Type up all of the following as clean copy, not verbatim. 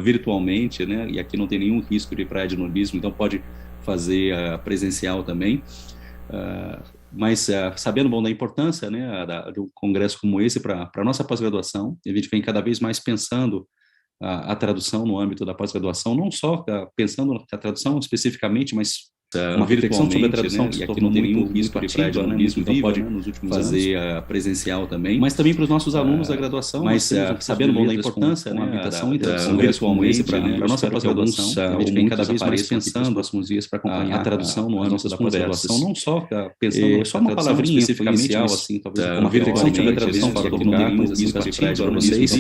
virtualmente, né? E aqui não tem nenhum risco de pré-adenolismo, então pode fazer presencial também. Mas sabendo, bom, da importância, né, de um congresso como esse para a nossa pós-graduação, a gente vem cada vez mais pensando a tradução no âmbito da pós-graduação, não só pensando na tradução especificamente, mas uma reflexão sobre a tradução, né? E aqui não tem nenhum risco de pré-adenolismo, então pode fazer presencial também, mas também para os nossos alunos da graduação, mas sabendo, bom, da importância, né, habitação e tradução virtualmente para a nossa pós-graduação, a gente vem cada vez mais pensando nos próximos dias para acompanhar a tradução no âmbito da pós-graduação, não só pensando só uma palavrinha especificamente, assim, talvez uma reflexão sobre a tradução fora do lugar, mas assim, para vocês,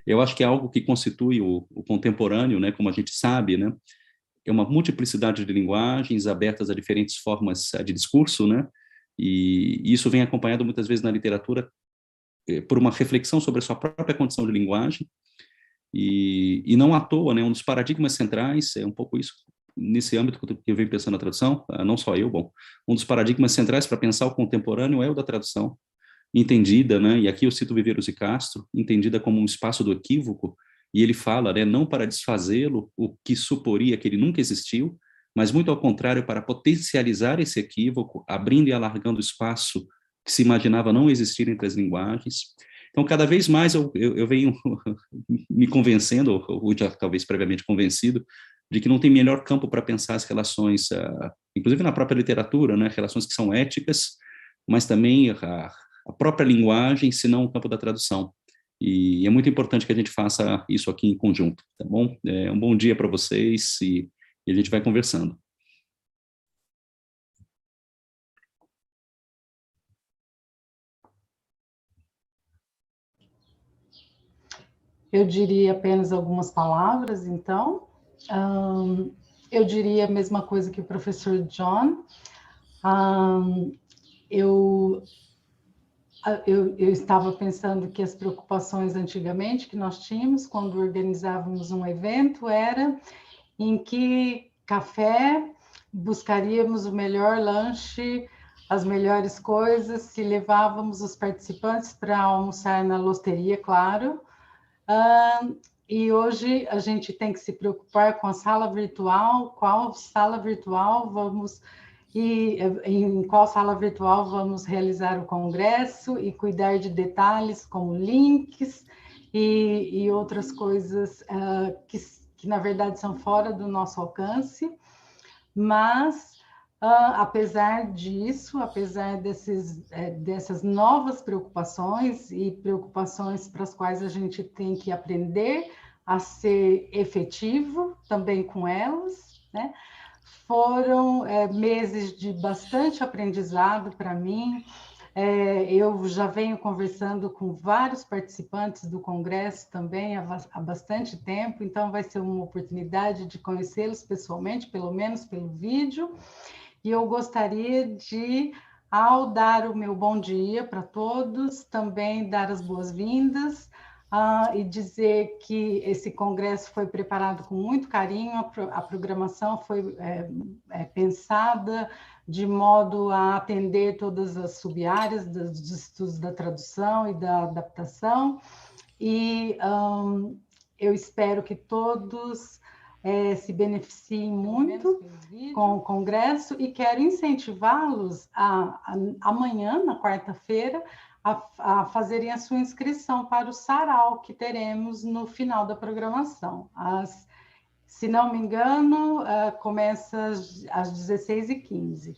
eu acho que é algo que constitui o contemporâneo, né, como a gente sabe, né, é uma multiplicidade de linguagens abertas a diferentes formas de discurso, né? E isso vem acompanhado muitas vezes na literatura por uma reflexão sobre a sua própria condição de linguagem, e não à toa, né? Um dos paradigmas centrais é um pouco isso, nesse âmbito que eu venho pensando na tradução, não só eu, bom, um dos paradigmas centrais para pensar o contemporâneo é o da tradução, entendida, né? E aqui eu cito Viveiros e Castro, entendida como um espaço do equívoco. E ele fala, né, não para desfazê-lo, o que suporia que ele nunca existiu, mas muito ao contrário, para potencializar esse equívoco, abrindo e alargando o espaço que se imaginava não existir entre as linguagens. Então, cada vez mais eu venho me convencendo, ou já talvez previamente convencido, de que não tem melhor campo para pensar as relações, inclusive na própria literatura, né, relações que são éticas, mas também a própria linguagem, se não o campo da tradução. E é muito importante que a gente faça isso aqui em conjunto, tá bom? Um bom dia para vocês e a gente vai conversando. Eu diria apenas algumas palavras, então. Eu diria a mesma coisa que o professor John. Eu estava pensando que as preocupações antigamente que nós tínhamos quando organizávamos um evento era em que café buscaríamos o melhor lanche, as melhores coisas, se levávamos os participantes para almoçar na losteria, claro. E hoje a gente tem que se preocupar com a sala virtual, qual sala virtual vamos... E em qual sala virtual vamos realizar o congresso e cuidar de detalhes como links e outras coisas que, na verdade, são fora do nosso alcance. Mas, apesar disso, apesar dessas novas preocupações e preocupações para as quais a gente tem que aprender a ser efetivo também com elas, né? Foram meses de bastante aprendizado para mim. Eu já venho conversando com vários participantes do Congresso também há bastante tempo, então vai ser uma oportunidade de conhecê-los pessoalmente, pelo menos pelo vídeo. E eu gostaria de, ao dar o meu bom dia para todos, também dar as boas-vindas, e dizer que esse congresso foi preparado com muito carinho, a programação foi pensada de modo a atender todas as sub-áreas dos estudos da tradução e da adaptação, e eu espero que todos se beneficiem muito com o congresso, e quero incentivá-los amanhã, na quarta-feira, a fazerem a sua inscrição para o sarau que teremos no final da programação. Se não me engano, começa às 16h15.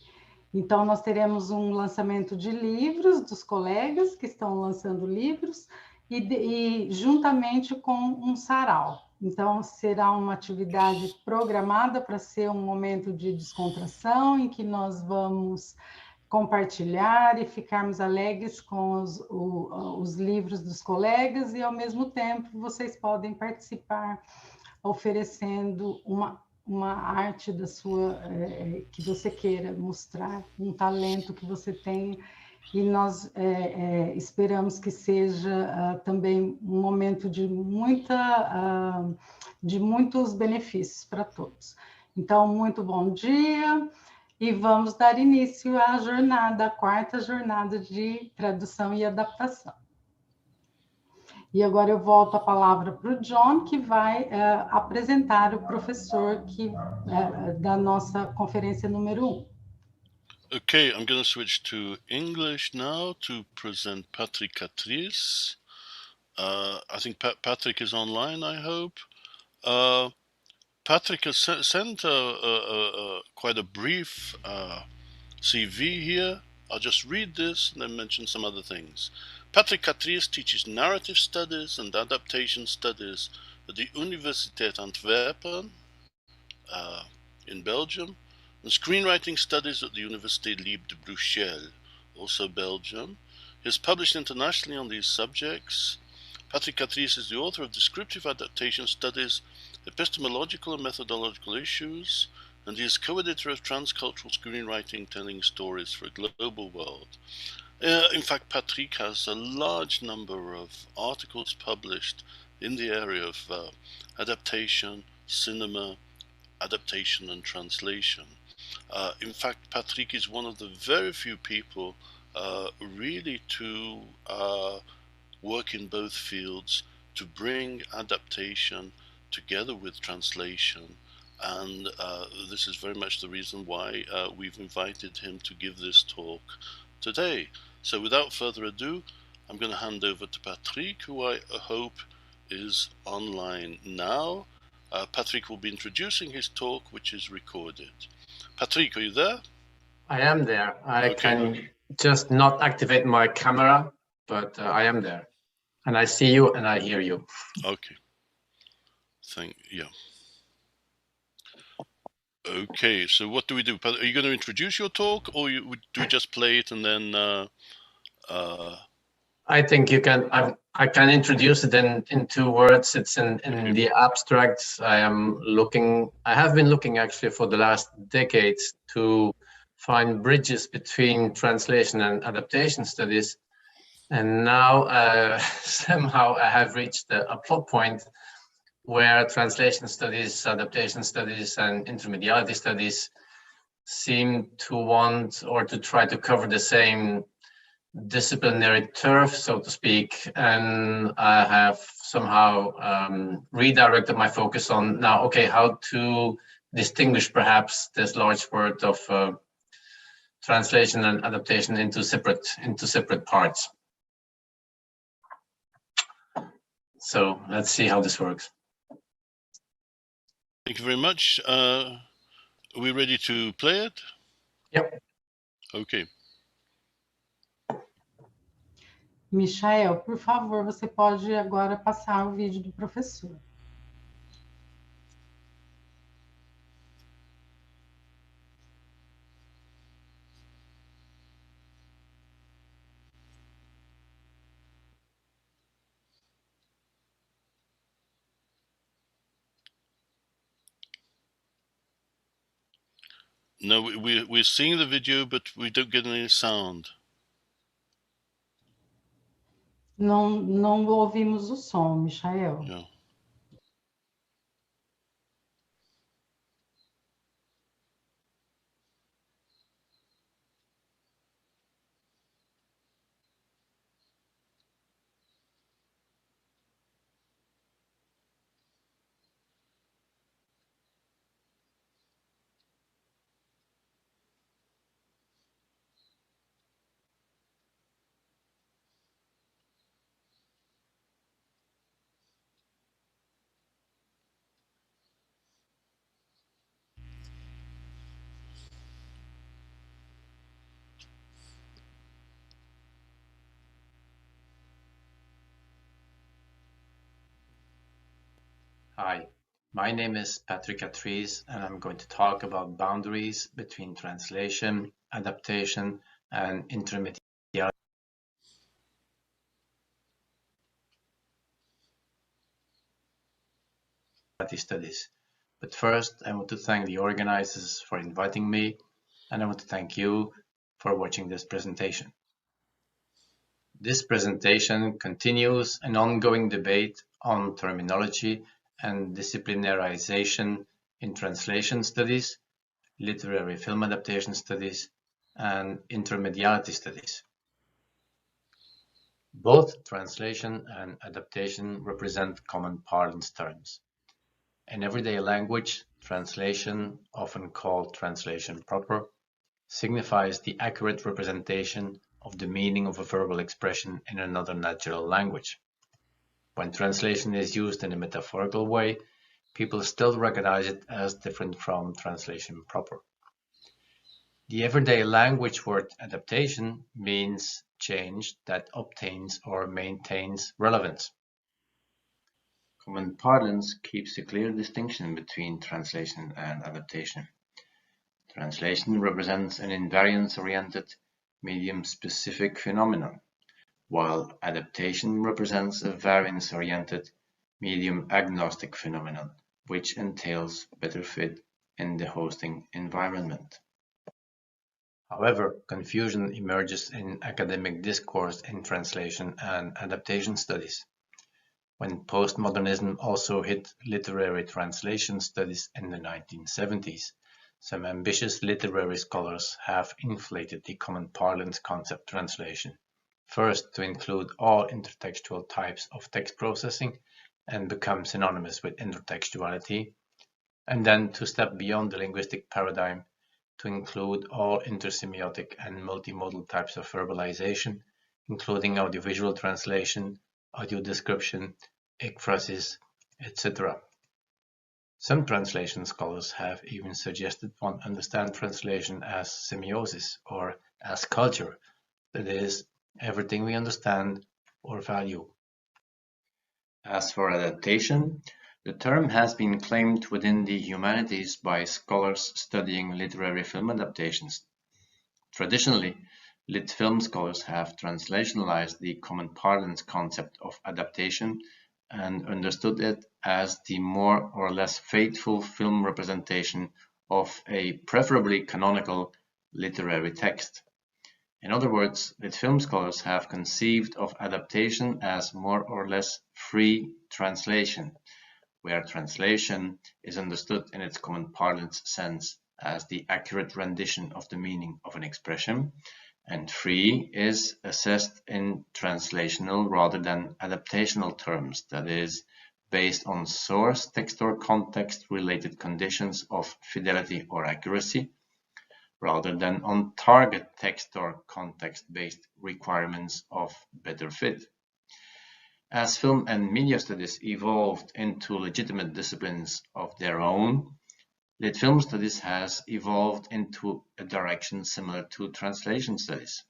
Então, nós teremos um lançamento de livros dos colegas que estão lançando livros e juntamente com um sarau. Então, será uma atividade programada para ser um momento de descontração em que nós vamos compartilhar e ficarmos alegres com os livros dos colegas, e ao mesmo tempo vocês podem participar oferecendo uma arte da sua que você queira mostrar, um talento que você tem, e nós esperamos que seja também um momento de muitos benefícios para todos. Então, muito bom dia. E vamos dar início à jornada, a quarta jornada de tradução e adaptação. E agora eu volto a palavra para o John, que vai apresentar o professor da nossa conferência número 1. Okay, I'm going to switch to English now to present Cattrysse. I think Patrick is online, I hope. Patrick has sent quite a brief CV here. I'll just read this and then mention some other things. Cattrysse teaches narrative studies and adaptation studies at the Universiteit Antwerpen in Belgium, and screenwriting studies at the Universiteit Libre, Bruxelles, also Belgium. He has published internationally on these subjects. Cattrysse is the author of descriptive adaptation studies, epistemological and methodological issues, and he is co-editor of Transcultural Screenwriting Telling Stories for a Global World. In fact, Patrick has a large number of articles published in the area of adaptation, cinema, adaptation and translation. In fact, Patrick is one of the very few people really to work in both fields, to bring adaptation together with translation, and this is very much the reason why we've invited him to give this talk today. So without further ado, I'm going to hand over to Patrick, who I hope is online now. Patrick will be introducing his talk, which is recorded. Patrick, are you there? I am there. I can just not activate my camera, but I am there. And I see you and I hear you. Okay. Yeah. Okay, so what do we do? Are you going to introduce your talk, or do we just play it and then... I think you can. I can introduce it in 2 words. It's in the abstract. I have been looking actually for the last decades to find bridges between translation and adaptation studies, and now somehow I have reached a plot point where translation studies, adaptation studies, and intermediality studies seem to want or to try to cover the same disciplinary turf, so to speak, and I have somehow redirected my focus on now, okay, how to distinguish perhaps this large word of translation and adaptation into separate parts. So let's see how this works. Thank you very much. Are we ready to play it? Yep. Okay. Michael, por favor, você pode agora passar o vídeo do professor. No, we're seeing the video, but we don't get any sound. Não ouvimos o som, Michael. Yeah. Hi, my name is Cattrysse, and I'm going to talk about boundaries between translation, adaptation, and intermediality studies. But first, I want to thank the organizers for inviting me, and I want to thank you for watching this presentation. This presentation continues an ongoing debate on terminology and disciplinarization in translation studies, literary film adaptation studies, and intermediality studies. Both translation and adaptation represent common parlance terms. In everyday language, translation, often called translation proper, signifies the accurate representation of the meaning of a verbal expression in another natural language. When translation is used in a metaphorical way, people still recognize it as different from translation proper. The everyday language word adaptation means change that obtains or maintains relevance. Common parlance keeps a clear distinction between translation and adaptation. Translation represents an invariance-oriented, medium-specific phenomenon, while adaptation represents a variance-oriented, medium-agnostic phenomenon, which entails better fit in the hosting environment. However, confusion emerges in academic discourse in translation and adaptation studies. When postmodernism also hit literary translation studies in the 1970s, some ambitious literary scholars have inflated the common parlance concept translation, first to include all intertextual types of text processing and become synonymous with intertextuality, and then to step beyond the linguistic paradigm to include all intersemiotic and multimodal types of verbalization, including audiovisual translation, audio description, ekphrasis, etc. Some translation scholars have even suggested one understand translation as semiosis or as culture, that is, everything we understand or value. As for adaptation, the term has been claimed within the humanities by scholars studying literary film adaptations. Traditionally, lit film scholars have translationalized the common parlance concept of adaptation and understood it as the more or less faithful film representation of a preferably canonical literary text. In other words, lit film scholars have conceived of adaptation as more or less free translation, where translation is understood in its common parlance sense as the accurate rendition of the meaning of an expression, and free is assessed in translational rather than adaptational terms, that is, based on source text or context related conditions of fidelity or accuracy, rather than on target text or context based requirements of better fit. As film and media studies evolved into legitimate disciplines of their own, lit film studies has evolved into a direction similar to translation studies.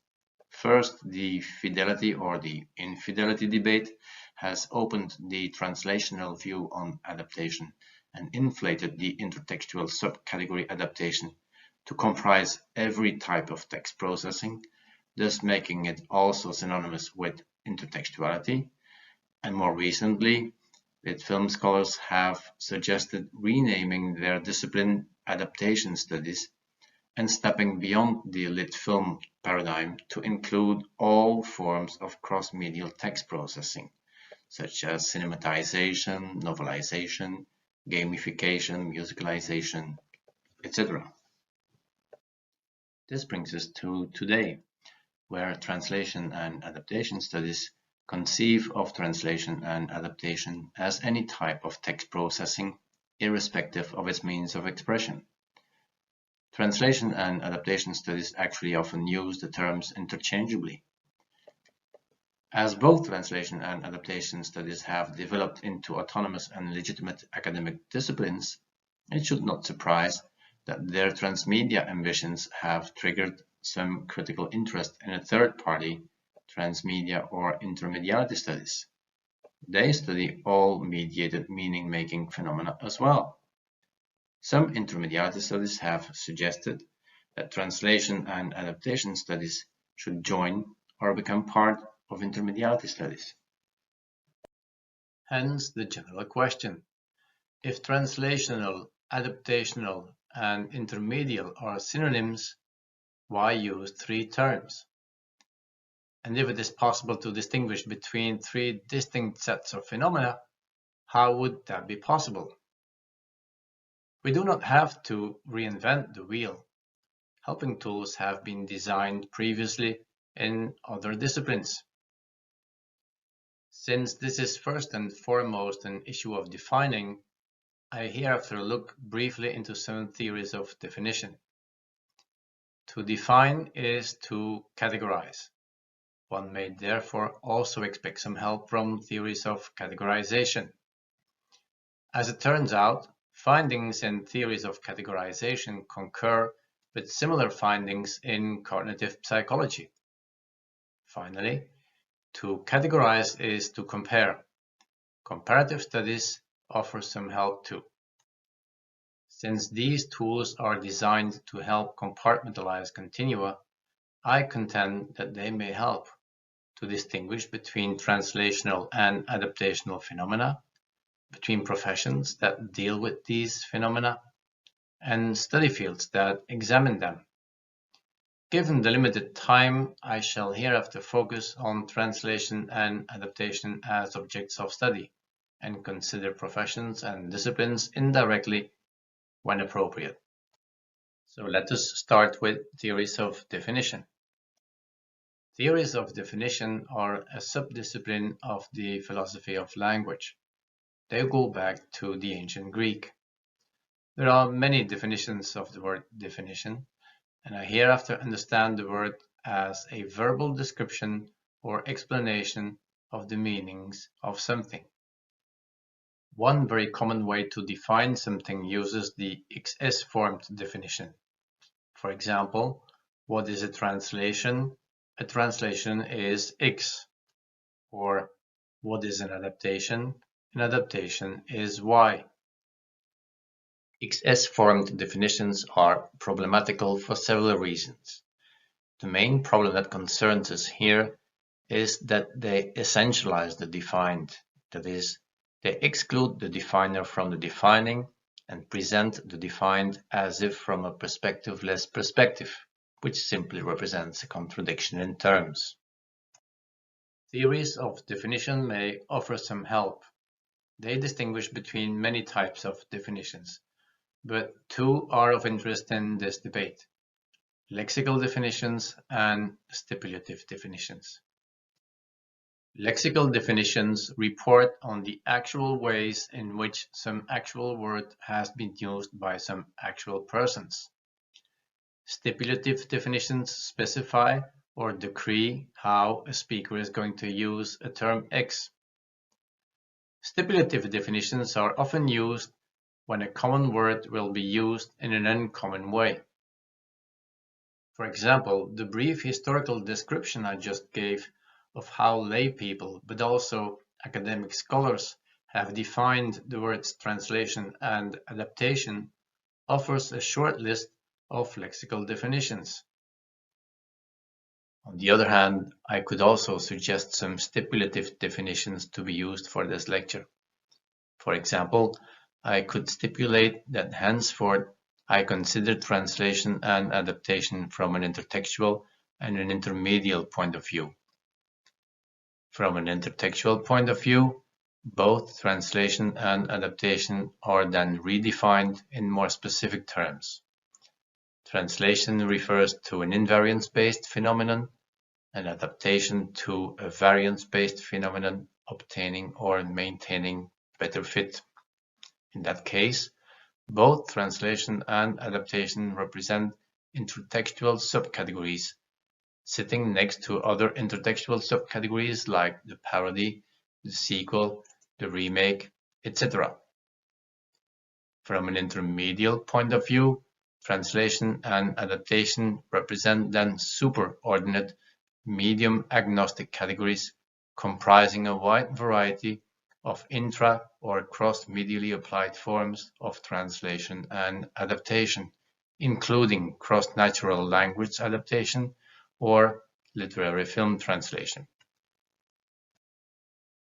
First, the fidelity or the infidelity debate has opened the translational view on adaptation and inflated the intertextual subcategory adaptation to comprise every type of text processing, thus making it also synonymous with intertextuality. And more recently, lit film scholars have suggested renaming their discipline adaptation studies and stepping beyond the lit film paradigm to include all forms of cross-medial text processing, such as cinematization, novelization, gamification, musicalization, etc. This brings us to today, where translation and adaptation studies conceive of translation and adaptation as any type of text processing, irrespective of its means of expression. Translation and adaptation studies actually often use the terms interchangeably. As both translation and adaptation studies have developed into autonomous and legitimate academic disciplines, it should not surprise that their transmedia ambitions have triggered some critical interest in a third-party transmedia or intermediality studies. They study all mediated meaning-making phenomena as well. Some intermediality studies have suggested that translation and adaptation studies should join or become part of intermediality studies. Hence the general question: if translational, adaptational, and intermedial are synonyms, why use three terms? And if it is possible to distinguish between three distinct sets of phenomena, how would that be possible? We do not have to reinvent the wheel. Helping tools have been designed previously in other disciplines. Since this is first and foremost an issue of defining, I hereafter look briefly into some theories of definition. To define is to categorize. One may therefore also expect some help from theories of categorization. As it turns out, findings in theories of categorization concur with similar findings in cognitive psychology. Finally, to categorize is to compare. Comparative studies offer some help too. Since these tools are designed to help compartmentalize continua, I contend that they may help to distinguish between translational and adaptational phenomena, between professions that deal with these phenomena, and study fields that examine them. Given the limited time, I shall hereafter focus on translation and adaptation as objects of study, and consider professions and disciplines indirectly when appropriate. So let us start with theories of definition. Theories of definition are a subdiscipline of the philosophy of language. They go back to the ancient Greek. There are many definitions of the word definition, and I hereafter understand the word as a verbal description or explanation of the meanings of something. One very common way to define something uses the XS-formed definition. For example, what is a translation? A translation is X. Or what is an adaptation? An adaptation is Y. XS-formed definitions are problematical for several reasons. The main problem that concerns us here is that they essentialize the defined, that is, they exclude the definer from the defining and present the defined as if from a perspective-less perspective, which simply represents a contradiction in terms. Theories of definition may offer some help. They distinguish between many types of definitions, but two are of interest in this debate: lexical definitions and stipulative definitions. Lexical definitions report on the actual ways in which some actual word has been used by some actual persons. Stipulative definitions specify or decree how a speaker is going to use a term X. Stipulative definitions are often used when a common word will be used in an uncommon way. For example, the brief historical description I just gave of how lay people, but also academic scholars, have defined the words translation and adaptation offers a short list of lexical definitions. On the other hand, I could also suggest some stipulative definitions to be used for this lecture. For example, I could stipulate that henceforth I consider translation and adaptation from an intertextual and an intermedial point of view. From an intertextual point of view, both translation and adaptation are then redefined in more specific terms. Translation refers to an invariance-based phenomenon, and adaptation to a variance-based phenomenon obtaining or maintaining better fit. In that case, both translation and adaptation represent intertextual subcategories, sitting next to other intertextual subcategories like the parody, the sequel, the remake, etc. From an intermedial point of view, translation and adaptation represent then superordinate, medium-agnostic categories comprising a wide variety of intra- or cross-medially applied forms of translation and adaptation, including cross-natural language adaptation or literary film translation.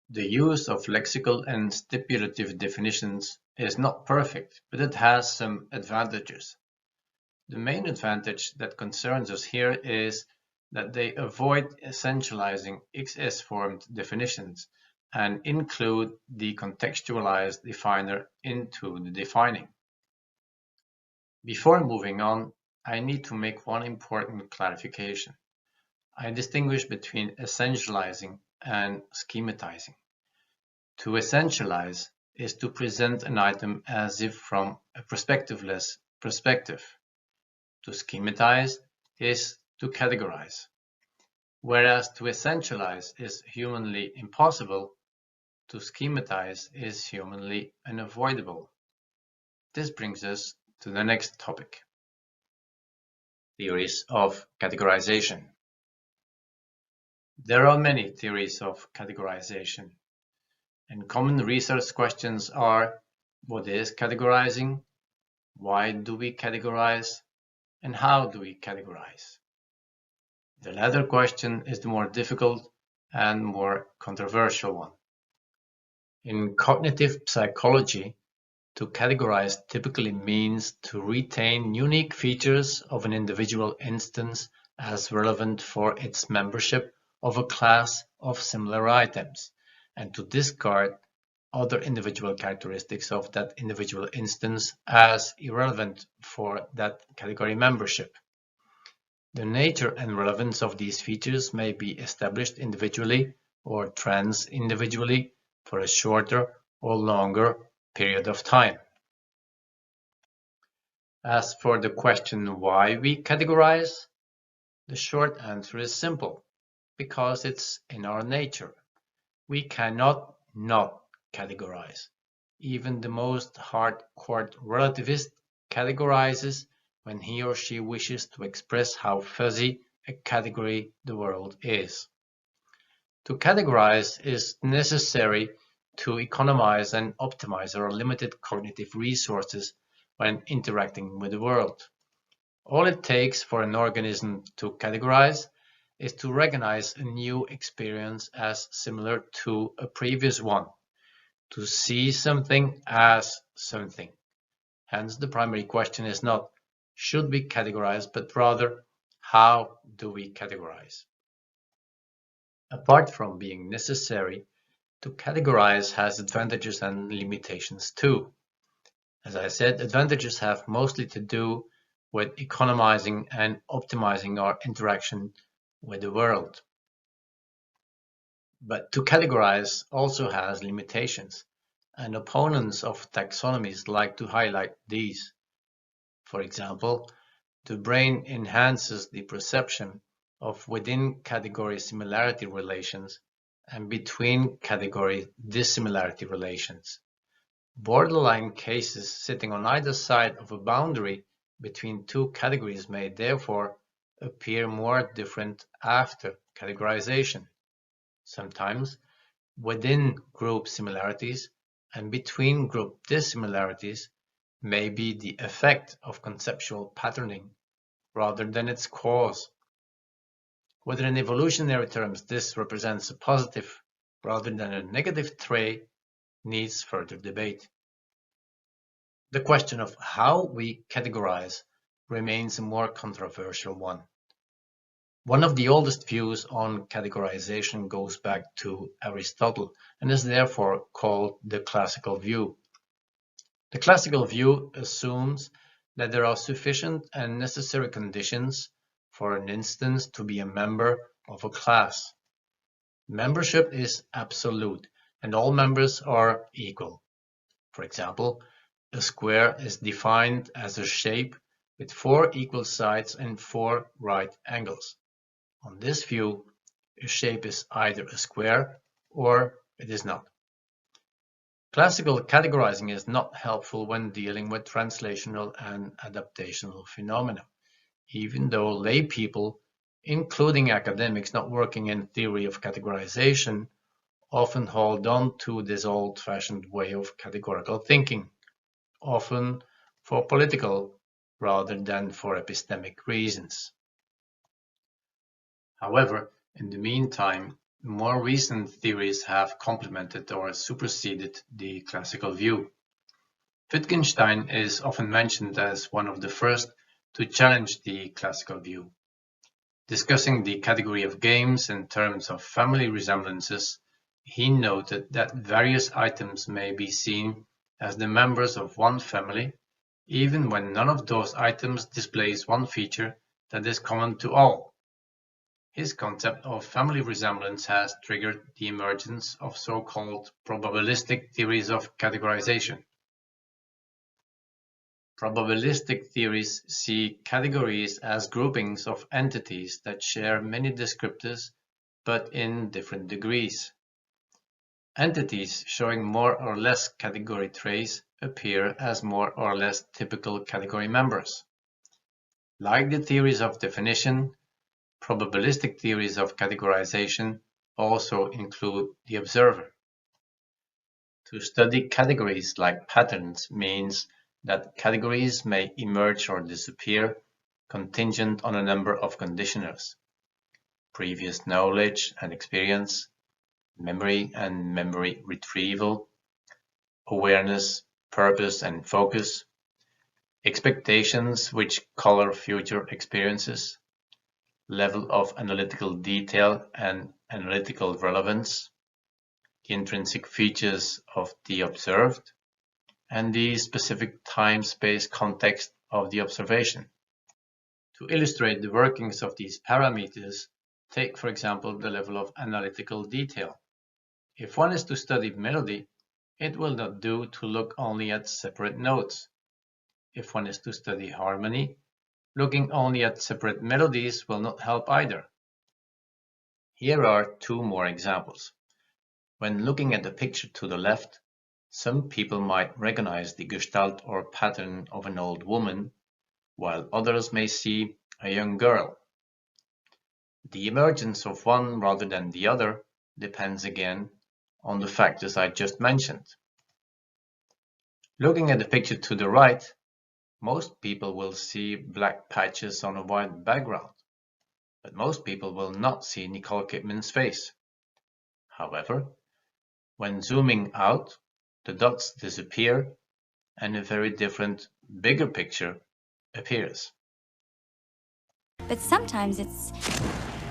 The use of lexical and stipulative definitions is not perfect, but it has some advantages. The main advantage that concerns us here is that they avoid essentializing XS-formed definitions and include the contextualized definer into the defining. Before moving on, I need to make one important clarification. I distinguish between essentializing and schematizing. To essentialize is to present an item as if from a perspectiveless perspective. To schematize is to categorize. Whereas to essentialize is humanly impossible, to schematize is humanly unavoidable. This brings us to the next topic: theories of categorization. There are many theories of categorization, and common research questions are: what is categorizing? Why do we categorize? And how do we categorize? The latter question is the more difficult and more controversial one. In cognitive psychology, to categorize typically means to retain unique features of an individual instance as relevant for its membership of a class of similar items, and to discard other individual characteristics of that individual instance as irrelevant for that category membership. The nature and relevance of these features may be established individually or trans-individually for a shorter or longer period of time. As for the question why we categorize, the short answer is simple: because it's in our nature. We cannot not categorize. Even the most hardcore relativist categorizes when he or she wishes to express how fuzzy a category the world is. To categorize is necessary to economize and optimize our limited cognitive resources when interacting with the world. All it takes for an organism to categorize is to recognize a new experience as similar to a previous one, to see something as something. Hence, the primary question is not should we categorize, but rather how do we categorize? Apart from being necessary, to categorize has advantages and limitations too. As I said, advantages have mostly to do with economizing and optimizing our interaction with the world. But to categorize also has limitations, and opponents of taxonomies like to highlight these. For example, the brain enhances the perception of within-category similarity relations and between-category dissimilarity relations. Borderline cases sitting on either side of a boundary between two categories may therefore appear more different after categorization. Sometimes within group similarities and between group dissimilarities may be the effect of conceptual patterning rather than its cause. Whether in evolutionary terms this represents a positive rather than a negative trait needs further debate. The question of how we categorize remains a more controversial one. One of the oldest views on categorization goes back to Aristotle and is therefore called the classical view. The classical view assumes that there are sufficient and necessary conditions for an instance to be a member of a class. Membership is absolute and all members are equal. For example, a square is defined as a shape with 4 equal sides and 4 right angles. On this view, a shape is either a square or it is not. Classical categorizing is not helpful when dealing with translational and adaptational phenomena, even though lay people, including academics not working in theory of categorization, often hold on to this old-fashioned way of categorical thinking, often for political rather than for epistemic reasons. However, in the meantime, more recent theories have complemented or superseded the classical view. Wittgenstein is often mentioned as one of the first to challenge the classical view. Discussing the category of games in terms of family resemblances, he noted that various items may be seen as the members of one family, even when none of those items displays one feature that is common to all. His concept of family resemblance has triggered the emergence of so-called probabilistic theories of categorization. Probabilistic theories see categories as groupings of entities that share many descriptors, but in different degrees. Entities showing more or less category traits appear as more or less typical category members. Like the theories of definition, probabilistic theories of categorization also include the observer. To study categories like patterns means that categories may emerge or disappear contingent on a number of conditioners: previous knowledge and experience, memory and memory retrieval, awareness, purpose and focus, expectations which color future experiences, level of analytical detail and analytical relevance, the intrinsic features of the observed, and the specific time-space context of the observation. To illustrate the workings of these parameters, take for example the level of analytical detail. If one is to study melody, it will not do to look only at separate notes. If one is to study harmony, looking only at separate melodies will not help either. Here are two more examples. When looking at the picture to the left, some people might recognize the gestalt or pattern of an old woman, while others may see a young girl. The emergence of one rather than the other depends again on the factors I just mentioned. Looking at the picture to the right, most people will see black patches on a white background, but most people will not see Nicole Kidman's face. However, when zooming out, the dots disappear and a very different, bigger picture appears. But sometimes it's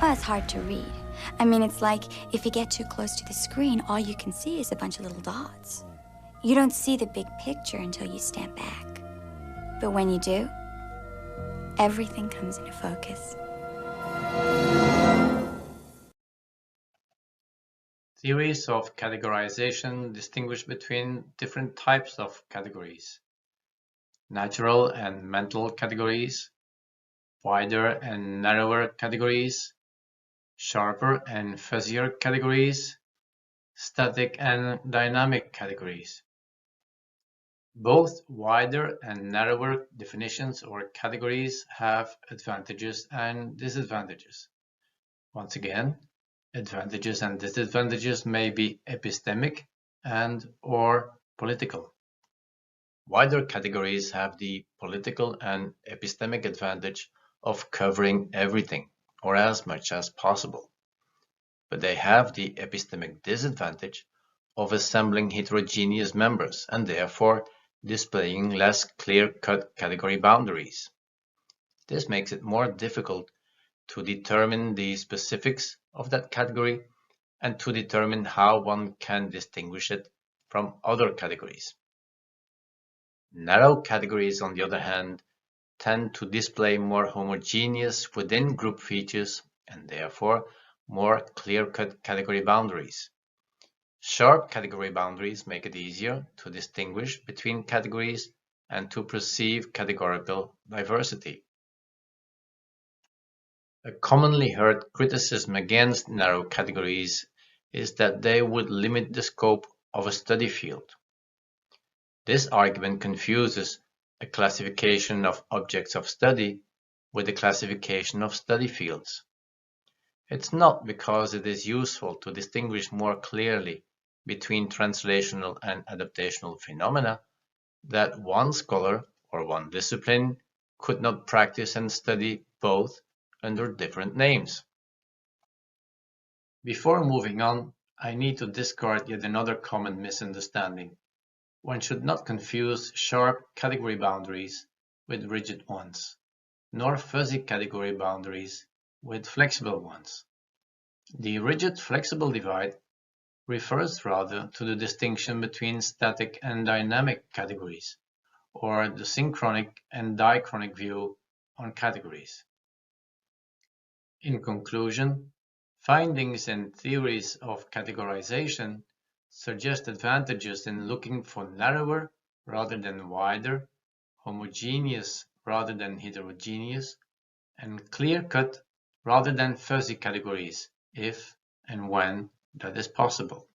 hard to read. I mean, it's like if you get too close to the screen, all you can see is a bunch of little dots. You don't see the big picture until you stand back. But when you do, everything comes into focus. Theories of categorization distinguish between different types of categories: natural and mental categories, wider and narrower categories, sharper and fuzzier categories, static and dynamic categories. Both wider and narrower definitions or categories have advantages and disadvantages. Once again, advantages and disadvantages may be epistemic and/or political. Wider categories have the political and epistemic advantage of covering everything, or as much as possible. But they have the epistemic disadvantage of assembling heterogeneous members and therefore displaying less clear-cut category boundaries. This makes it more difficult to determine the specifics of that category and to determine how one can distinguish it from other categories. Narrow categories, on the other hand, tend to display more homogeneous within group features and therefore more clear-cut category boundaries. Sharp category boundaries make it easier to distinguish between categories and to perceive categorical diversity. A commonly heard criticism against narrow categories is that they would limit the scope of a study field. This argument confuses a classification of objects of study with a classification of study fields. It's not because it is useful to distinguish more clearly between translational and adaptational phenomena that one scholar or one discipline could not practice and study both under different names. Before moving on, I need to discard yet another common misunderstanding. One should not confuse sharp category boundaries with rigid ones, nor fuzzy category boundaries with flexible ones. The rigid-flexible divide refers rather to the distinction between static and dynamic categories, or the synchronic and diachronic view on categories. In conclusion, findings and theories of categorization suggest advantages in looking for narrower rather than wider, homogeneous rather than heterogeneous, and clear-cut rather than fuzzy categories, if and when that is possible.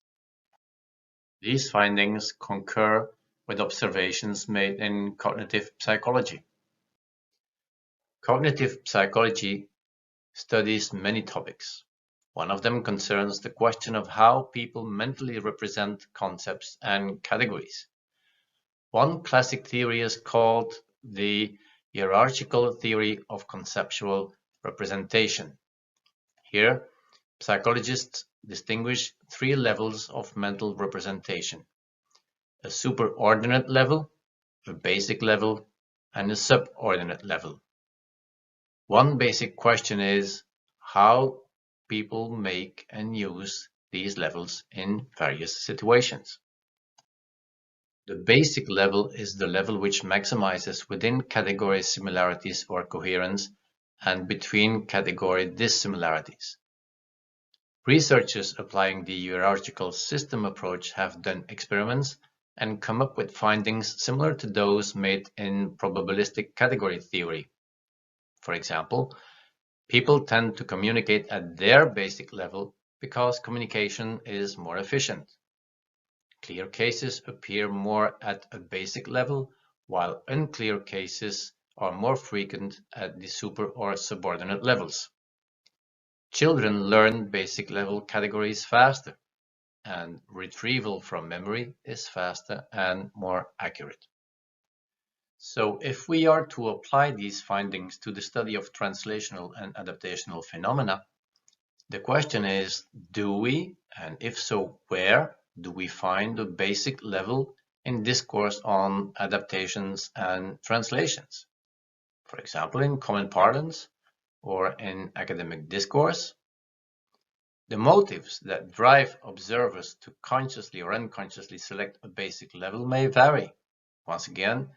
These findings concur with observations made in cognitive psychology. Cognitive psychology studies many topics. One of them concerns the question of how people mentally represent concepts and categories. One classic theory is called the hierarchical theory of conceptual representation. Here, psychologists distinguish three levels of mental representation: a superordinate level, a basic level, and a subordinate level. One basic question is how people make and use these levels in various situations. The basic level is the level which maximizes within category similarities or coherence and between category dissimilarities. Researchers applying the hierarchical system approach have done experiments and come up with findings similar to those made in probabilistic category theory. For example, people tend to communicate at their basic level because communication is more efficient. Clear cases appear more at a basic level, while unclear cases are more frequent at the super or subordinate levels. Children learn basic level categories faster, and retrieval from memory is faster and more accurate. So if we are to apply these findings to the study of translational and adaptational phenomena, the question is, do we, and if so, where, do we find a basic level in discourse on adaptations and translations? For example, in common parlance or in academic discourse. The motives that drive observers to consciously or unconsciously select a basic level may vary. Once again,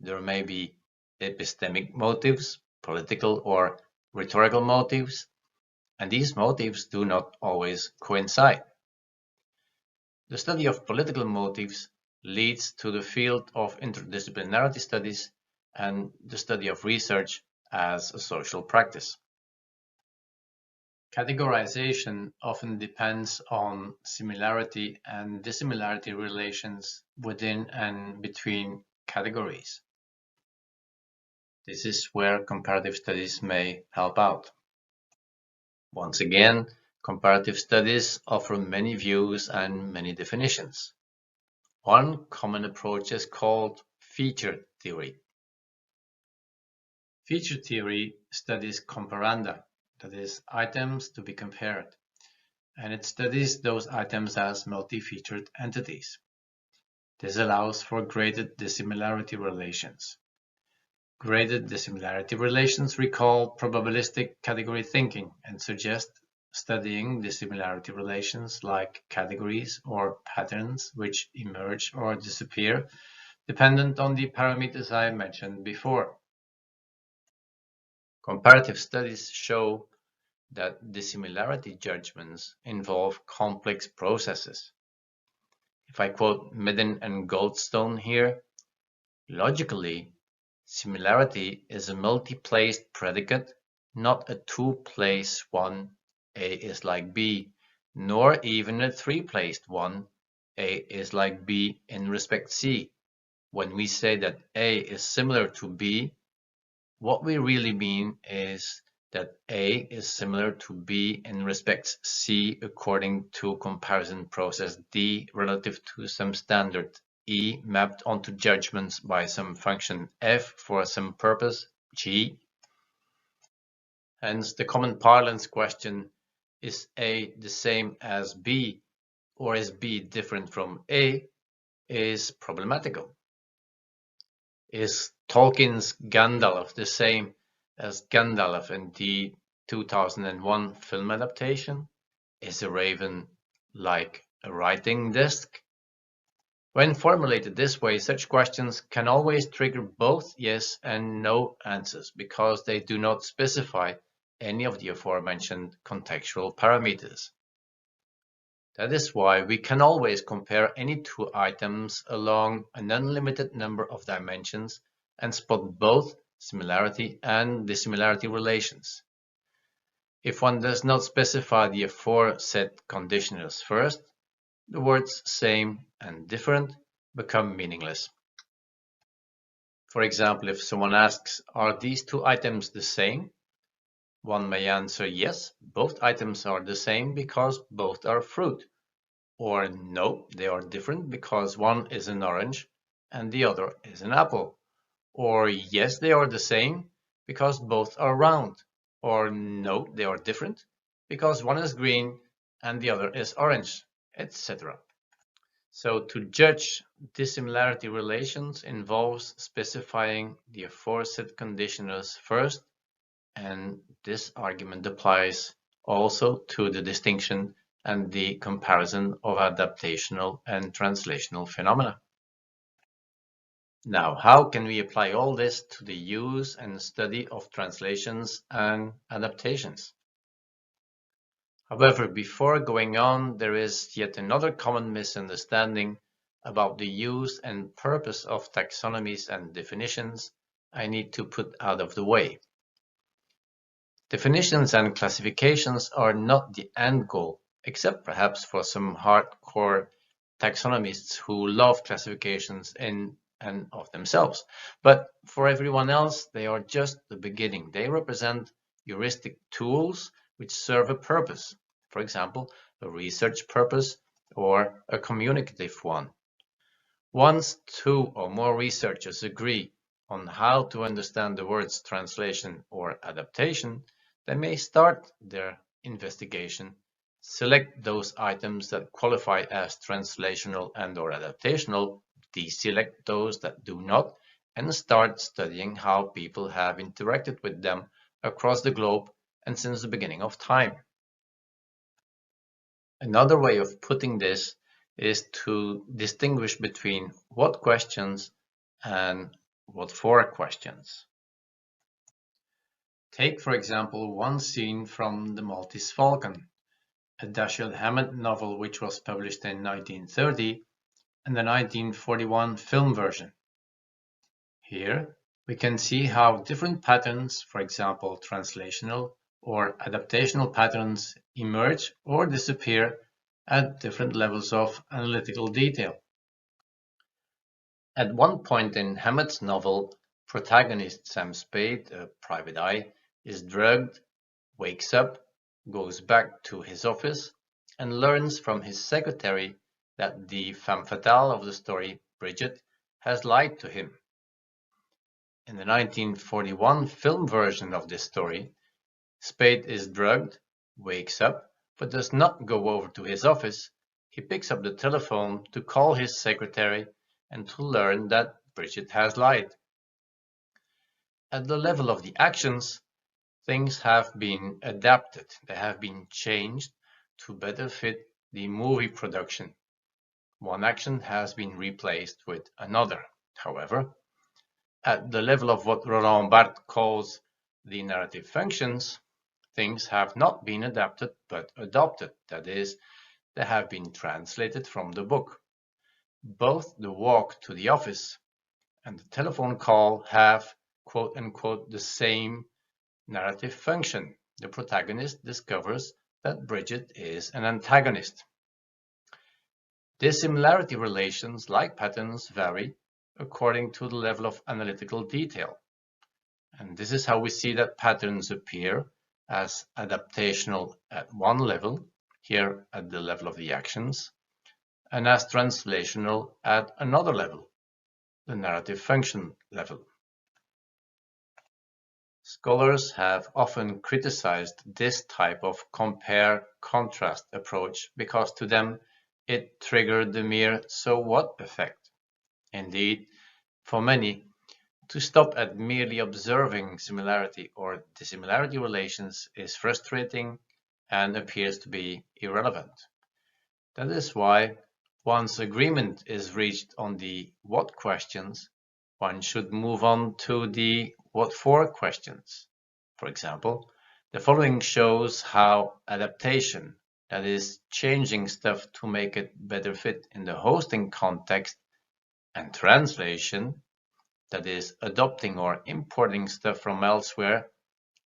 there may be epistemic motives, political or rhetorical motives, and these motives do not always coincide. The study of political motives leads to the field of interdisciplinarity studies and the study of research as a social practice. Categorization often depends on similarity and dissimilarity relations within and between categories. This is where comparative studies may help out. Once again, comparative studies offer many views and many definitions. One common approach is called feature theory. Feature theory studies comparanda, that is, items to be compared, and it studies those items as multi-featured entities. This allows for graded dissimilarity relations. Graded dissimilarity relations recall probabilistic category thinking and suggest studying dissimilarity relations like categories or patterns which emerge or disappear, dependent on the parameters I mentioned before. Comparative studies show that dissimilarity judgments involve complex processes. If I quote Midden and Goldstone here, logically, similarity is a multi-placed predicate, not a two-place one, A is like B, nor even a three-placed one, A is like B in respect C. When we say that A is similar to B, what we really mean is that A is similar to B in respect C according to comparison process D relative to some standard E mapped onto judgments by some function F for some purpose G. Hence, the common parlance question, is A the same as B or is B different from A, is problematical. Is Tolkien's Gandalf the same as Gandalf in the 2001 film adaptation? Is a raven like a writing desk? When formulated this way, such questions can always trigger both yes and no answers because they do not specify any of the aforementioned contextual parameters. That is why we can always compare any two items along an unlimited number of dimensions and spot both similarity and dissimilarity relations. If one does not specify the aforesaid conditionals first, the words same and different become meaningless. For example, if someone asks, are these two items the same? One may answer yes, both items are the same because both are fruit. Or no, they are different because one is an orange and the other is an apple. Or yes, they are the same because both are round. Or no, they are different because one is green and the other is orange, etc. So to judge dissimilarity relations involves specifying the aforesaid conditionals first, and this argument applies also to the distinction and the comparison of adaptational and translational phenomena. Now, how can we apply all this to the use and study of translations and adaptations? However, before going on, there is yet another common misunderstanding about the use and purpose of taxonomies and definitions I need to put out of the way. Definitions and classifications are not the end goal, except perhaps for some hardcore taxonomists who love classifications in and of themselves. But for everyone else, they are just the beginning. They represent heuristic tools which serve a purpose, for example, a research purpose or a communicative one. Once two or more researchers agree on how to understand the words translation or adaptation, they may start their investigation, select those items that qualify as translational and/or adaptational, deselect those that do not, and start studying how people have interacted with them across the globe and since the beginning of time. Another way of putting this is to distinguish between what questions and what for questions. Take, for example, one scene from The Maltese Falcon, a Dashiell Hammett novel which was published in 1930, and the 1941 film version. Here, we can see how different patterns, for example, translational or adaptational patterns, emerge or disappear at different levels of analytical detail. At one point in Hammett's novel, protagonist Sam Spade, a private eye, is drugged, wakes up, goes back to his office, and learns from his secretary that the femme fatale of the story, Bridget, has lied to him. In the 1941 film version of this story, Spade is drugged, wakes up, but does not go over to his office. He picks up the telephone to call his secretary and to learn that Bridget has lied. At the level of the actions, things have been adapted. They have been changed to better fit the movie production. One action has been replaced with another. However, at the level of what Roland Barthes calls the narrative functions, things have not been adapted but adopted. That is, they have been translated from the book. Both the walk to the office and the telephone call have, quote-unquote, the same narrative function. The protagonist discovers that Bridget is an antagonist. Dissimilarity relations, like patterns, vary according to the level of analytical detail. And this is how we see that patterns appear as adaptational at one level, here at the level of the actions, and as translational at another level, the narrative function level. Scholars have often criticized this type of compare-contrast approach because to them it triggered the mere so what effect. Indeed, for many, to stop at merely observing similarity or dissimilarity relations is frustrating and appears to be irrelevant. That is why, once agreement is reached on the what questions, one should move on to the what for questions. For example, The following shows how adaptation, that is, changing stuff to make it better fit in the hosting context, and translation, that is, adopting or importing stuff from elsewhere,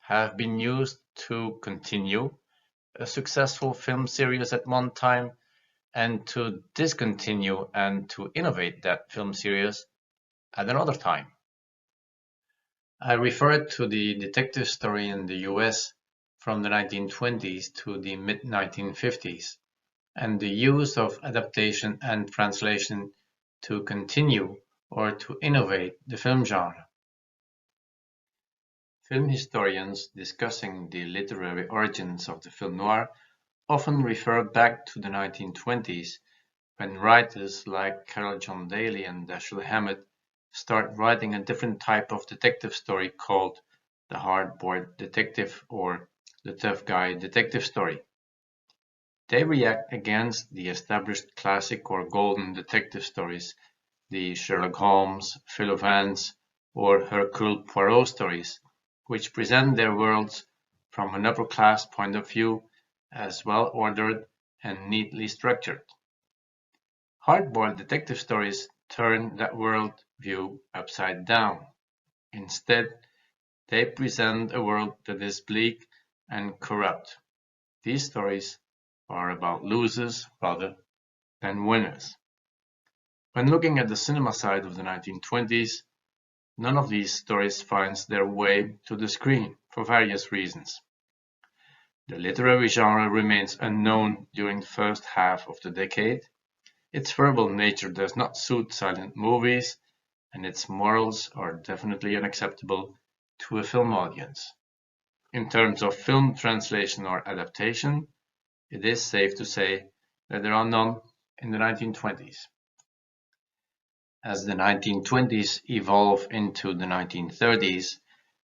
have been used to continue a successful film series at one time and to discontinue and to innovate that film series at another time. I referred to the detective story in the US from the 1920s to the mid-1950s and the use of adaptation and translation to continue or to innovate the film genre. Film historians discussing the literary origins of the film noir often refer back to the 1920s, when writers like Carol John Daly and Dashiell Hammett start writing a different type of detective story called the hard-boiled detective or the tough guy detective story. They react against the established classic or golden detective stories, the Sherlock Holmes, Philo Vance, or Hercule Poirot stories, which present their worlds from an upper-class point of view as well-ordered and neatly structured. Hard-boiled detective stories turn that world view upside down. Instead, they present a world that is bleak and corrupt. These stories are about losers rather than winners. When looking at the cinema side of the 1920s, none of these stories finds their way to the screen for various reasons. The literary genre remains unknown during the first half of the decade. Its verbal nature does not suit silent movies, and its morals are definitely unacceptable to a film audience. In terms of film translation or adaptation, it is safe to say that there are none in the 1920s. As the 1920s evolve into the 1930s,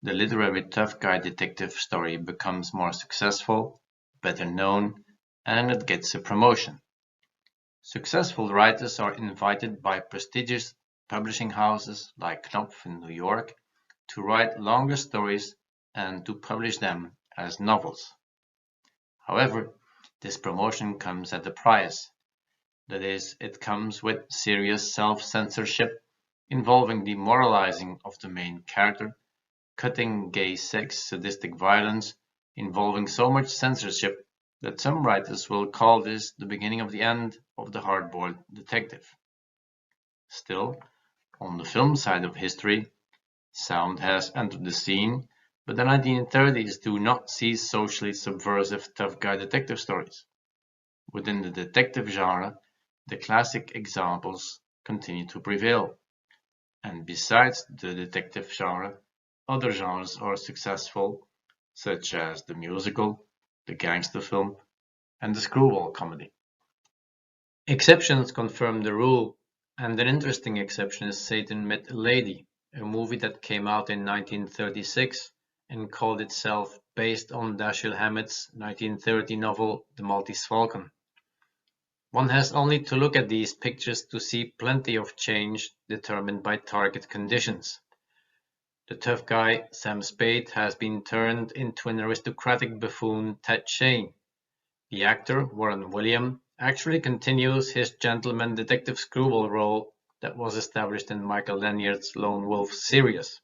the literary tough guy detective story becomes more successful, better known, and it gets a promotion. Successful writers are invited by prestigious publishing houses like Knopf in New York to write longer stories and to publish them as novels. However, this promotion comes at a price. That is, it comes with serious self-censorship involving demoralizing of the main character, cutting gay sex, sadistic violence, involving so much censorship that some writers will call this the beginning of the end of the hard-boiled detective. Still, on the film side of history, sound has entered the scene, but the 1930s do not see socially subversive tough guy detective stories. Within the detective genre, the classic examples continue to prevail. And besides the detective genre, other genres are successful, such as the musical, the gangster film, and the screwball comedy. Exceptions confirm the rule, and an interesting exception is Satan Met a Lady, a movie that came out in 1936 and called itself based on Dashiell Hammett's 1930 novel The Maltese Falcon. One has only to look at these pictures to see plenty of change determined by target conditions. The tough guy, Sam Spade, has been turned into an aristocratic buffoon, Ted Shane. The actor, Warren William, actually continues his gentleman detective screwball role that was established in Michael Lanyard's Lone Wolf series.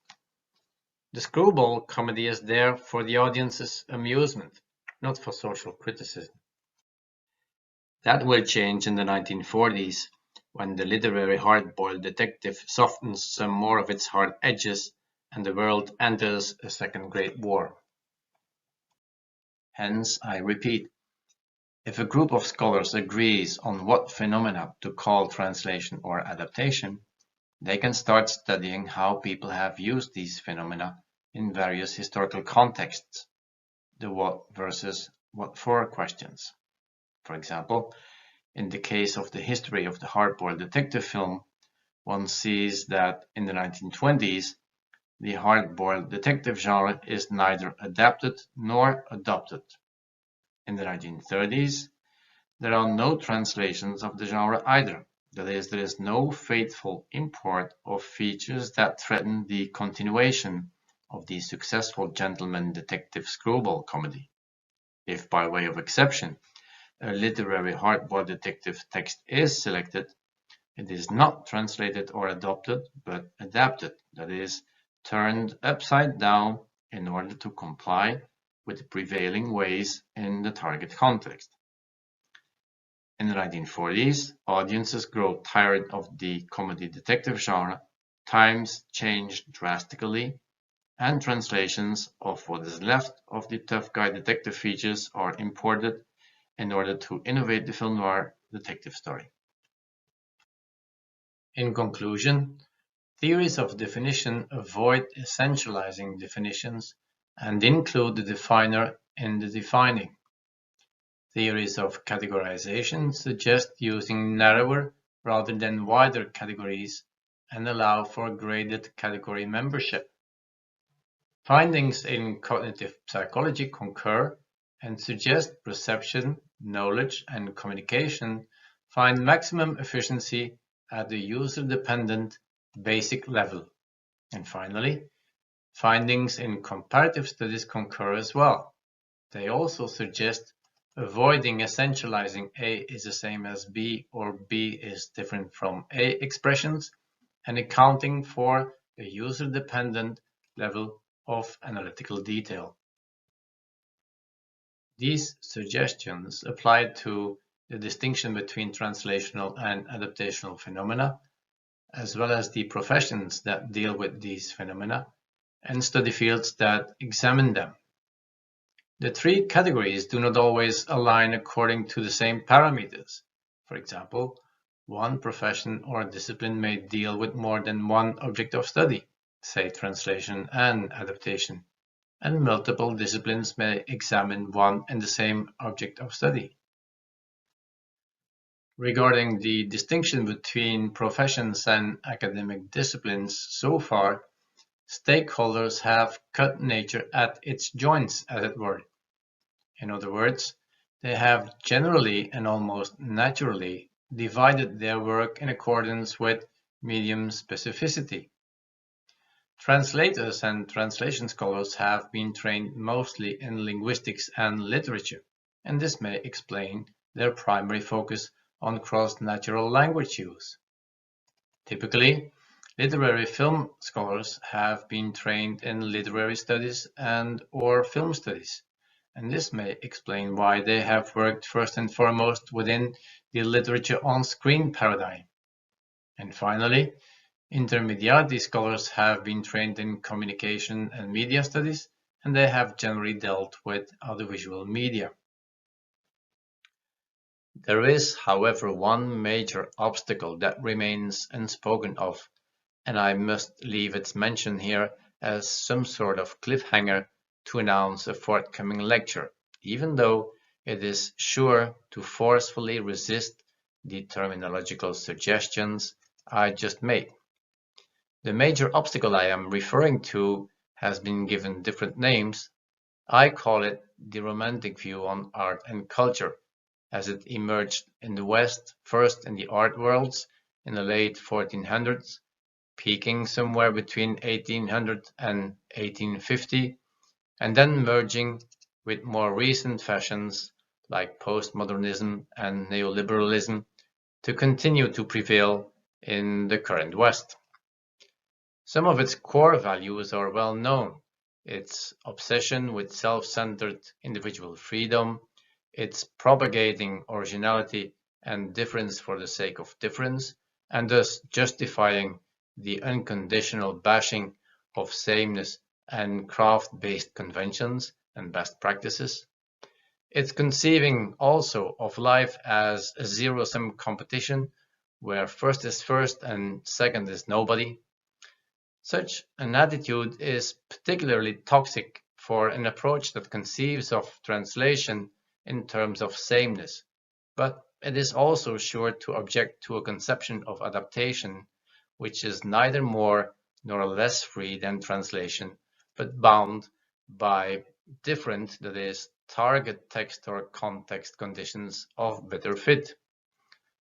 The screwball comedy is there for the audience's amusement, not for social criticism. That will change in the 1940s, when the literary hard-boiled detective softens some more of its hard edges and the world enters a second Great War. Hence, I repeat, if a group of scholars agrees on what phenomena to call translation or adaptation, they can start studying how people have used these phenomena in various historical contexts, the what versus what for questions. For example, in the case of the history of the hard-boiled detective film, one sees that in the 1920s, the hard-boiled detective genre is neither adapted nor adopted. In the 1930s, there are no translations of the genre either. That is, there is no faithful import of features that threaten the continuation of the successful gentleman detective screwball comedy. If by way of exception, a literary hardboiled detective text is selected, it is not translated or adopted, but adapted, that is, turned upside down in order to comply with the prevailing ways in the target context. In the 1940s, audiences grew tired of the comedy detective genre, times changed drastically, and translations of what is left of the tough guy detective features are imported in order to innovate the film noir detective story. In conclusion, theories of definition avoid essentializing definitions and include the definer in the defining. Theories of categorization suggest using narrower rather than wider categories and allow for graded category membership. Findings in cognitive psychology concur and suggest perception, knowledge, and communication find maximum efficiency at the user-dependent basic level. And finally, findings in comparative studies concur as well. They also suggest avoiding essentializing A is the same as B or B is different from A expressions and accounting for a user-dependent level of analytical detail. These suggestions apply to the distinction between translational and adaptational phenomena, as well as the professions that deal with these phenomena and study fields that examine them. The three categories do not always align according to the same parameters. For example, one profession or discipline may deal with more than one object of study, say translation and adaptation, and multiple disciplines may examine one and the same object of study. Regarding the distinction between professions and academic disciplines, so far, stakeholders have cut nature at its joints, as it were. In other words, they have generally and almost naturally divided their work in accordance with medium specificity. Translators and translation scholars have been trained mostly in linguistics and literature, and this may explain their primary focus on cross-natural language use. Typically, literary film scholars have been trained in literary studies and/or film studies, and this may explain why they have worked first and foremost within the literature on-screen paradigm. And finally, intermediate scholars have been trained in communication and media studies, and they have generally dealt with audiovisual media. There is, however, one major obstacle that remains unspoken of, and I must leave its mention here as some sort of cliffhanger to announce a forthcoming lecture, even though it is sure to forcefully resist the terminological suggestions I just made. The major obstacle I am referring to has been given different names. I call it the romantic view on art and culture, as it emerged in the West, first in the art worlds in the late 1400s, peaking somewhere between 1800 and 1850, and then merging with more recent fashions like postmodernism and neoliberalism to continue to prevail in the current West. Some of its core values are well known: its obsession with self-centered individual freedom, its propagating originality and difference for the sake of difference, and thus justifying the unconditional bashing of sameness and craft-based conventions and best practices. It's conceiving also of life as a zero-sum competition where first is first and second is nobody. Such an attitude is particularly toxic for an approach that conceives of translation in terms of sameness, but it is also sure to object to a conception of adaptation which is neither more nor less free than translation, but bound by different, that is, target text or context conditions of better fit.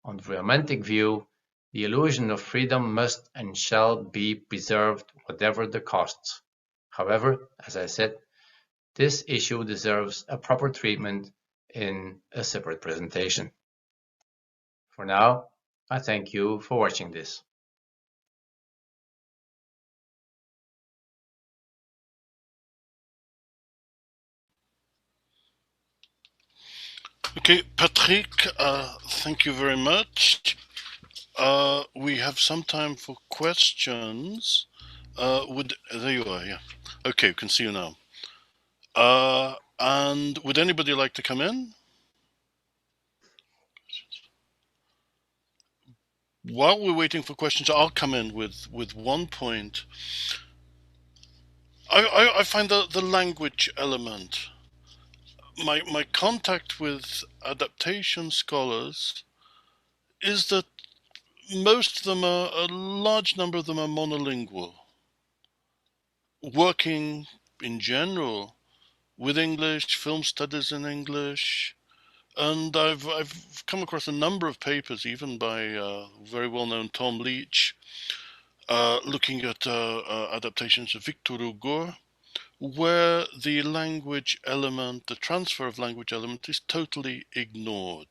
On the romantic view, the illusion of freedom must and shall be preserved whatever the costs. However, as I said, this issue deserves a proper treatment in a separate presentation. For now, I thank you for watching this. Okay, Patrick, thank you very much. We have some time for questions. There you are, yeah. Okay, we can see you now. And would anybody like to come in? While we're waiting for questions, I'll come in with one point. I find the language element. My contact with adaptation scholars is that most of them a large number of them are monolingual, working in general with English, film studies in English, and I've come across a number of papers, even by very well-known Tom Leach, looking at adaptations of Victor Hugo, where the language element, the transfer of language element, is totally ignored.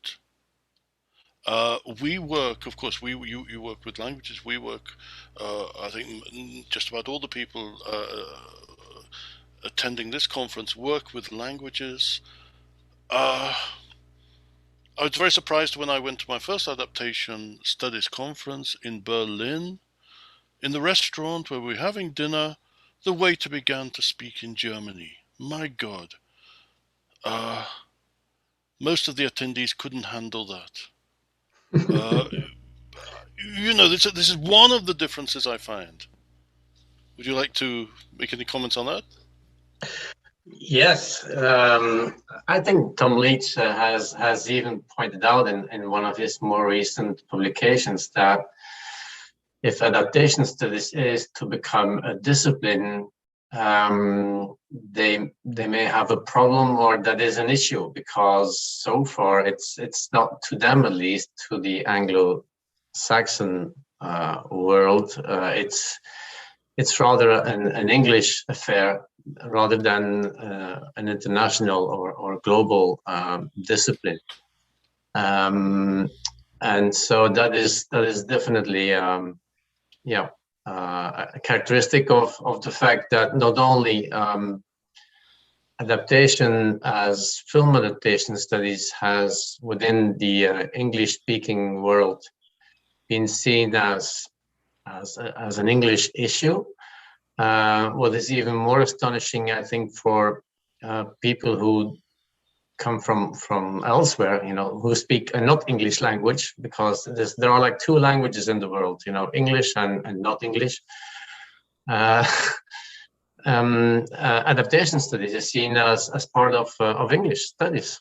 We work, of course, you work with languages. We work, I think, just about all the people attending this conference work with languages. I was very surprised when I went to my first adaptation studies conference in Berlin. In the restaurant where we were having dinner, the waiter began to speak in Germany. My God. Most of the attendees couldn't handle that. You know, this is one of the differences I find. Would you like to make any comments on that? Yes, I think Tom Leach has even pointed out in one of his more recent publications that if adaptation studies is to become a discipline, they may have a problem, or that is an issue, because so far it's not, to them at least, to the Anglo-Saxon world, it's rather an English affair rather than an international or global discipline. And so that is definitely a characteristic of the fact that not only adaptation as film adaptation studies has within the English-speaking world been seen as an English issue. What is even more astonishing, I think, for people who come from elsewhere, you know, who speak a not English language, because there are like two languages in the world, you know, English and not English. Adaptation studies is seen as part of English studies,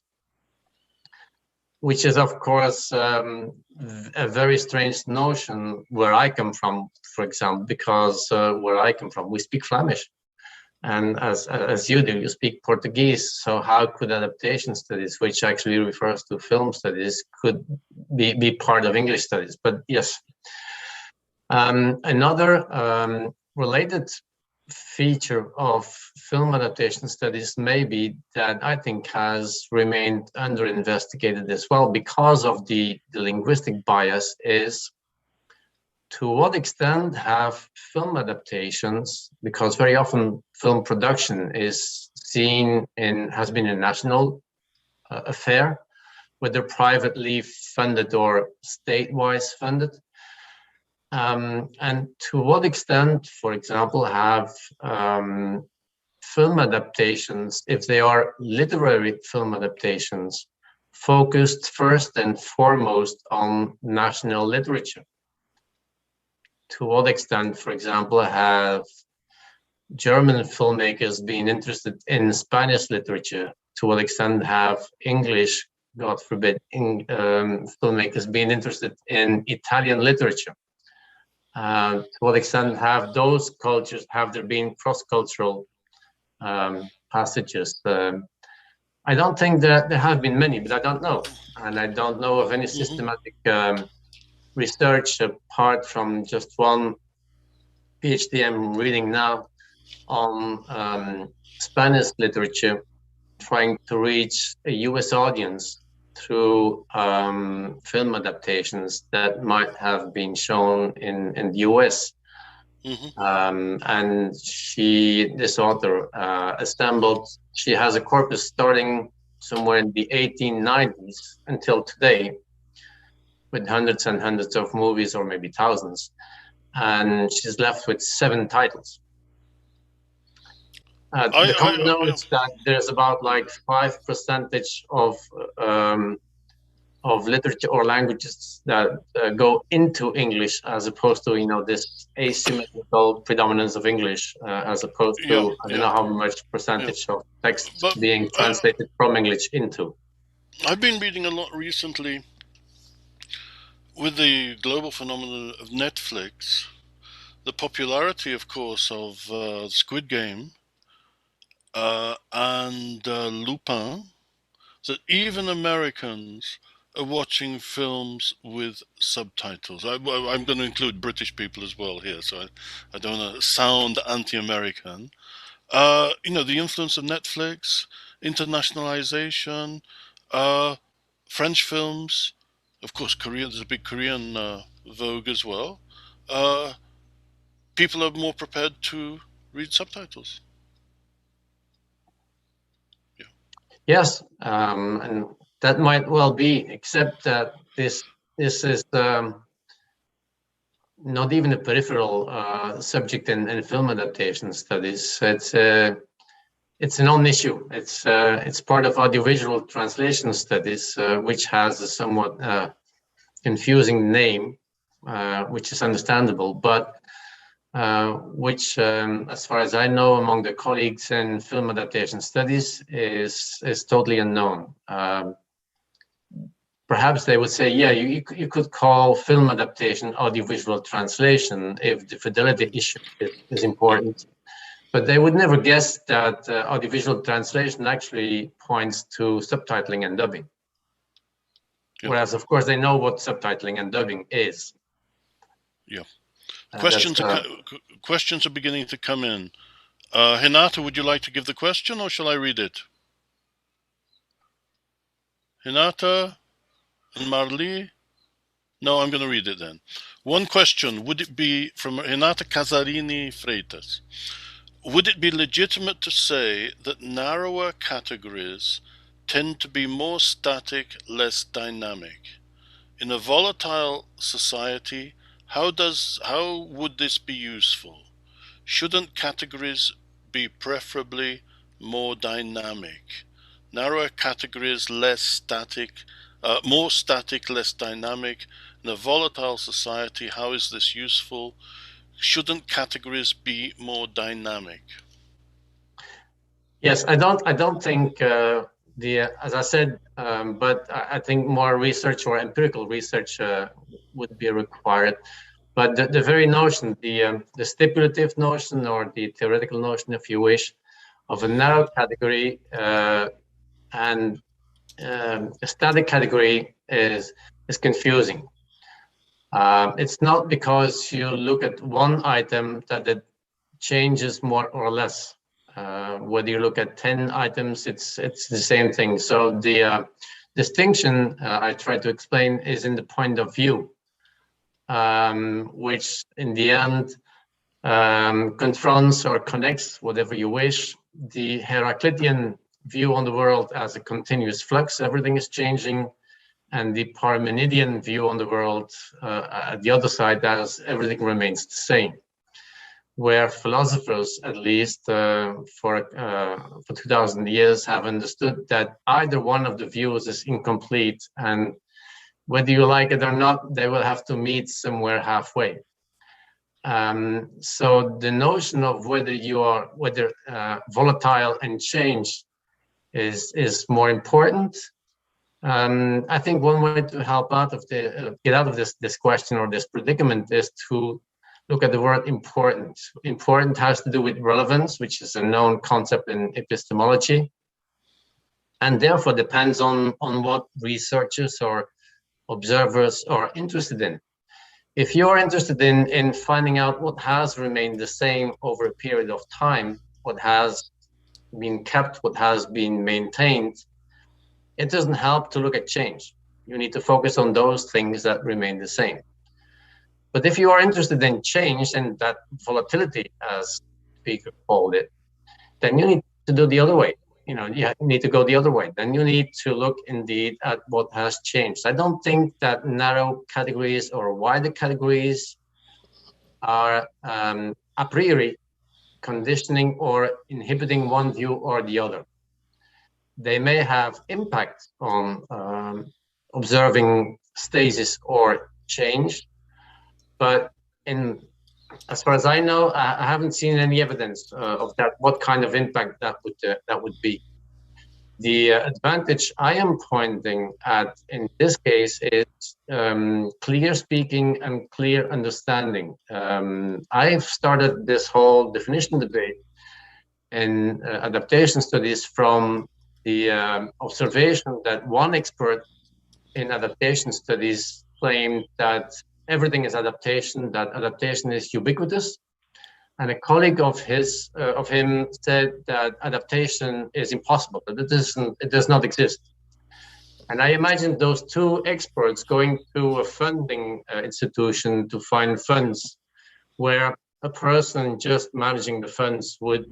which is, of course, a very strange notion where I come from, for example, because where I come from, we speak Flemish. And as you do, you speak Portuguese. So how could adaptation studies, which actually refers to film studies, could be part of English studies? But yes. Another related feature of film adaptation studies maybe that I think has remained under investigated as well because of the linguistic bias is to what extent have film adaptations, because very often film production is has been a national affair, whether privately funded or state-wise funded. And to what extent, for example, have film adaptations, if they are literary film adaptations, focused first and foremost on national literature? To what extent, for example, have German filmmakers been interested in Spanish literature? To what extent have English, God forbid, filmmakers been interested in Italian literature? To what extent have those cultures, have there been cross-cultural passages? I don't think that there have been many, but I don't know. And I don't know of any systematic research apart from just one PhD I'm reading now on Spanish literature, trying to reach a US audience through film adaptations that might have been shown in the US. And this author, assembled, she has a corpus starting somewhere in the 1890s until today, with hundreds and hundreds of movies, or maybe thousands. And she's left with 7 titles. The common knowledge is that there's about like 5% of literature or languages that go into English, as opposed to, you know, this asymmetrical predominance of English, as opposed to I don't know how much percentage of text being translated from English into. I've been reading a lot recently with the global phenomenon of Netflix, the popularity, of course, of Squid Game and Lupin, that even Americans are watching films with subtitles. I'm going to include British people as well here, so I don't want to sound anti-American. You know, the influence of Netflix, internationalization, French films, of course, Korea, there's a big Korean vogue as well. People are more prepared to read subtitles. Yes, and that might well be, except that this is not even a peripheral subject in film adaptation studies. It's a non-issue. It's part of audiovisual translation studies, which has a somewhat confusing name, which is understandable, but which, as far as I know, among the colleagues in film adaptation studies, is totally unknown. Perhaps they would say, yeah, you could call film adaptation audiovisual translation if the fidelity issue is important. But they would never guess that audiovisual translation actually points to subtitling and dubbing. Yep. Whereas, of course, they know what subtitling and dubbing is. Yeah. Questions are beginning to come in. Renata, would you like to give the question, or shall I read it? Renata and Marli? No, I'm going to read it then. One question, would it be from Renata Casarini Freitas? Would it be legitimate to say that narrower categories tend to be more static, less dynamic? In a volatile society, how would this be useful? Shouldn't categories be preferably more dynamic? Narrower categories, less static, more static, less dynamic. In a volatile society, how is this useful? Shouldn't categories be more dynamic? Yes, I don't think as I said, but I think more research or empirical research would be required. But the very notion, the stipulative notion, or the theoretical notion, if you wish, of a narrow category and a static category is confusing. It's not because you look at one item that it changes more or less. Whether you look at 10 items, it's the same thing. So the distinction I try to explain is in the point of view, which in the end confronts or connects, whatever you wish, the Heraclitean view on the world as a continuous flux, everything is changing, and the Parmenidean view on the world at the other side, as everything remains the same. Where philosophers, at least for 2000 years, have understood that either one of the views is incomplete, and whether you like it or not, they will have to meet somewhere halfway. So the notion of whether volatile and change is more important. I think one way to help out of get out of this question or this predicament is to look at the word important. Important has to do with relevance, which is a known concept in epistemology, and therefore depends on what researchers or observers are interested in. If you're interested in finding out what has remained the same over a period of time, what has been kept, what has been maintained, it doesn't help to look at change. You need to focus on those things that remain the same. But if you are interested in change and that volatility, as speaker called it, then you need to do the other way. You need to go the other way. Then you need to look indeed at what has changed. I don't think that narrow categories or wider categories are a priori conditioning or inhibiting one view or the other. They may have impact on observing stasis or change, but as far as I know, I haven't seen any evidence of that. What kind of impact that would be? The advantage I am pointing at in this case is clear speaking and clear understanding. I've started this whole definition debate in adaptation studies from the observation that one expert in adaptation studies claimed that everything is adaptation, that adaptation is ubiquitous. And a colleague of him said that adaptation is impossible, that it does not exist. And I imagine those two experts going to a funding institution to find funds, where a person just managing the funds would,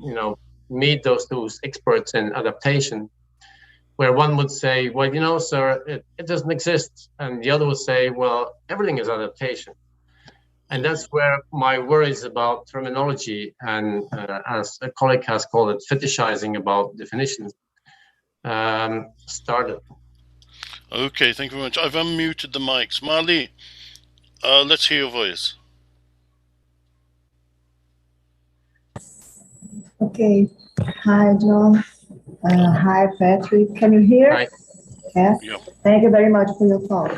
meet those two experts in adaptation, where one would say, well, sir, it doesn't exist. And the other would say, well, everything is adaptation. And that's where my worries about terminology and, as a colleague has called it, fetishizing about definitions started. Okay, thank you very much. I've unmuted the mics. Marley, let's hear your voice. Okay. Hi, John. Hi, Patrick. Can you hear? Hi. Yes. Yeah. Thank you very much for your talk.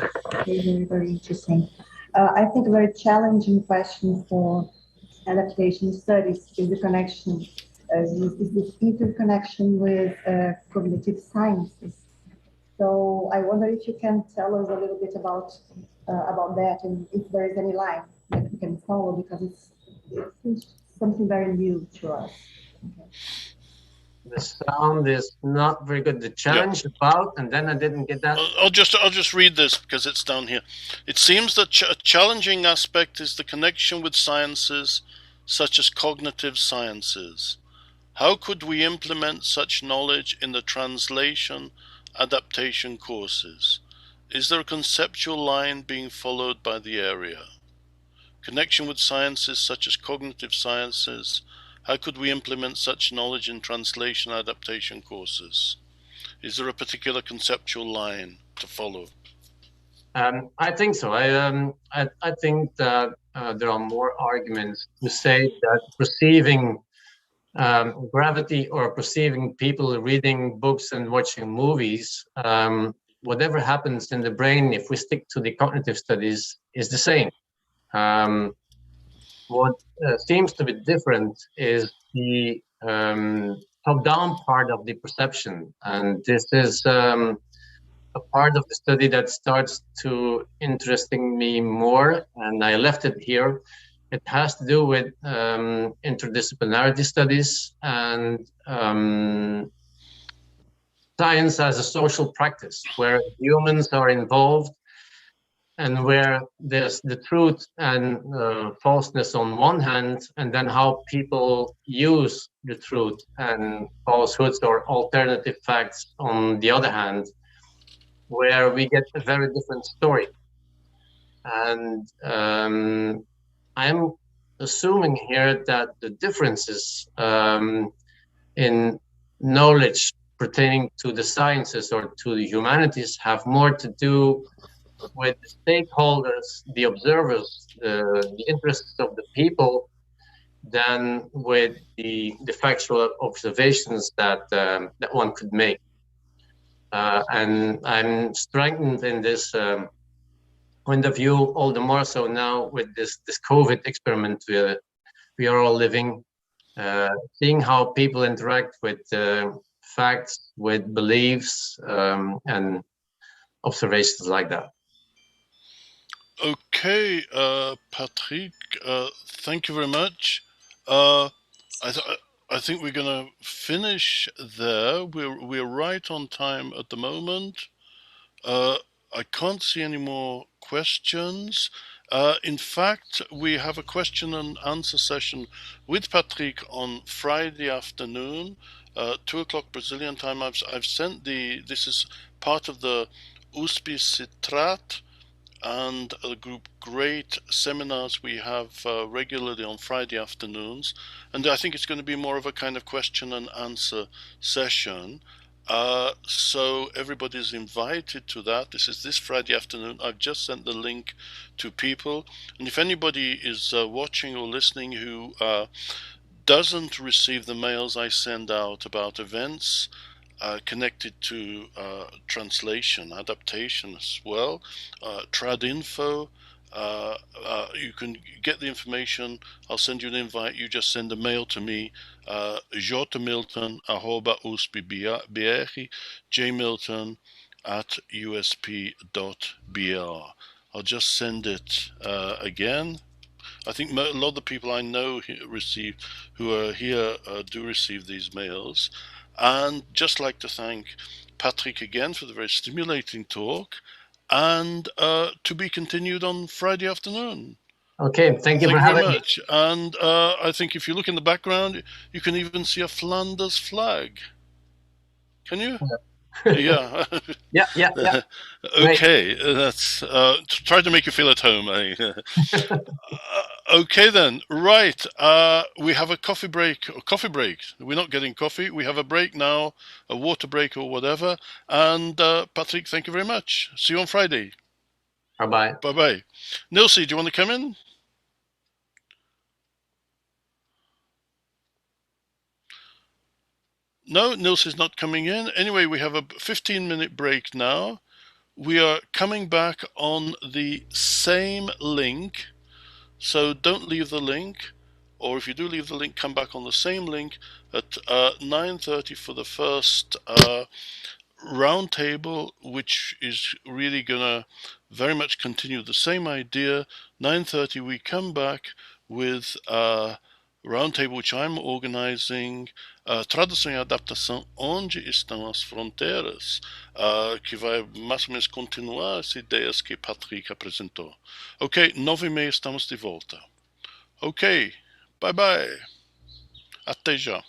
Very, very interesting. I think a very challenging question for adaptation studies is the connection, is this interconnection with cognitive sciences. So I wonder if you can tell us a little bit about that, and if there is any line that we can follow, because it seems something very new to us. Okay. The sound is not very good. The challenge about, and then I didn't get that. I'll just read this because it's down here. It seems that a challenging aspect is the connection with sciences such as cognitive sciences. How could we implement such knowledge in the translation adaptation courses? Is there a conceptual line being followed by the area? Connection with sciences such as cognitive sciences. How could we implement such knowledge in translation adaptation courses? Is there a particular conceptual line to follow? I think so. I think that there are more arguments to say that perceiving gravity or perceiving people reading books and watching movies, whatever happens in the brain, if we stick to the cognitive studies, is the same. What seems to be different is the top-down part of the perception. And this is a part of the study that starts to interesting me more, and I left it here. It has to do with interdisciplinarity studies and science as a social practice, where humans are involved and where there's the truth and falseness on one hand, and then how people use the truth and falsehoods or alternative facts on the other hand, where we get a very different story. And I'm assuming here that the differences in knowledge pertaining to the sciences or to the humanities have more to do with the stakeholders, the observers, the interests of the people, than with the factual observations that that one could make. And I'm strengthened in this point of view, all the more so now with this COVID experiment we are all living, seeing how people interact with facts, with beliefs, and observations like that. Okay, Patrick, thank you very much. I, th- I think we're going to finish there. We're right on time at the moment. I can't see any more questions. In fact, we have a question and answer session with Patrick on Friday afternoon, 2 o'clock Brazilian time. I've sent this is part of the UNESP-SJRRP and a group great seminars we have regularly on Friday afternoons. And I think it's going to be more of a kind of question and answer session. So everybody's invited to that. This is this Friday afternoon. I've just sent the link to people. And if anybody is watching or listening who doesn't receive the mails I send out about events connected to translation, adaptation as well, trad info, you can get the information. I'll send you an invite. You just send a mail to me, jmilton@usp.br, jmilton@usp.br. I'll just send it again. I think a lot of the people I know who are here do receive these mails. And just like to thank Patrick again for the very stimulating talk, and to be continued on Friday afternoon. Okay, thank you Thank for you very having me. much. And I think if you look in the background, you can even see a Flanders flag. Can you? Yeah. Yeah. Okay, that's try to make you feel at home. Okay then, right. We have a coffee break. We're not getting coffee. We have a break now, a water break or whatever. And Patrick, thank you very much. See you on Friday. Bye-bye. Bye-bye. Nilce, do you want to come in? No, Nilce is not coming in. Anyway, we have a 15-minute break now. We are coming back on the same link. So don't leave the link, or if you do leave the link, come back on the same link at 9:30 for the first roundtable, which is really gonna very much continue the same idea. 9:30 we come back with a roundtable which I'm organizing, Tradução e Adaptação, Onde, Estão as Fronteiras, que vai mais ou menos continuar as ideias que Patrick apresentou. Ok, 9h30 estamos de volta. Ok, bye bye. Até já.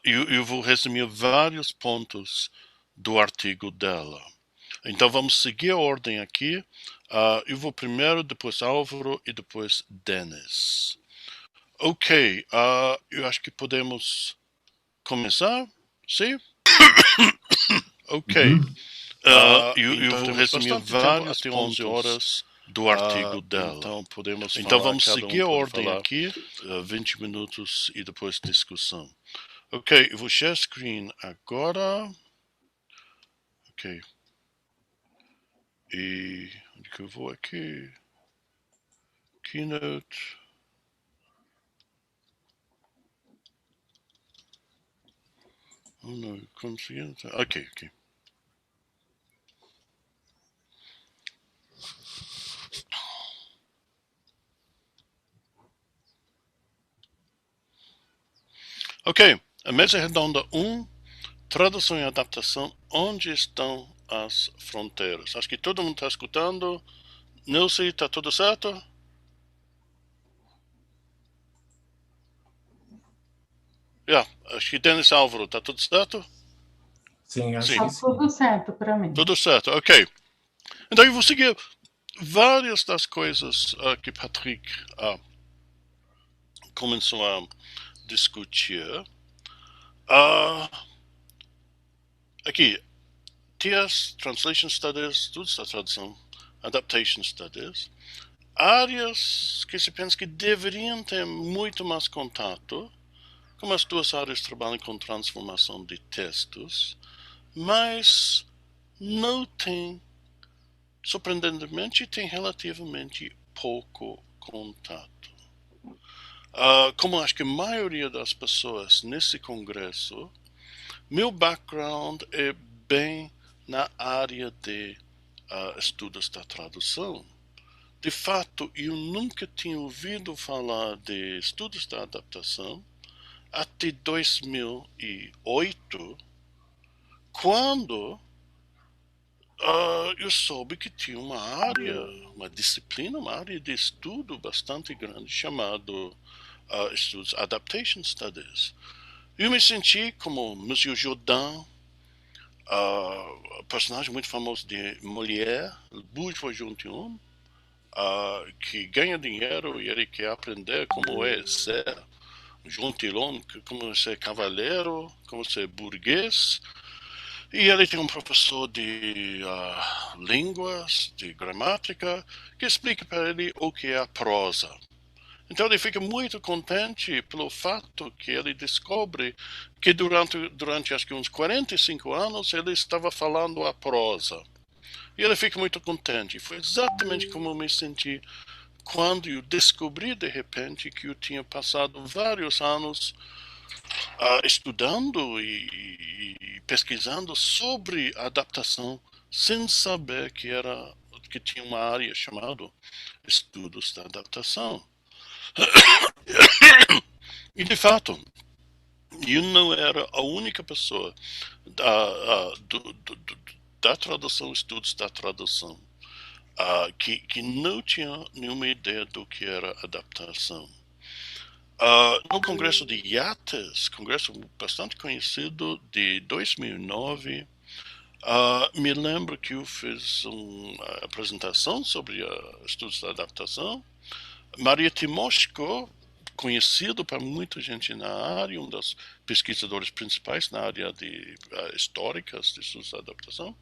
eu vou resumir vários pontos do artigo dela. Então vamos seguir a ordem aqui. Eu vou primeiro, depois Álvaro e depois Denis. Ok, eu acho que podemos começar, sim? Ok. Eu vou resumir vários até 11 horas do artigo dela. Então vamos seguir a ordem aqui, 20 minutos e depois discussão. Ok, eu vou share screen agora. Ok. E onde que eu vou aqui? Keynote. Oh não, consegui. Ok. Ok, a Mesa-Redonda 1, Tradução e Adaptação, Onde Estão as Fronteiras? Acho que todo mundo está escutando. Nilce, está tudo certo? Acho que Denis Álvaro, está tudo certo? Sim, acho Está que sim. tudo certo para mim. Tudo certo, ok. Então eu vou seguir várias das coisas que Patrick começou a discutir. Aqui, TS, Translation Studies, Estudos da Tradução, Adaptation Studies, áreas que se pensa que deveriam ter muito mais contato, como as duas áreas trabalham com transformação de textos, mas não tem, surpreendentemente, tem relativamente pouco contato. Como acho que a maioria das pessoas nesse congresso, meu background é bem na área de estudos da tradução. De fato, eu nunca tinha ouvido falar de estudos da adaptação até 2008, quando eu soube que tinha uma área, uma disciplina, uma área de estudo bastante grande chamado estudos Adaptation Studies. Eu me senti como Monsieur Jourdain, personagem muito famoso de Molière, o bourgeois gentilhomme, que ganha dinheiro e ele quer aprender como é ser gentilhomme, como ser cavaleiro, como ser burguês. E ele tem um professor de línguas, de gramática, que explica para ele o que é a prosa. Então ele fica muito contente pelo fato que ele descobre que durante acho que uns 45 anos ele estava falando a prosa. E ele fica muito contente. Foi exatamente como eu me senti quando eu descobri de repente que eu tinha passado vários anos estudando e pesquisando sobre adaptação sem saber que tinha uma área chamada estudos da adaptação. E de fato, eu não era a única pessoa da tradução, estudos da tradução, que não tinha nenhuma ideia do que era adaptação. No congresso de IATES, congresso bastante conhecido de 2009, me lembro que eu fiz uma apresentação sobre estudos da adaptação. Maria Timoshko, conhecido para muita gente na área, um dos pesquisadores principais na área de históricas de estudos da adaptação,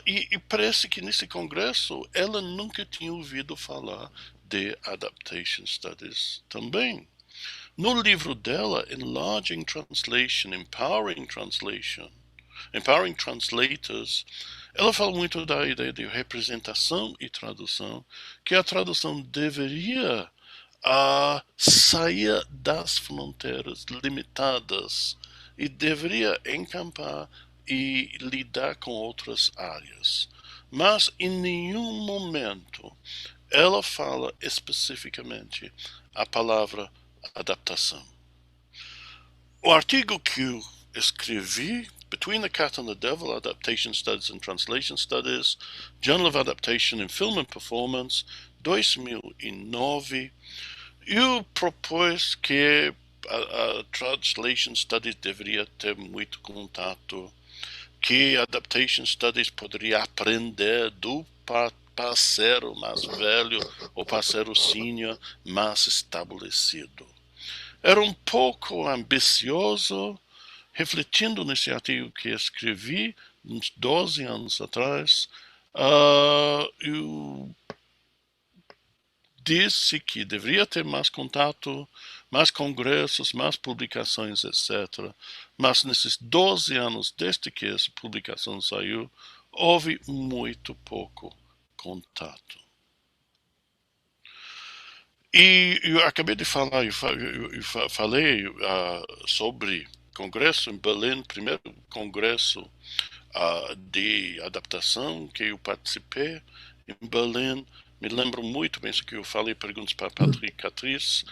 e parece que nesse congresso ela nunca tinha ouvido falar de Adaptation Studies também. No livro dela, Enlarging Translation, Empowering Translators, ela fala muito da ideia de representação e tradução, que a tradução deveria sair das fronteiras limitadas e deveria encampar e lidar com outras áreas. Mas em nenhum momento ela fala especificamente a palavra adaptação. O artigo que eu escrevi, Between the Cat and the Devil, Adaptation Studies and Translation Studies, Journal of Adaptation in Film and Performance, 2009, eu propus que a Translation Studies deveria ter muito contato, que Adaptation Studies poderia aprender do parceiro mais velho ou parceiro senior mais estabelecido. Era um pouco ambicioso, refletindo nesse artigo que escrevi uns 12 anos atrás. Eu disse que deveria ter mais contato, mais congressos, mais publicações, etc. Mas nesses 12 anos, desde que essa publicação saiu, houve muito pouco contato. E eu acabei de falar, eu falei sobre congresso em Berlim, primeiro congresso de adaptação que eu participei em Berlim. Me lembro muito bem isso que eu falei, perguntas para Patrick Cattrysse.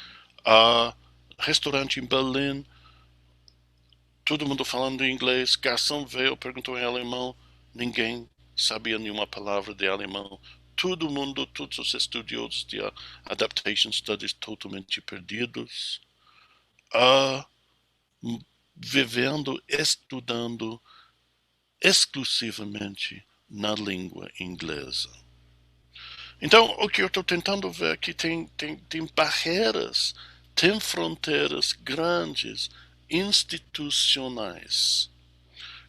Restaurante em Berlim, todo mundo falando inglês, garçom veio, perguntou em alemão, ninguém sabia nenhuma palavra de alemão. Todo mundo, todos os estudiosos de Adaptation Studies totalmente perdidos, vivendo, estudando exclusivamente na língua inglesa. Então, o que eu estou tentando ver aqui tem barreiras, tem fronteiras grandes, institucionais.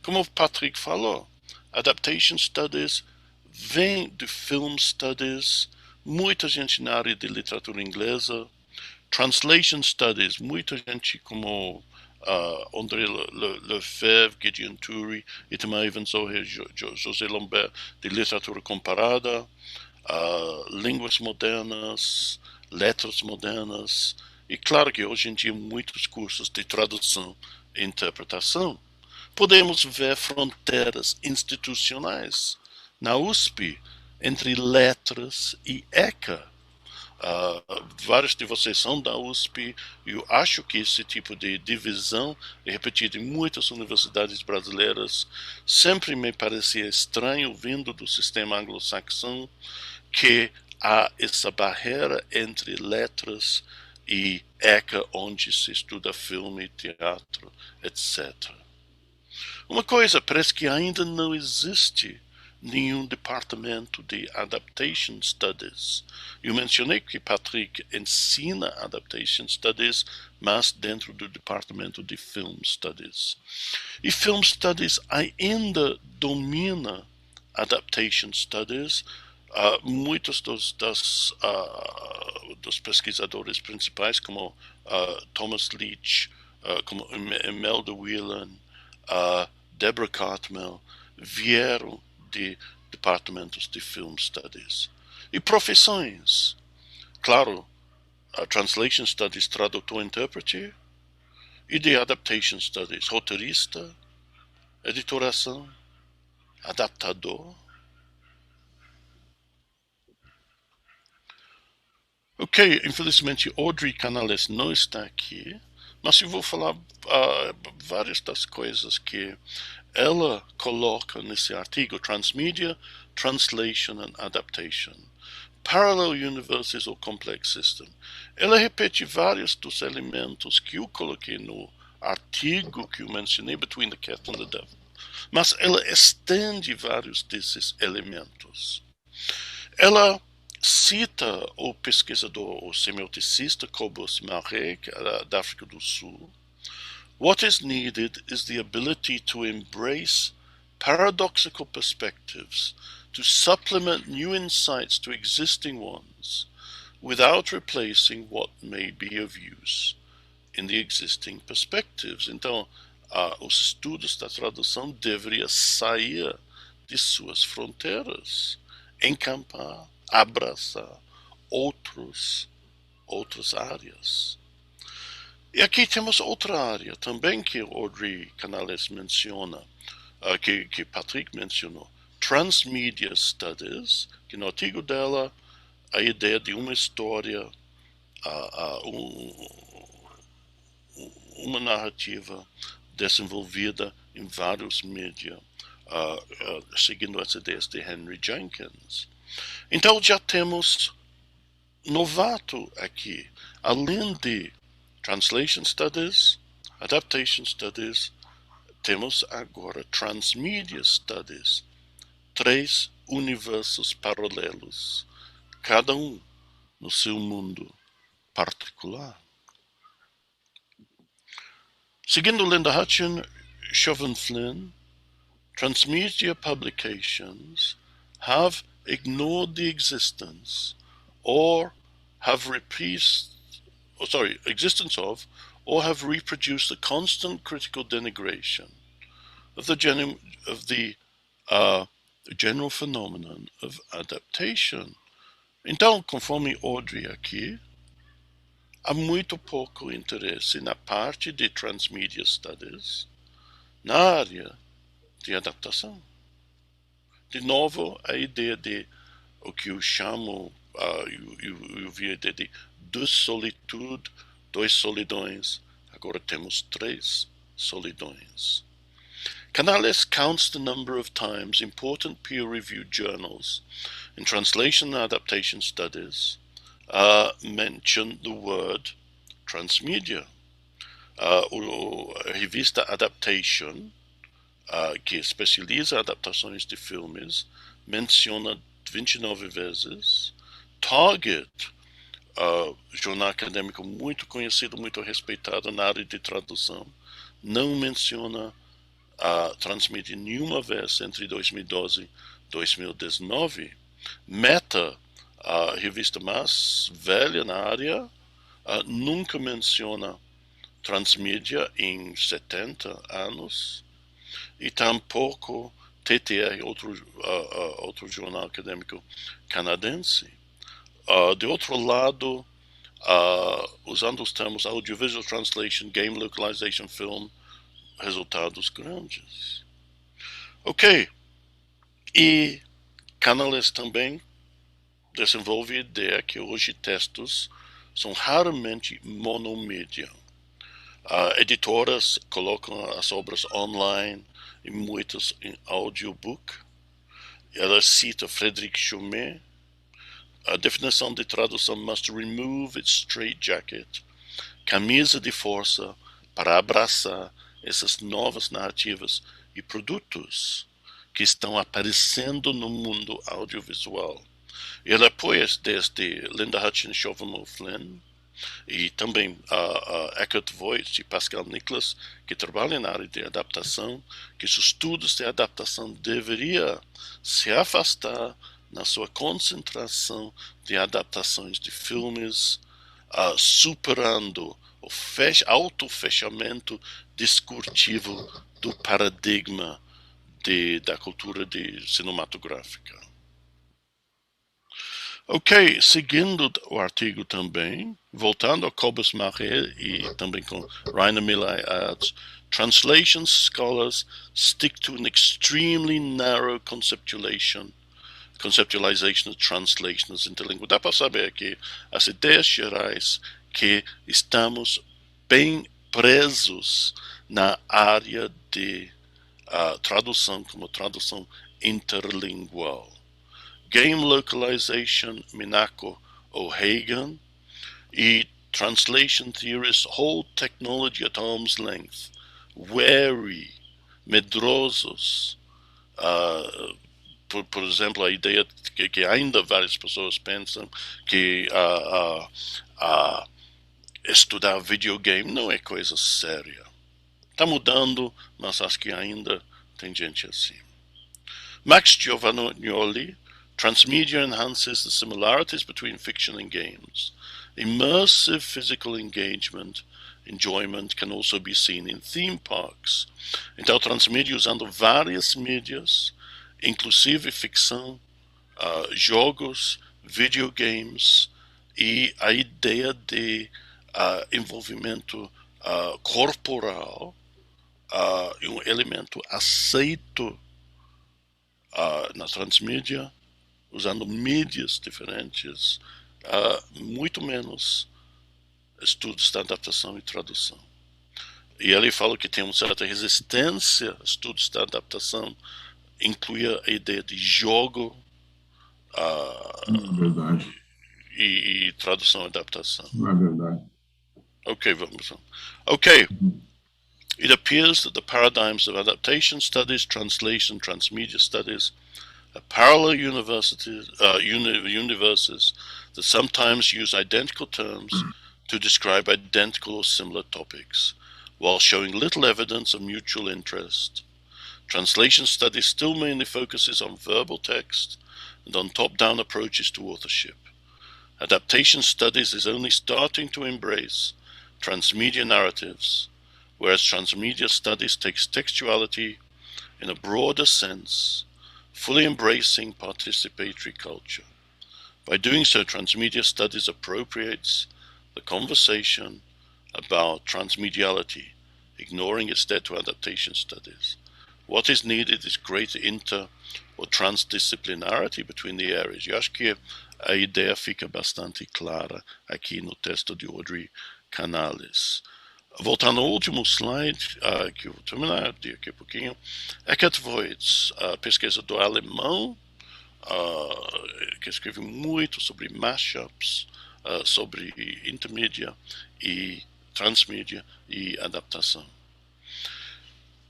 Como o Patrick falou, Adaptation Studies vem de Film Studies, muita gente na área de literatura inglesa, Translation Studies, muita gente como André Lefebvre, Gideon Toury e também Ivan Zoher, José Lambert, de literatura comparada, línguas modernas, letras modernas, e claro que hoje em dia muitos cursos de tradução e interpretação. Podemos ver fronteiras institucionais na USP entre letras e ECA. Vários de vocês são da USP, e eu acho que esse tipo de divisão é repetido em muitas universidades brasileiras. Sempre me parecia estranho, vindo do sistema anglo-saxão, que há essa barreira entre letras e ECA, onde se estuda filme, teatro, etc. Uma coisa, parece que ainda não existe nenhum departamento de Adaptation Studies. Eu mencionei que Patrick ensina Adaptation Studies, mas dentro do departamento de Film Studies. E Film Studies ainda domina Adaptation Studies. Muitos dos pesquisadores principais, como Thomas Leach, como Imelda Whelan, Deborah Cartmel, vieram de departamentos de Film Studies. E profissões. Claro, Translation Studies, tradutor, intérprete, e de Adaptation Studies, roteirista, editoração, adaptador. Ok, infelizmente Audrey Canales não está aqui, mas eu vou falar várias das coisas que ela coloca nesse artigo, Transmedia, Translation and Adaptation, Parallel Universes or Complex System. Ela repete vários dos elementos que eu coloquei no artigo que eu mencionei, Between the Cat and the Devil, mas ela estende vários desses elementos. Ela cita o pesquisador, o semioticista Cobus Maré, da África do Sul. What is needed is the ability to embrace paradoxical perspectives, to supplement new insights to existing ones, without replacing what may be of use in the existing perspectives. Então, os estudos da tradução deveriam sair de suas fronteiras, encampar, abraçar outras áreas. E aqui temos outra área também que Audrey Canales menciona, que Patrick mencionou, Transmedia Studies, que no artigo dela a ideia de uma história, uma narrativa desenvolvida em vários mídias, seguindo as ideias de Henry Jenkins. Então já temos novato aqui, além de Translation Studies, Adaptation Studies, temos agora Transmedia Studies. 3 universos paralelos, cada um no seu mundo particular. Seguindo Linda Hutchin, Chauvin Flynn, transmedia publications have ignored the existence or have existence of or have reproduced the constant critical denigration of the general phenomenon of adaptation. Então, conforme Audrey aqui, há muito pouco interesse na parte de Transmedia Studies, na área de adaptação. De novo, a ideia de o que eu chamo, eu vi a ideia de deux solitudes, 2 solidões, agora temos 3 solidões. Canales counts the number of times important peer-reviewed journals in translation and adaptation studies mention the word transmedia. A revista Adaptation, que especializa em adaptações de filmes, menciona 29 vezes. Target, jornal acadêmico muito conhecido, muito respeitado na área de tradução, não menciona a transmedia nenhuma vez entre 2012 e 2019. Meta, a revista mais velha na área, nunca menciona transmedia em 70 anos. E tampouco TTR, outro jornal acadêmico canadense. De outro lado, usando os termos audiovisual translation, game localization, film, resultados grandes. Ok. E Canales também desenvolve a ideia que hoje textos são raramente monomídia. Editoras colocam as obras online e muitas em audiobook. Ela cita Frédéric Chaumet. A definição de tradução must remove its straitjacket, camisa de força, para abraçar essas novas narrativas e produtos que estão aparecendo no mundo audiovisual. Ele apoia desde Linda Hutchin, Chauvin Flynn, e também Eckert Voigt e Pascal Nicholas, que trabalham na área de adaptação, que os estudos de adaptação deveriam se afastar na sua concentração de adaptações de filmes, superando o autofechamento discursivo do paradigma da cultura cinematográfica. Ok, seguindo o artigo também, voltando a Cobus Maré e também com Rainer Miller adds, translation scholars stick to an extremely narrow conceptualization of translations interlingua. Dá para saber que as ideias gerais que estamos bem presos na área de tradução como tradução interlingual. Game localization, Minako O'Hagan, e translation theorists hold technology at arm's length, wary, medrosos. Por exemplo, a ideia que ainda várias pessoas pensam que estudar videogame não é coisa séria. Está mudando, mas acho que ainda tem gente assim. Max Giovannioli, transmedia enhances the similarities between fiction and games. Immersive physical enjoyment can also be seen in theme parks. Então, transmedia usando várias mídias, inclusive ficção, jogos, videogames, e a ideia de envolvimento corporal, um elemento aceito na transmídia, usando mídias diferentes, muito menos estudos de adaptação e tradução. E ele fala que tem uma certa resistência a estudos de adaptação, incluía a ideia de jogo verdade. E tradução e adaptação. Não é verdade. Ok, vamos lá. Ok. It appears that the paradigms of adaptation studies, translation, transmedia studies are parallel universes that sometimes use identical terms to describe identical or similar topics, while showing little evidence of mutual interest. Translation studies still mainly focuses on verbal text and on top-down approaches to authorship. Adaptation studies is only starting to embrace transmedia narratives, whereas transmedia studies takes textuality in a broader sense, fully embracing participatory culture. By doing so, transmedia studies appropriates the conversation about transmediality, ignoring its debt to adaptation studies. What is needed is greater inter- or transdisciplinarity between the areas. Eu acho que a ideia fica bastante clara aqui no texto de Audrey Canales. Voltando ao último slide, que eu vou terminar daqui a pouquinho, Eckert Voits, pesquisador alemão, que escreve muito sobre mashups, sobre intermídia e transmídia e adaptação.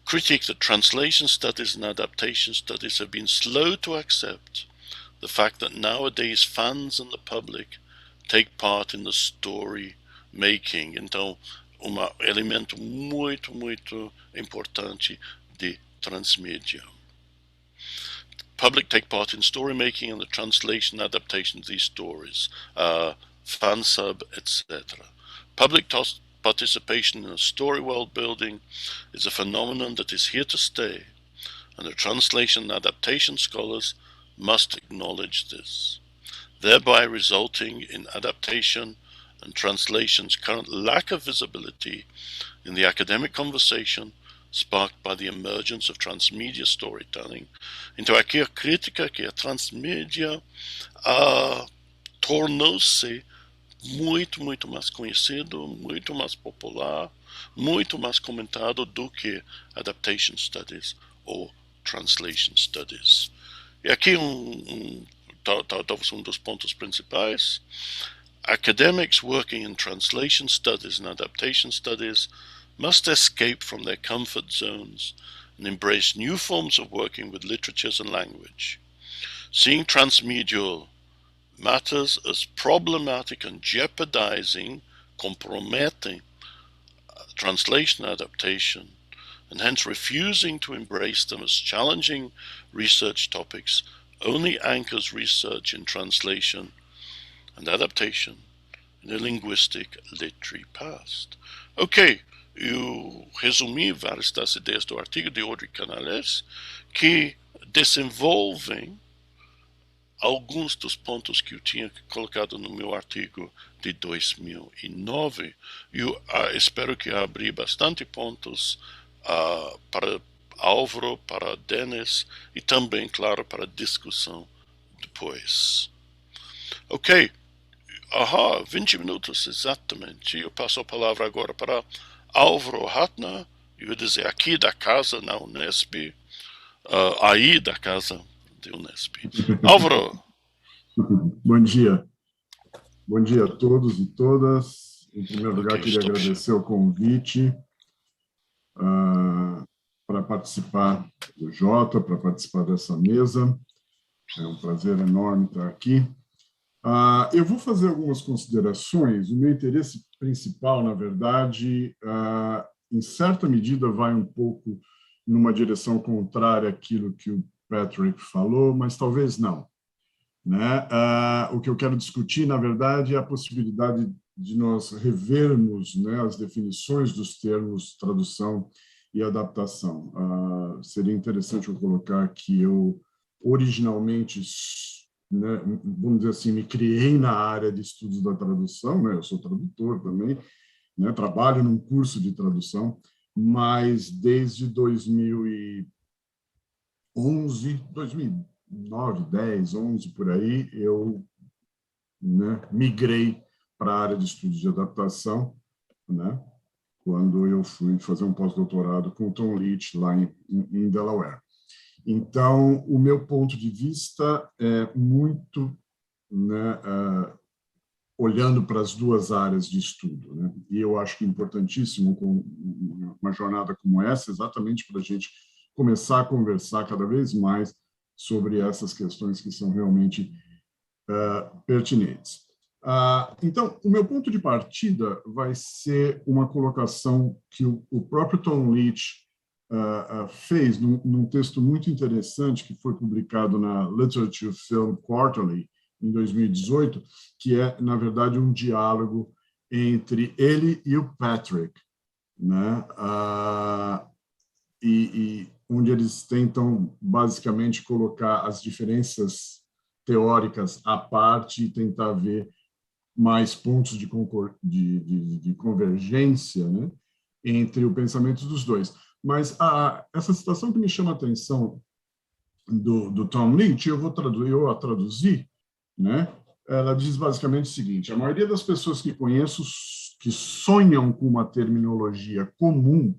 Critique that translation studies and adaptation studies have been slow to accept the fact that nowadays fans and the public take part in the story making. Então, elemento muito, muito importante de transmídia. Public take part in story making and the translation and adaptation of these stories, fan sub, etc. Public participation in a story world building is a phenomenon that is here to stay, and the translation and adaptation scholars must acknowledge this, thereby resulting in adaptation and translation's current lack of visibility in the academic conversation sparked by the emergence of transmedia storytelling. Então aqui a crítica que a transmídia tornou-se muito, muito mais conhecido, muito mais popular, muito mais comentado do que adaptation studies ou translation studies. E aqui talvez dos pontos principais. Academics working in translation studies and adaptation studies must escape from their comfort zones and embrace new forms of working with literatures and language. Seeing transmedial matters as problematic and jeopardizing, comprometting translation adaptation, and hence refusing to embrace them as challenging research topics only anchors research in translation and adaptation in a linguistic literary past. Ok, eu resumi várias das ideias do artigo de Audrey Canales que desenvolvem alguns dos pontos que eu tinha colocado no meu artigo de 2009. Eu espero que abri bastante pontos para Álvaro, para Denis e também, claro, para discussão depois. Ok, 20 minutos exatamente. Eu passo a palavra agora para Álvaro Hartner, eu ia dizer aqui da casa na Unesp, aí da casa de Unesp. Álvaro. Bom dia. Bom dia a todos e todas. Em primeiro lugar, queria agradecer o convite para participar do JOTA, para participar dessa mesa. É um prazer enorme estar aqui. Eu vou fazer algumas considerações. O meu interesse principal, na verdade, em certa medida, vai um pouco numa direção contrária àquilo que o Patrick falou, mas talvez não. Né? O que eu quero discutir, na verdade, é a possibilidade de nós revermos, né, as definições dos termos tradução e adaptação. Seria interessante eu colocar que eu, originalmente, né, vamos dizer assim, me criei na área de estudos da tradução, né, eu sou tradutor também, né, trabalho num curso de tradução, mas desde 2011, 2009, 10, 11, por aí, eu, né, migrei para a área de estudos de adaptação, né, quando eu fui fazer um pós-doutorado com o Tom Leach lá em Delaware. Então, o meu ponto de vista é muito, né, olhando para as duas áreas de estudo, né? E eu acho que é importantíssimo com uma jornada como essa, exatamente para a gente começar a conversar cada vez mais sobre essas questões que são realmente pertinentes. Então, o meu ponto de partida vai ser uma colocação que o próprio Tom Leach fez num texto muito interessante que foi publicado na Literature Film Quarterly, em 2018, que é, na verdade, um diálogo entre ele e o Patrick, né? E onde eles tentam, basicamente, colocar as diferenças teóricas à parte e tentar ver mais pontos de convergência, né, entre o pensamento dos dois. Mas essa citação que me chama a atenção do Tom Leach, eu a traduzi, né? Ela diz basicamente o seguinte: a maioria das pessoas que conheço que sonham com uma terminologia comum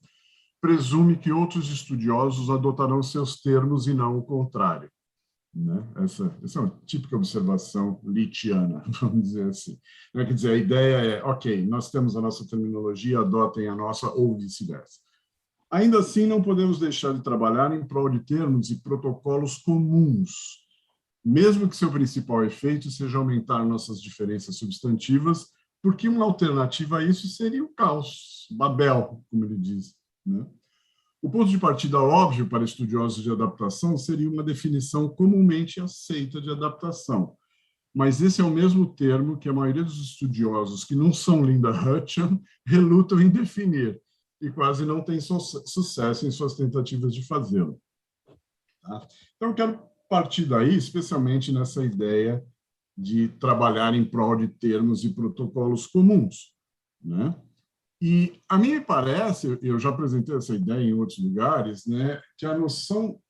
presume que outros estudiosos adotarão seus termos e não o contrário, né? Essa é uma típica observação leachiana, vamos dizer assim. Quer dizer, a ideia é, ok, nós temos a nossa terminologia, adotem a nossa ou vice-versa. Ainda assim, não podemos deixar de trabalhar em prol de termos e protocolos comuns, mesmo que seu principal efeito seja aumentar nossas diferenças substantivas, porque uma alternativa a isso seria o caos, Babel, como ele diz, né? O ponto de partida óbvio para estudiosos de adaptação seria uma definição comumente aceita de adaptação, mas esse é o mesmo termo que a maioria dos estudiosos que não são Linda Hutcham relutam em definir e quase não têm sucesso em suas tentativas de fazê-lo. Tá? Então, eu quero partir daí, especialmente nessa ideia de trabalhar em prol de termos e protocolos comuns, né? E a mim me parece, eu já apresentei essa ideia em outros lugares, né, que a noção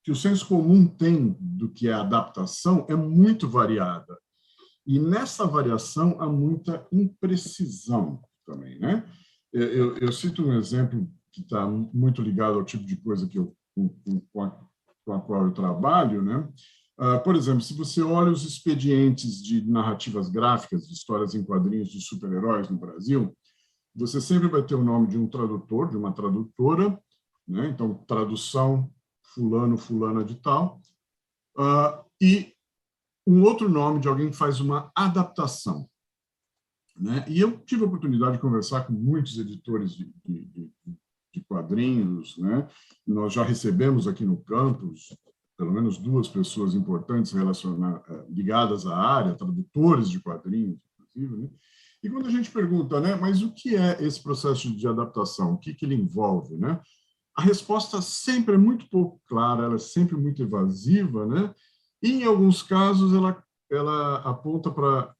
que o senso comum tem do que é adaptação é muito variada. E nessa variação há muita imprecisão também, né? Eu cito um exemplo que está muito ligado ao tipo de coisa que com a qual eu trabalho, né? Por exemplo, se você olha os expedientes de narrativas gráficas, de histórias em quadrinhos de super-heróis no Brasil, você sempre vai ter o nome de um tradutor, de uma tradutora, né? Então, tradução, fulano, fulana de tal, e um outro nome de alguém que faz uma adaptação, né? E eu tive a oportunidade de conversar com muitos editores de quadrinhos, né? Nós já recebemos aqui no campus pelo menos 2 pessoas importantes ligadas à área, tradutores de quadrinhos, inclusive, né? E quando a gente pergunta, né, mas o que é esse processo de adaptação? O que ele envolve, né? A resposta sempre é muito pouco clara, ela é sempre muito evasiva, né? E, em alguns casos, ela aponta para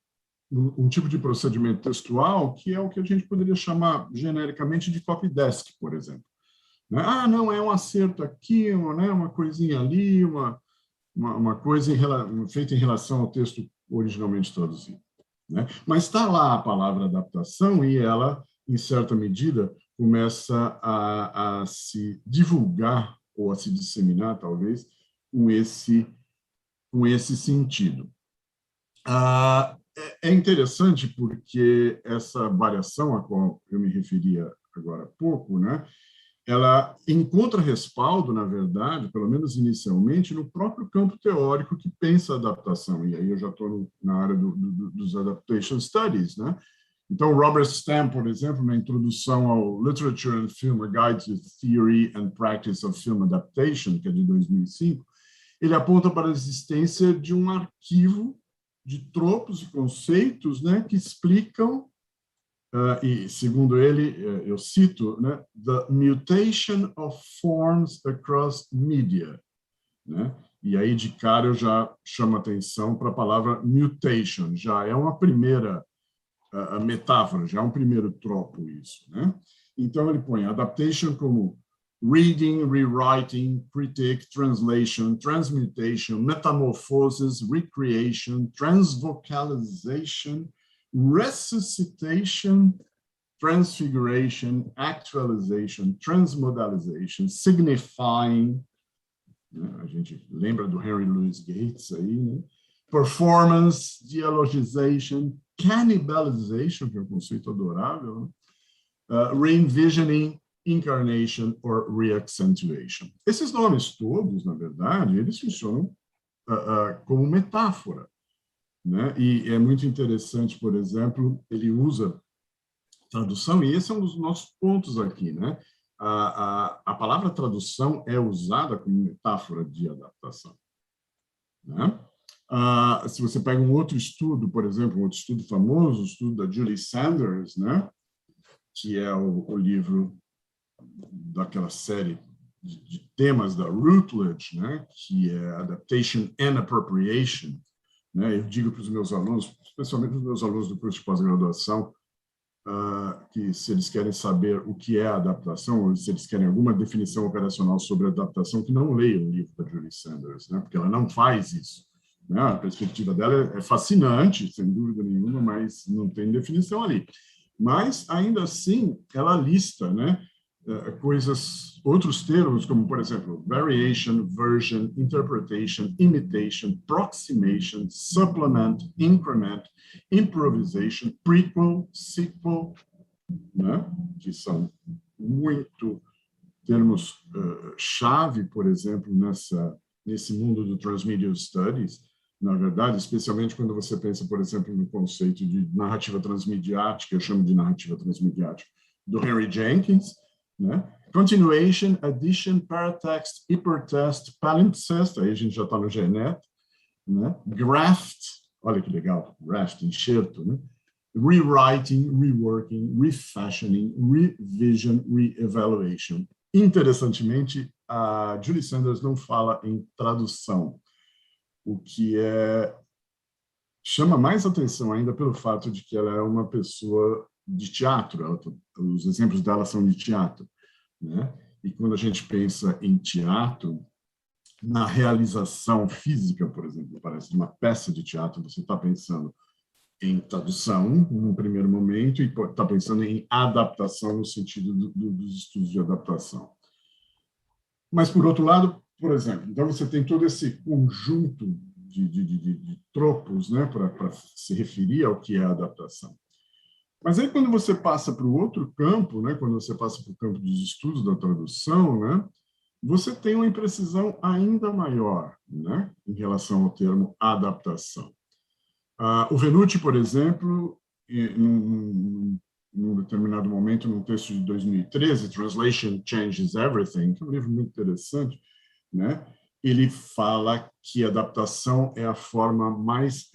um tipo de procedimento textual que é o que a gente poderia chamar genericamente de copy desk, por exemplo. Não, é um acerto aqui, uma coisinha ali, uma coisa feita em relação ao texto originalmente traduzido, né? Mas está lá a palavra adaptação e ela, em certa medida, começa a se divulgar ou a se disseminar, talvez, com esse sentido. É interessante porque essa variação a qual eu me referia agora há pouco, né, ela encontra respaldo, na verdade, pelo menos inicialmente, no próprio campo teórico que pensa a adaptação. E aí eu já estou na área dos Adaptation Studies, né? Então, Robert Stam, por exemplo, na introdução ao Literature and Film, A Guide to Theory and Practice of Film Adaptation, que é de 2005, ele aponta para a existência de um arquivo de tropos e conceitos, né, que explicam, e segundo ele, eu cito, né, the mutation of forms across media, né? E aí, de cara, eu já chamo a atenção para a palavra mutation, já é uma primeira metáfora, já é um primeiro tropo isso, né? Então, ele põe adaptation como reading, rewriting, critique, translation, transmutation, metamorphosis, recreation, transvocalization, resuscitation, transfiguration, actualization, transmodalization, signifying, né? A gente lembra do Henry Louis Gates aí, né? performance, dialogization, cannibalization, que é um conceito adorável, né? Re-envisioning, incarnation or reaccentuation. Esses nomes todos, na verdade, eles funcionam como metáfora, né? E é muito interessante, por exemplo, ele usa tradução, e esse é um dos nossos pontos aqui, né? A palavra tradução é usada como metáfora de adaptação, né? Se você pega um outro estudo, por exemplo, um outro estudo famoso, o estudo da Julie Sanders, né? Que é o livro daquela série de temas da Routledge, né? Que é Adaptation and Appropriation, né? Eu digo para os meus alunos, especialmente os meus alunos do curso de pós-graduação, que se eles querem saber o que é adaptação, ou se eles querem alguma definição operacional sobre adaptação, que não leiam o livro da Julie Sanders, né? Porque ela não faz isso, né? A perspectiva dela é fascinante, sem dúvida nenhuma, mas não tem definição ali. Mas, ainda assim, ela lista, né, coisas, outros termos, como, por exemplo, variation, version, interpretation, imitation, proximation, supplement, increment, improvisation, prequel, sequel, né, que são muito termos chave, por exemplo, nesse mundo do Transmedia Studies. Na verdade, especialmente quando você pensa, por exemplo, no conceito de narrativa transmediática, eu chamo de narrativa transmediática, do Henry Jenkins, né? Continuation, addition, paratext, hypertext, palimpsest, aí a gente já está no GNET, né? Graft, olha que legal, graft, enxerto, né? Rewriting, reworking, refashioning, revision, re-evaluation. Interessantemente, a Julie Sanders não fala em tradução, o que chama mais atenção ainda pelo fato de que ela é uma pessoa de teatro, os exemplos dela são de teatro, né? E quando a gente pensa em teatro, na realização física, por exemplo, parece de uma peça de teatro, você está pensando em tradução, num primeiro momento, e está pensando em adaptação no sentido dos estudos de adaptação. Mas, por outro lado, por exemplo, então você tem todo esse conjunto de tropos, né, para se referir ao que é a adaptação. Mas aí, quando você passa para o outro campo, né, quando você passa para o campo dos estudos da tradução, né, você tem uma imprecisão ainda maior, né, em relação ao termo adaptação. O Venuti, por exemplo, num determinado momento, num texto de 2013, Translation Changes Everything, que é um livro muito interessante, né? Ele fala que a adaptação é a forma mais...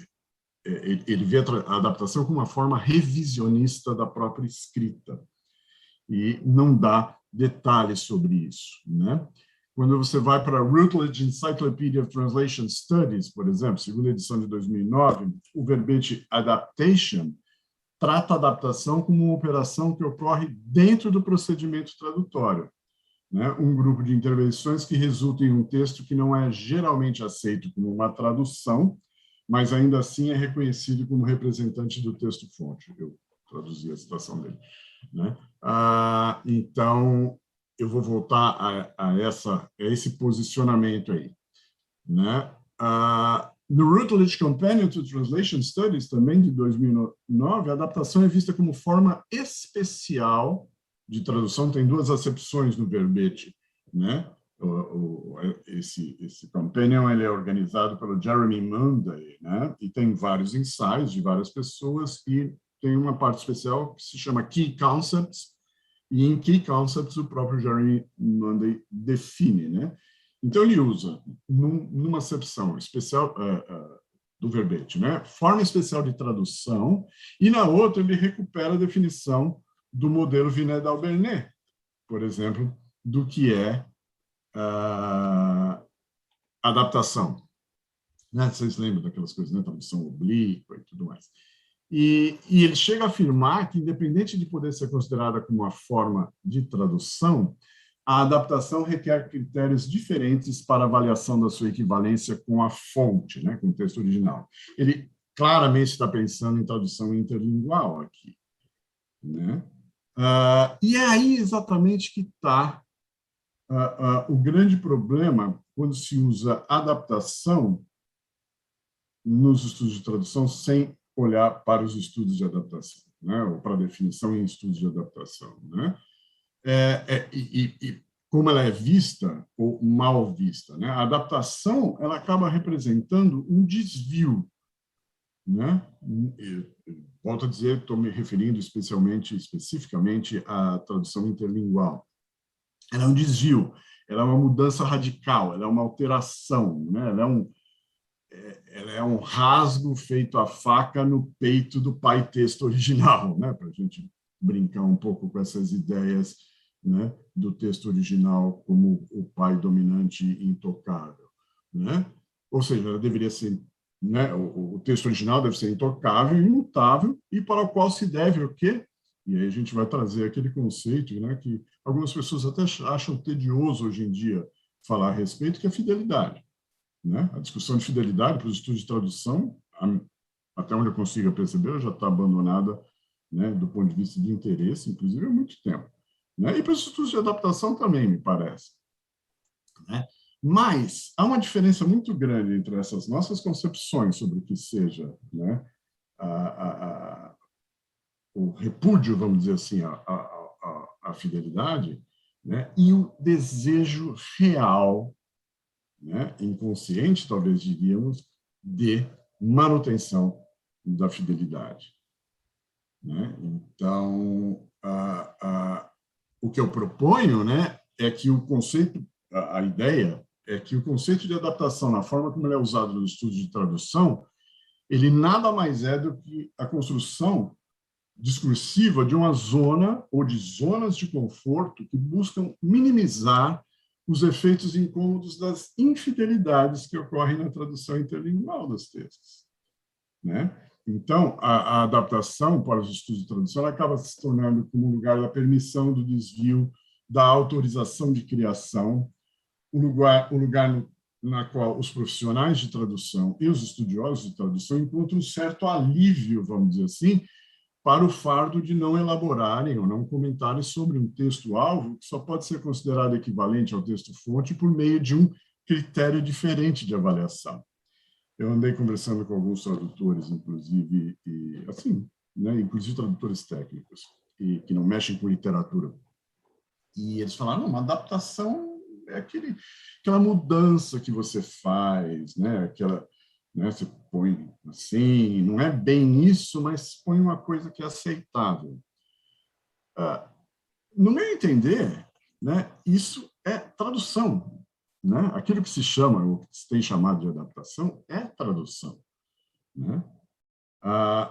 Ele vê a adaptação como uma forma revisionista da própria escrita. E não dá detalhes sobre isso, né? Quando você vai para a Routledge Encyclopedia of Translation Studies, por exemplo, segunda edição de 2009, o verbete adaptation trata a adaptação como uma operação que ocorre dentro do procedimento tradutório, né? Um grupo de intervenções que resulta em um texto que não é geralmente aceito como uma tradução, mas ainda assim é reconhecido como representante do texto-fonte. Eu traduzi a citação dele, né? Então, eu vou voltar a esse posicionamento aí, né? No Routledge Companion to Translation Studies, também de 2009, a adaptação é vista como forma especial de tradução. Tem duas acepções no verbete, né? Esse companion ele é organizado pelo Jeremy Munday, né? E tem vários ensaios de várias pessoas, e tem uma parte especial que se chama Key Concepts, e em Key Concepts o próprio Jeremy Munday define, né? Então ele usa, numa acepção especial do verbete, né? Forma especial de tradução, e na outra ele recupera a definição do modelo Vinet-d'Albernais, por exemplo, do que é adaptação, né? Vocês lembram daquelas coisas, né? Tradução oblíqua e tudo mais. E ele chega a afirmar que, independente de poder ser considerada como uma forma de tradução, a adaptação requer critérios diferentes para avaliação da sua equivalência com a fonte, né? Com o texto original. Ele claramente está pensando em tradução interlingual aqui, né? E é aí exatamente que está o grande problema quando se usa adaptação nos estudos de tradução sem olhar para os estudos de adaptação, né? Ou para a definição em estudos de adaptação, né? E como ela é vista ou mal vista, né? A adaptação, ela acaba representando um desvio, né? Volto a dizer, estou me referindo especificamente à tradução interlingual. Ela é um desvio, ela é uma mudança radical, ela é uma alteração, né? Ela é um rasgo feito à faca no peito do pai texto original, né? Para a gente brincar um pouco com essas ideias, né, do texto original como o pai dominante intocável, né? Ou seja, ela deveria ser, né, o texto original deve ser intocável, imutável, e para o qual se deve o quê? E aí a gente vai trazer aquele conceito, né, que algumas pessoas até acham tedioso hoje em dia falar a respeito, que é a fidelidade, né? A discussão de fidelidade para os estudos de tradução, até onde eu consigo perceber, já está abandonada, né, do ponto de vista de interesse, inclusive há muito tempo, né? E para os estudos de adaptação também, me parece, né? Mas há uma diferença muito grande entre essas nossas concepções sobre o que seja, né, o repúdio, vamos dizer assim, à fidelidade, né, e o desejo real, né, inconsciente, talvez diríamos, de manutenção da fidelidade, né? Então, o que eu proponho, né, é que o conceito, a ideia é que o conceito de adaptação, na forma como ele é usado nos estudos de tradução, ele nada mais é do que a construção discursiva de uma zona ou de zonas de conforto que buscam minimizar os efeitos incômodos das infidelidades que ocorrem na tradução interlingual dos textos, né? Então, a adaptação para os estudos de tradução acaba se tornando como um lugar da permissão do desvio, da autorização de criação, o lugar na qual os profissionais de tradução e os estudiosos de tradução encontram um certo alívio, vamos dizer assim, para o fardo de não elaborarem ou não comentarem sobre um texto-alvo que só pode ser considerado equivalente ao texto-fonte por meio de um critério diferente de avaliação. Eu andei conversando com alguns tradutores, inclusive, e, assim, né, inclusive tradutores técnicos, que não mexem com literatura. E eles falaram, uma adaptação é aquela mudança que você faz, né, né, você põe assim, não é bem isso, mas põe uma coisa que é aceitável. No meu entender, né, isso é tradução, né? Aquilo que se chama, ou que se tem chamado de adaptação, é tradução, né?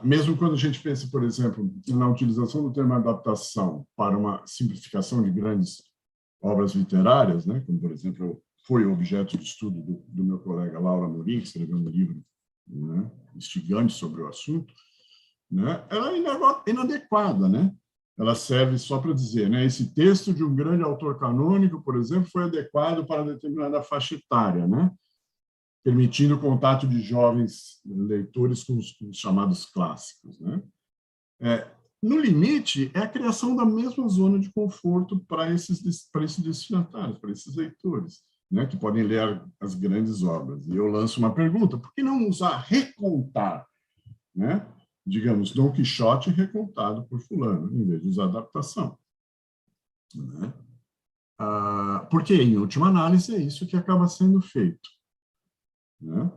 Mesmo quando a gente pensa, por exemplo, na utilização do termo adaptação para uma simplificação de grandes obras literárias, né, como, por exemplo, foi objeto de estudo do meu colega Laura Morim, que escreveu um livro, né, instigante sobre o assunto, né, ela é inadequada, né? Ela serve só para dizer, né, esse texto de um grande autor canônico, por exemplo, foi adequado para determinada faixa etária, né, permitindo o contato de jovens leitores com os chamados clássicos, né? No limite, é a criação da mesma zona de conforto para esses destinatários, para esses leitores, né, que podem ler as grandes obras. E eu lanço uma pergunta, por que não usar recontar, né? Digamos, Dom Quixote recontado por fulano, em vez de usar adaptação, né? Porque, em última análise, é isso que acaba sendo feito, né?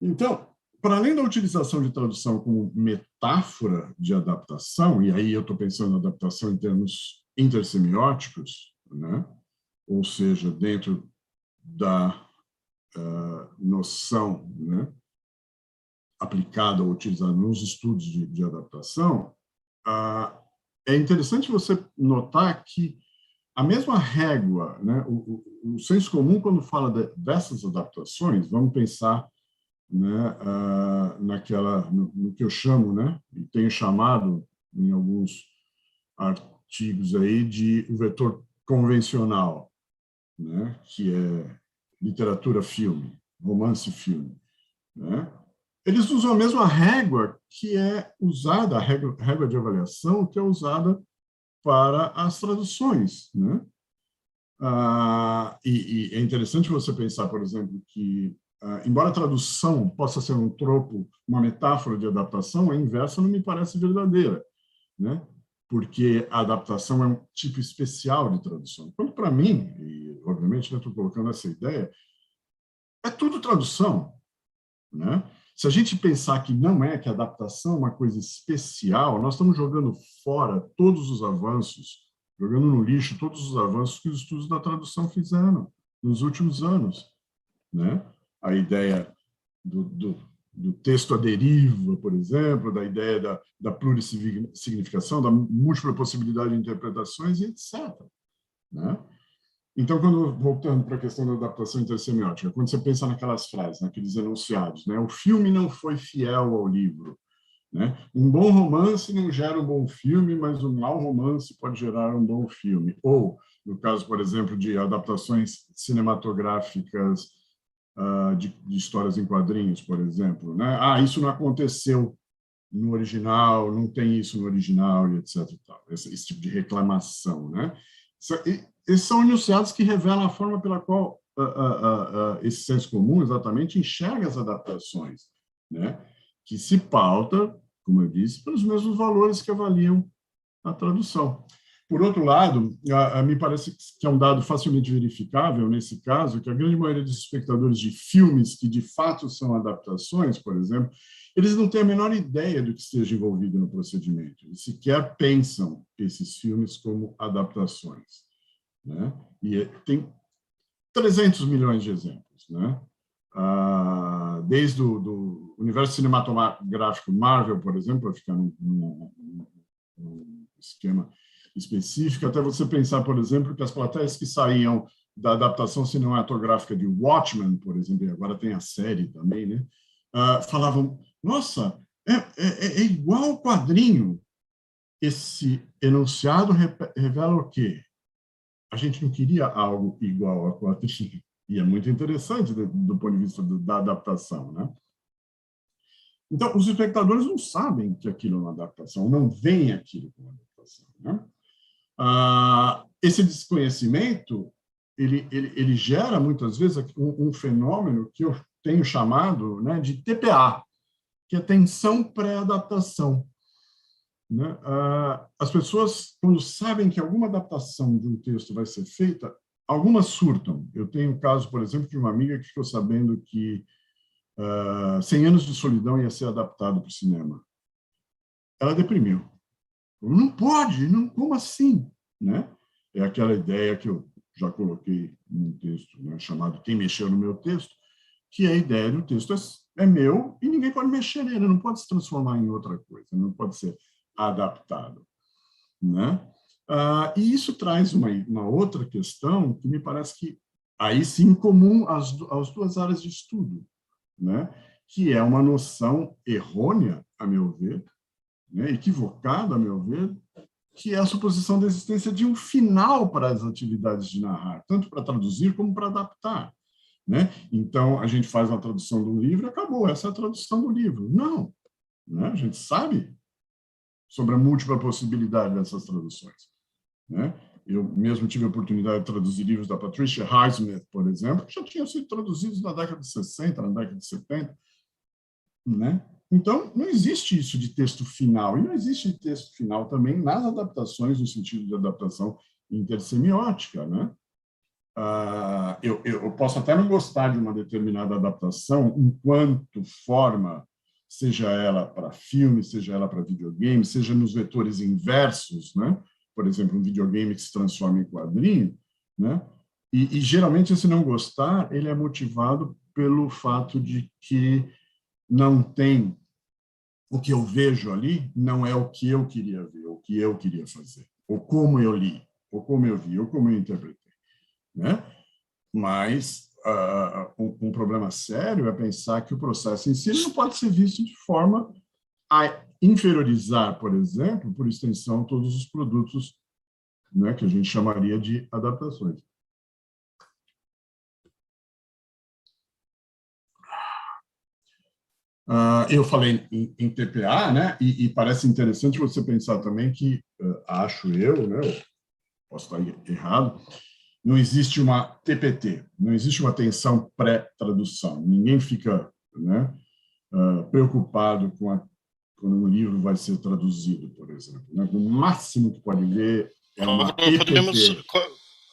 Então, para além da utilização de tradução como metáfora de adaptação, e aí eu estou pensando em adaptação em termos intersemióticos, né? Ou seja, dentro da noção, né, aplicada ou utilizada nos estudos de adaptação, é interessante você notar que a mesma régua, né, o senso comum, quando fala dessas adaptações, vamos pensar, né, no que eu chamo, né, e tenho chamado em alguns artigos aí de o vetor convencional, né, que é literatura-filme, romance-filme, né? Eles usam a mesma régua que é usada, a régua de avaliação que é usada para as traduções, né? E é interessante você pensar, por exemplo, que embora a tradução possa ser um tropo, uma metáfora de adaptação, a inversa não me parece verdadeira, né? Porque a adaptação é um tipo especial de tradução. Quando, para mim, e obviamente eu estou colocando essa ideia, é tudo tradução, né? Se a gente pensar que não é, que a adaptação é uma coisa especial, nós estamos jogando fora todos os avanços, jogando no lixo todos os avanços que os estudos da tradução fizeram nos últimos anos, né? A ideia do texto à deriva, por exemplo, da ideia da plurissignificação, da múltipla possibilidade de interpretações, e etc. Né? Então, voltando para a questão da adaptação intersemiótica, quando você pensa naquelas frases, naqueles enunciados, né? O filme não foi fiel ao livro, né? Um bom romance não gera um bom filme, mas um mau romance pode gerar um bom filme. Ou, no caso, por exemplo, de adaptações cinematográficas de histórias em quadrinhos, por exemplo, né? Isso não aconteceu no original, não tem isso no original, e etc. E tal. Esse tipo de reclamação, né? Esses são enunciados que revelam a forma pela qual esse senso comum exatamente enxerga as adaptações, né? Que se pauta, como eu disse, pelos mesmos valores que avaliam a tradução. Por outro lado, me parece que é um dado facilmente verificável, nesse caso, que a grande maioria dos espectadores de filmes que, de fato, são adaptações, por exemplo, eles não têm a menor ideia do que esteja envolvido no procedimento. Eles sequer pensam esses filmes como adaptações, né? E tem 300 milhões de exemplos, né? Desde o universo cinematográfico Marvel, por exemplo, para ficar num esquema específico, até você pensar, por exemplo, que as plateias que saíam da adaptação cinematográfica de Watchmen, por exemplo, e agora tem a série também, né? Falavam, nossa, é igual ao quadrinho. Esse enunciado revela o quê? A gente não queria algo igual ao quadrinho. E é muito interessante do ponto de vista da adaptação, né? Então, os espectadores não sabem que aquilo é uma adaptação, não veem aquilo como adaptação, né? Esse desconhecimento, ele gera, muitas vezes, um fenômeno que eu tenho chamado, né, de TPA, que é tensão pré-adaptação, né? As pessoas, quando sabem que alguma adaptação de um texto vai ser feita, algumas surtam. Eu tenho um caso, por exemplo, de uma amiga que ficou sabendo que 100 Anos de Solidão ia ser adaptado para o cinema. Ela deprimiu. Não pode, não, como assim? Né? É aquela ideia que eu já coloquei num texto, né, chamado Quem Mexeu no Meu Texto, que é a ideia do texto é meu e ninguém pode mexer nele, não pode se transformar em outra coisa, não pode ser adaptado, né? E isso traz uma outra questão que me parece que, aí sim, comum às duas áreas de estudo, né? Que é uma noção errônea, a meu ver, né? Equivocada, a meu ver, que é a suposição da existência de um final para as atividades de narrar, tanto para traduzir como para adaptar, né? Então, a gente faz uma tradução de um livro e acabou, essa é a tradução do livro. Não, né? A gente sabe sobre a múltipla possibilidade dessas traduções, né? Eu mesmo tive a oportunidade de traduzir livros da Patricia Highsmith, por exemplo, que já tinham sido traduzidos na década de 60, na década de 70, né? Então, não existe isso de texto final, e não existe texto final também nas adaptações, no sentido de adaptação intersemiótica, né? Eu posso até não gostar de uma determinada adaptação enquanto forma, seja ela para filme, seja ela para videogame, seja nos vetores inversos, né? Por exemplo, um videogame que se transforma em quadrinho, né? E geralmente esse não gostar, ele é motivado pelo fato de que não tem o que eu vejo ali, não é o que eu queria ver, o que eu queria fazer, ou como eu li, ou como eu vi, ou como eu interpretei, né? Mas um problema sério é pensar que o processo em si não pode ser visto de forma a inferiorizar, por exemplo, por extensão, todos os produtos, né, que a gente chamaria de adaptações. Eu falei em TPA, né, e parece interessante você pensar também que, acho eu, né, posso estar errado, não existe uma TPT, não existe uma atenção pré-tradução. Ninguém fica, né, preocupado quando um livro vai ser traduzido, por exemplo. Né? O máximo que pode ver é uma EPT. Podemos,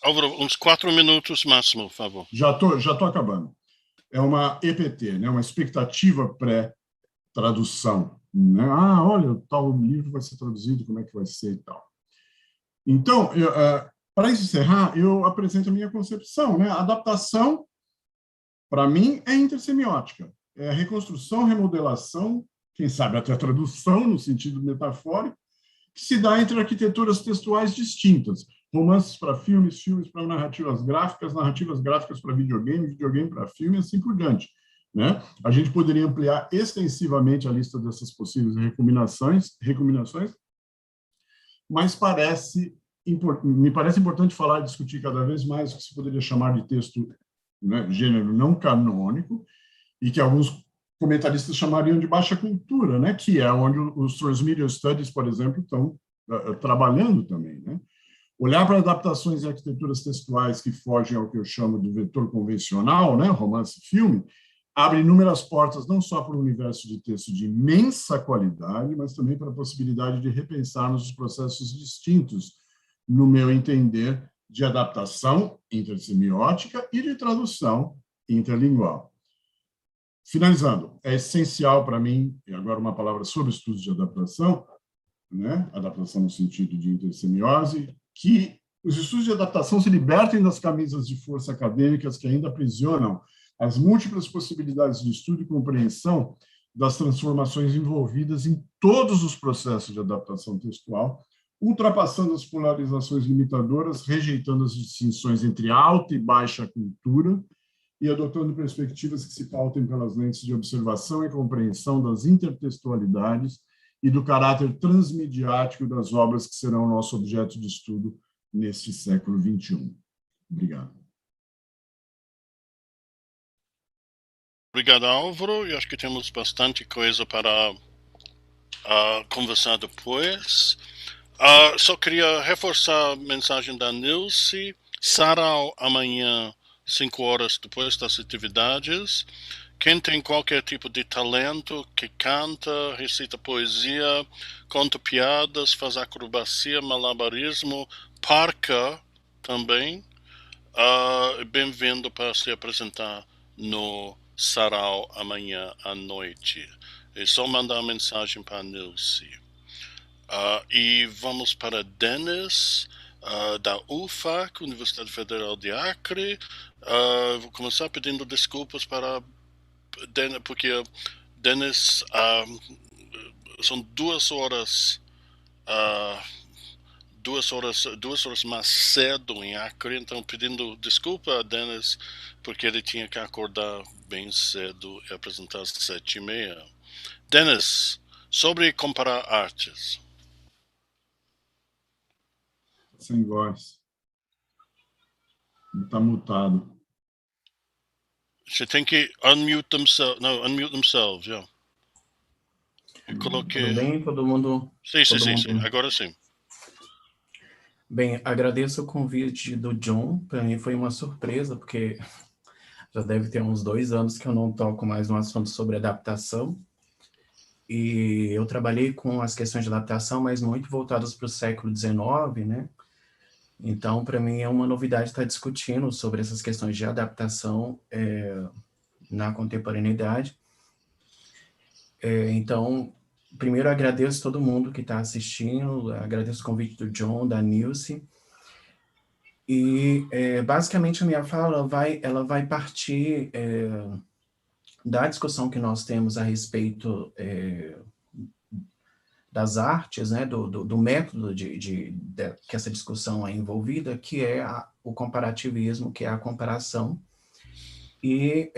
Álvaro, uns 4 minutos máximo, por favor. Já tô acabando. É uma EPT, né? Uma expectativa pré-tradução. Né? Ah, olha, tal livro vai ser traduzido, como é que vai ser e tal. Então, para encerrar, eu apresento a minha concepção. Né? A adaptação, para mim, é intersemiótica. É reconstrução, remodelação, quem sabe até tradução, no sentido metafórico, que se dá entre arquiteturas textuais distintas. Romances para filmes, filmes para narrativas gráficas para videogame, videogame para filme, e assim por diante. Né? A gente poderia ampliar extensivamente a lista dessas possíveis recomendações, mas me parece importante falar e discutir cada vez mais o que se poderia chamar de texto, né, gênero não canônico, e que alguns comentaristas chamariam de baixa cultura, né, que é onde os Transmedia Studies, por exemplo, estão trabalhando também. Né? Olhar para adaptações e arquiteturas textuais que fogem ao que eu chamo do vetor convencional, né, romance e filme, abre inúmeras portas não só para um universo de texto de imensa qualidade, mas também para a possibilidade de repensarmos os processos distintos, no meu entender, de adaptação intersemiótica e de tradução interlingual. Finalizando, é essencial para mim, e agora uma palavra sobre estudos de adaptação, né? Adaptação no sentido de intersemiose, que os estudos de adaptação se libertem das camisas de força acadêmicas que ainda aprisionam as múltiplas possibilidades de estudo e compreensão das transformações envolvidas em todos os processos de adaptação textual, ultrapassando as polarizações limitadoras, rejeitando as distinções entre alta e baixa cultura e adotando perspectivas que se pautem pelas lentes de observação e compreensão das intertextualidades e do caráter transmediático das obras que serão nosso objeto de estudo neste século XXI. Obrigado. Obrigado, Álvaro. Eu acho que temos bastante coisa para conversar depois. Só queria reforçar a mensagem da Nilce. Sarau amanhã, 5 horas depois das atividades. Quem tem qualquer tipo de talento, que canta, recita poesia, conta piadas, faz acrobacia, malabarismo, parca também, bem-vindo para se apresentar no Sarau amanhã à noite. É só mandar uma mensagem para a Nilce. E vamos para Dennis, da UFAC, Universidade Federal de Acre. Vou começar pedindo desculpas para Dennis, porque Dennis são 2 horas 2 horas mais cedo em Acre, então pedindo desculpa a Dennis, porque ele tinha que acordar bem cedo e apresentar às 7h30. Dennis, sobre comparar artes. Sem voz. Está mutado. Você tem que unmute themselves, yeah. Eu coloquei... Tudo bem, todo mundo? Sim, agora sim. Bem, agradeço o convite do John, para mim foi uma surpresa, porque já deve ter uns 2 anos que eu não toco mais no assunto sobre adaptação, e eu trabalhei com as questões de adaptação, mas muito voltadas para o século XIX, né? Então, para mim é uma novidade estar discutindo sobre essas questões de adaptação na contemporaneidade. Então, primeiro agradeço todo mundo que está assistindo, agradeço o convite do John, da Nilce, e basicamente a minha fala ela vai partir da discussão que nós temos a respeito das artes, né, do método que essa discussão é envolvida, que é o comparativismo, que é a comparação, e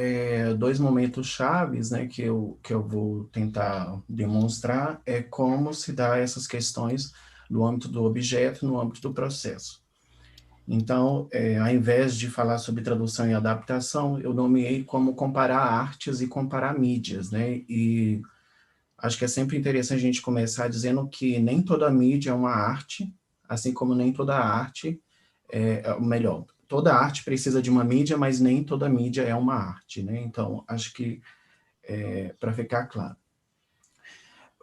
2 momentos chaves, né, que eu vou tentar demonstrar é como se dá essas questões no âmbito do objeto, no âmbito do processo. Então, ao invés de falar sobre tradução e adaptação, eu nomeei como comparar artes e comparar mídias, né, e acho que é sempre interessante a gente começar dizendo que nem toda mídia é uma arte, assim como nem toda arte melhor, toda arte precisa de uma mídia, mas nem toda mídia é uma arte, né? Então, acho que, para ficar claro.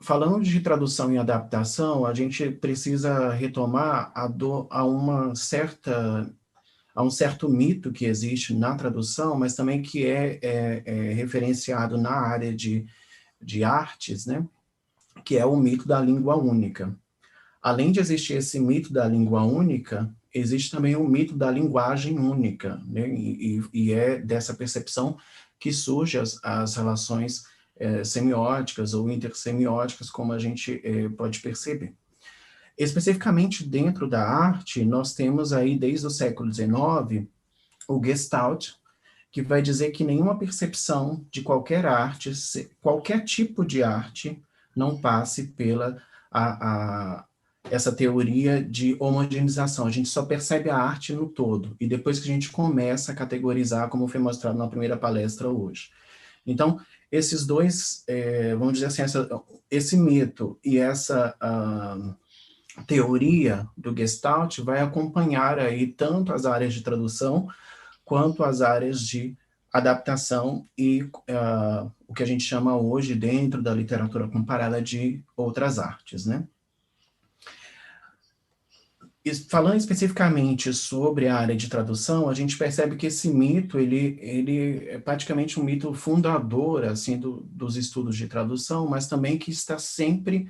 Falando de tradução e adaptação, a gente precisa retomar a um certo mito que existe na tradução, mas também que é referenciado na área de artes, né? Que é o mito da língua única. Além de existir esse mito da língua única, existe também o mito da linguagem única, né? E é dessa percepção que surgem as relações semióticas ou intersemióticas, como a gente pode perceber. Especificamente dentro da arte, nós temos aí, desde o século XIX, o Gestalt, que vai dizer que nenhuma percepção de qualquer arte, qualquer tipo de arte, não passe pela essa teoria de homogeneização. A gente só percebe a arte no todo, e depois que a gente começa a categorizar, como foi mostrado na primeira palestra hoje. Então, esses dois, vamos dizer assim, esse mito e essa teoria do Gestalt vai acompanhar aí tanto as áreas de tradução, quanto as áreas de adaptação e o que a gente chama hoje, dentro da literatura comparada, de outras artes, né? E falando especificamente sobre a área de tradução, a gente percebe que esse mito, ele é praticamente um mito fundador, assim, dos estudos de tradução, mas também que está sempre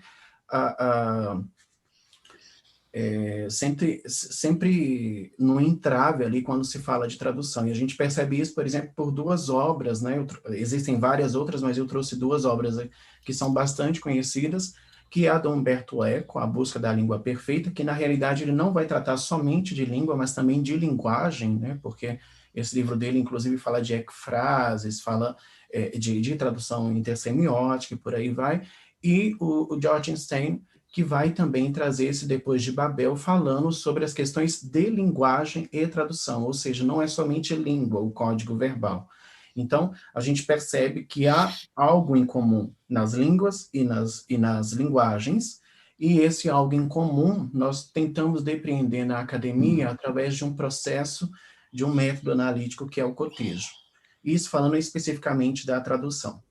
sempre no entrave ali quando se fala de tradução. E a gente percebe isso, por exemplo, por duas obras, né? Existem várias outras, mas eu trouxe duas obras que são bastante conhecidas, que é a do Umberto Eco, A Busca da Língua Perfeita, que na realidade ele não vai tratar somente de língua, mas também de linguagem, né? Porque esse livro dele, inclusive, fala de ecfrases, fala de tradução intersemiótica e por aí vai. E o Jorgenstein, que vai também trazer esse Depois de Babel, falando sobre as questões de linguagem e tradução, ou seja, não é somente língua, o código verbal. Então, a gente percebe que há algo em comum nas línguas e nas linguagens, e esse algo em comum nós tentamos depreender na academia através de um processo, de um método analítico que é o cotejo. Isso falando especificamente da tradução.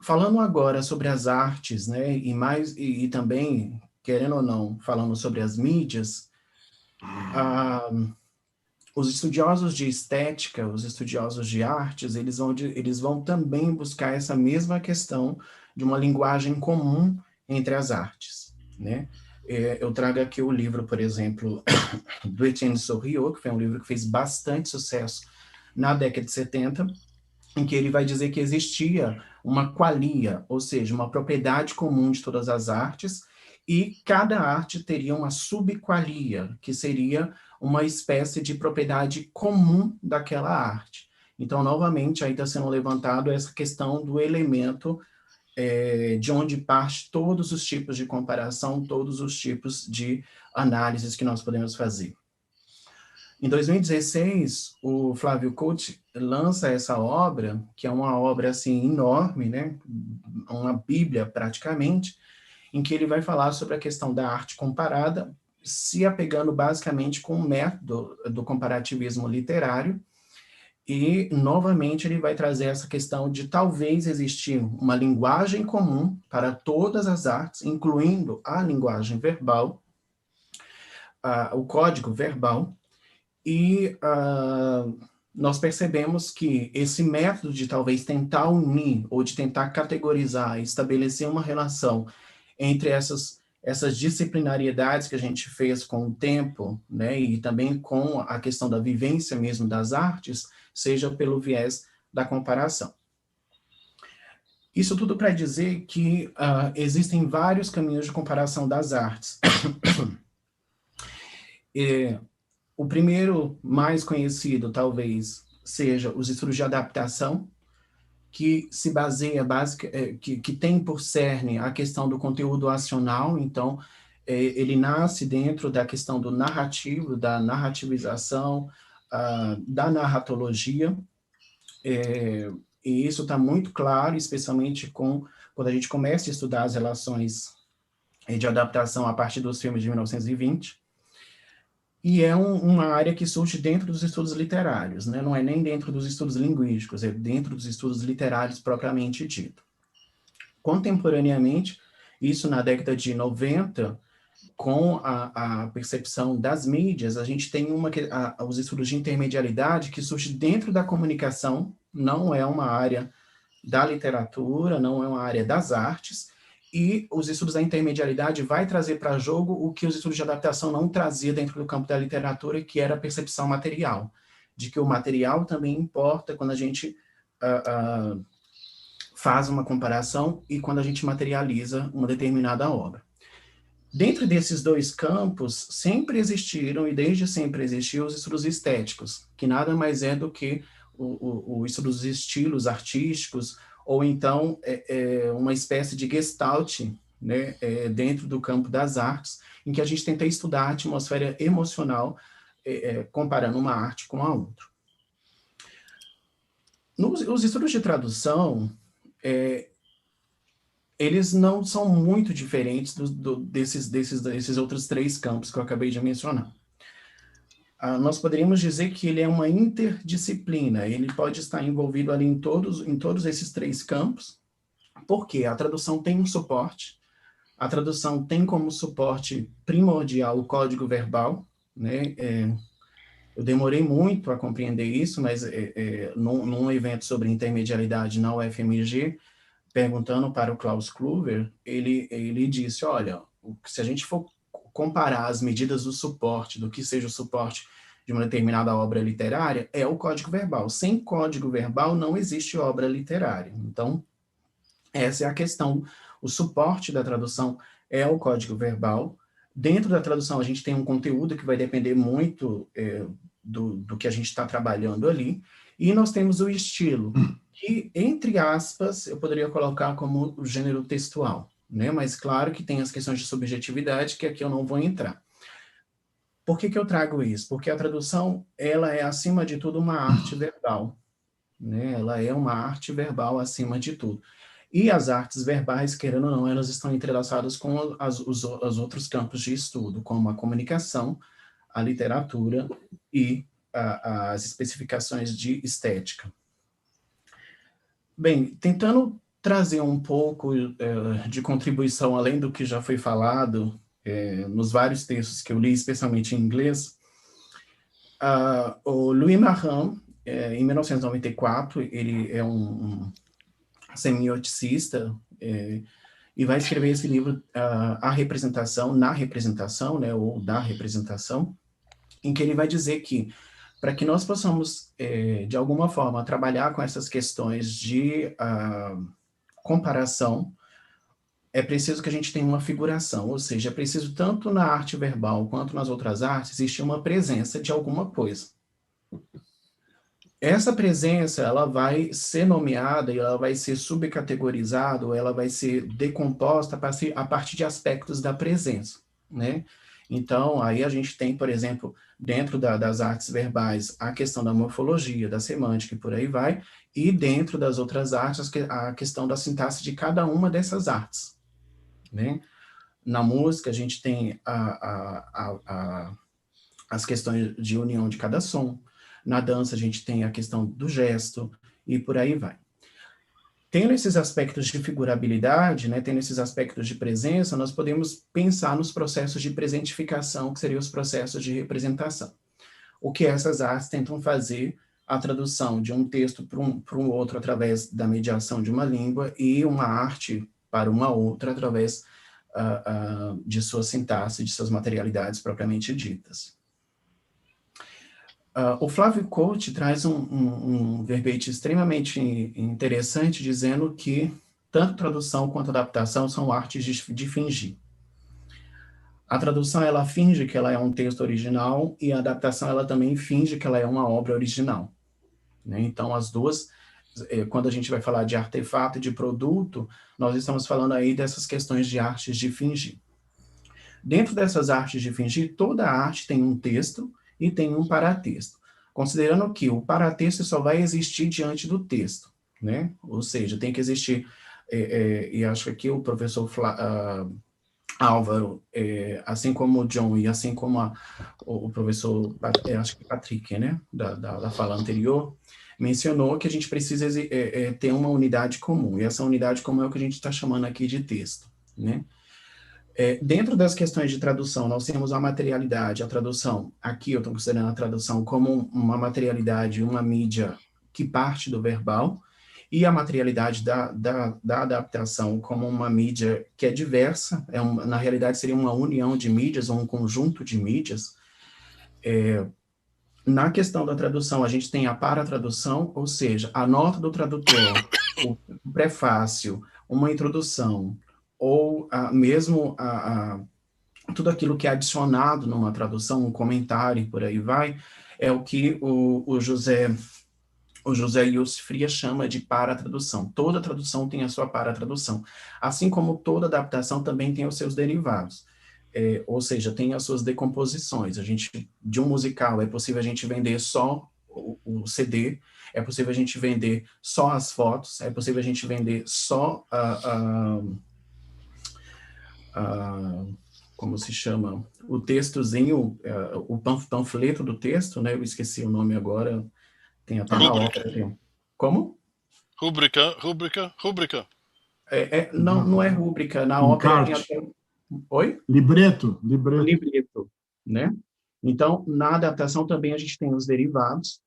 Falando agora sobre as artes, né, e também, querendo ou não, falando sobre as mídias, os estudiosos de estética, os estudiosos de artes, eles vão também buscar essa mesma questão de uma linguagem comum entre as artes, né? Eu trago aqui o livro, por exemplo, do Etienne Souriau, que foi um livro que fez bastante sucesso na década de 70, em que ele vai dizer que existia uma qualia, ou seja, uma propriedade comum de todas as artes, e cada arte teria uma subqualia, que seria uma espécie de propriedade comum daquela arte. Então, novamente, aí está sendo levantado essa questão do elemento de onde parte todos os tipos de comparação, todos os tipos de análises que nós podemos fazer. Em 2016, o Flávio Couto lança essa obra, que é uma obra assim enorme, né? Uma bíblia praticamente, em que ele vai falar sobre a questão da arte comparada, se apegando basicamente com o método do comparativismo literário, e novamente ele vai trazer essa questão de talvez existir uma linguagem comum para todas as artes, incluindo a linguagem verbal, o código verbal, e nós percebemos que esse método de talvez tentar unir, ou de tentar categorizar, estabelecer uma relação entre essas disciplinariedades que a gente fez com o tempo, né, e também com a questão da vivência mesmo das artes, seja pelo viés da comparação. Isso tudo para dizer que existem vários caminhos de comparação das artes. O primeiro, mais conhecido, talvez, seja os estudos de adaptação, que se baseia, que tem por cerne a questão do conteúdo acional. Então, ele nasce dentro da questão do narrativo, da narrativização, da narratologia, e isso está muito claro, especialmente quando a gente começa a estudar as relações de adaptação a partir dos filmes de 1920, e é uma área que surge dentro dos estudos literários, né? Não é nem dentro dos estudos linguísticos, é dentro dos estudos literários propriamente dito. Contemporaneamente, isso na década de 90, com a percepção das mídias, a gente tem os estudos de intermedialidade que surgem dentro da comunicação, não é uma área da literatura, não é uma área das artes, e os estudos da intermedialidade vai trazer para jogo o que os estudos de adaptação não traziam dentro do campo da literatura, que era a percepção material, de que o material também importa quando a gente faz uma comparação e quando a gente materializa uma determinada obra. Dentro desses dois campos, sempre existiram, e desde sempre existiu, os estudos estéticos, que nada mais é do que o estudo dos estilos artísticos, ou então uma espécie de gestalt, né, dentro do campo das artes, em que a gente tenta estudar a atmosfera emocional, comparando uma arte com a outra. Os estudos de tradução, eles não são muito diferentes desses outros três campos que eu acabei de mencionar. Nós poderíamos dizer que ele é uma interdisciplina, ele pode estar envolvido ali em todos esses três campos, porque a tradução tem um suporte, a tradução tem como suporte primordial o código verbal, né? Eu demorei muito a compreender isso, mas num evento sobre intermedialidade na UFMG, perguntando para o Klaus Kluwer, ele disse, olha, se a gente for comparar as medidas do suporte, do que seja o suporte de uma determinada obra literária, é o código verbal. Sem código verbal não existe obra literária. Então, essa é a questão. O suporte da tradução é o código verbal. Dentro da tradução, a gente tem um conteúdo que vai depender muito do que a gente está trabalhando ali. E nós temos o estilo, que, entre aspas, eu poderia colocar como o gênero textual, né? Mas claro que tem as questões de subjetividade, que aqui eu não vou entrar. Por que eu trago isso? Porque a tradução, ela é, acima de tudo, uma arte verbal, né? Ela é uma arte verbal acima de tudo. E as artes verbais, querendo ou não, elas estão entrelaçadas com os outros campos de estudo, como a comunicação, a literatura e as especificações de estética. Bem, tentando trazer um pouco de contribuição, além do que já foi falado nos vários textos que eu li, especialmente em inglês, o Louis Marrin, em 1994, ele é um semioticista, e vai escrever esse livro, A Representação, na Representação, né, ou da Representação, em que ele vai dizer que, para que nós possamos, de alguma forma, trabalhar com essas questões de comparação, é preciso que a gente tenha uma figuração, ou seja, é preciso, tanto na arte verbal quanto nas outras artes, existir uma presença de alguma coisa. Essa presença, ela vai ser nomeada, e ela vai ser subcategorizada, ou ela vai ser decomposta a partir de aspectos da presença, né? Então, aí a gente tem, por exemplo, dentro das artes verbais, a questão da morfologia, da semântica e por aí vai, e dentro das outras artes, a questão da sintaxe de cada uma dessas artes, né? Na música, a gente tem as questões de união de cada som. Na dança, a gente tem a questão do gesto, e por aí vai. Tendo esses aspectos de figurabilidade, né, tendo esses aspectos de presença, nós podemos pensar nos processos de presentificação, que seriam os processos de representação. O que essas artes tentam fazer, a tradução de um texto para um outro através da mediação de uma língua, e uma arte para uma outra através de sua sintaxe, de suas materialidades propriamente ditas. O Flávio Couto traz um verbete extremamente interessante, dizendo que tanto tradução quanto adaptação são artes de fingir. A tradução, ela finge que ela é um texto original, e a adaptação, ela também finge que ela é uma obra original, né? Então, as duas, quando a gente vai falar de artefato e de produto, nós estamos falando aí dessas questões de artes de fingir. Dentro dessas artes de fingir, toda arte tem um texto e tem um paratexto, considerando que o paratexto só vai existir diante do texto, né? Ou seja, tem que existir, e acho que aqui o professor Álvaro, assim como o John e assim como o professor, acho que Patrick, né, da fala anterior, mencionou que a gente precisa ter uma unidade comum, e essa unidade comum é o que a gente está chamando aqui de texto, né? Dentro das questões de tradução, nós temos a materialidade, a tradução, aqui eu estou considerando a tradução como uma materialidade, uma mídia que parte do verbal, e a materialidade da adaptação como uma mídia que é diversa, na realidade seria uma união de mídias, ou um conjunto de mídias. Na questão da tradução, a gente tem a paratradução, ou seja, a nota do tradutor, o prefácio, uma introdução, ou mesmo tudo aquilo que é adicionado numa tradução, um comentário e por aí vai, é o que o José Frias chama de paratradução. Toda tradução tem a sua paratradução, assim como toda adaptação também tem os seus derivados, ou seja, tem as suas decomposições. De um musical, é possível a gente vender só o CD, é possível a gente vender só as fotos, é possível a gente vender só como se chama? O textozinho, o panfleto do texto, né? Eu esqueci o nome agora. Tem até na ópera. Como? Rúbrica. Não é rúbrica. Na ópera tem até... Oi? Libreto, né? Então, na adaptação também a gente tem os derivados.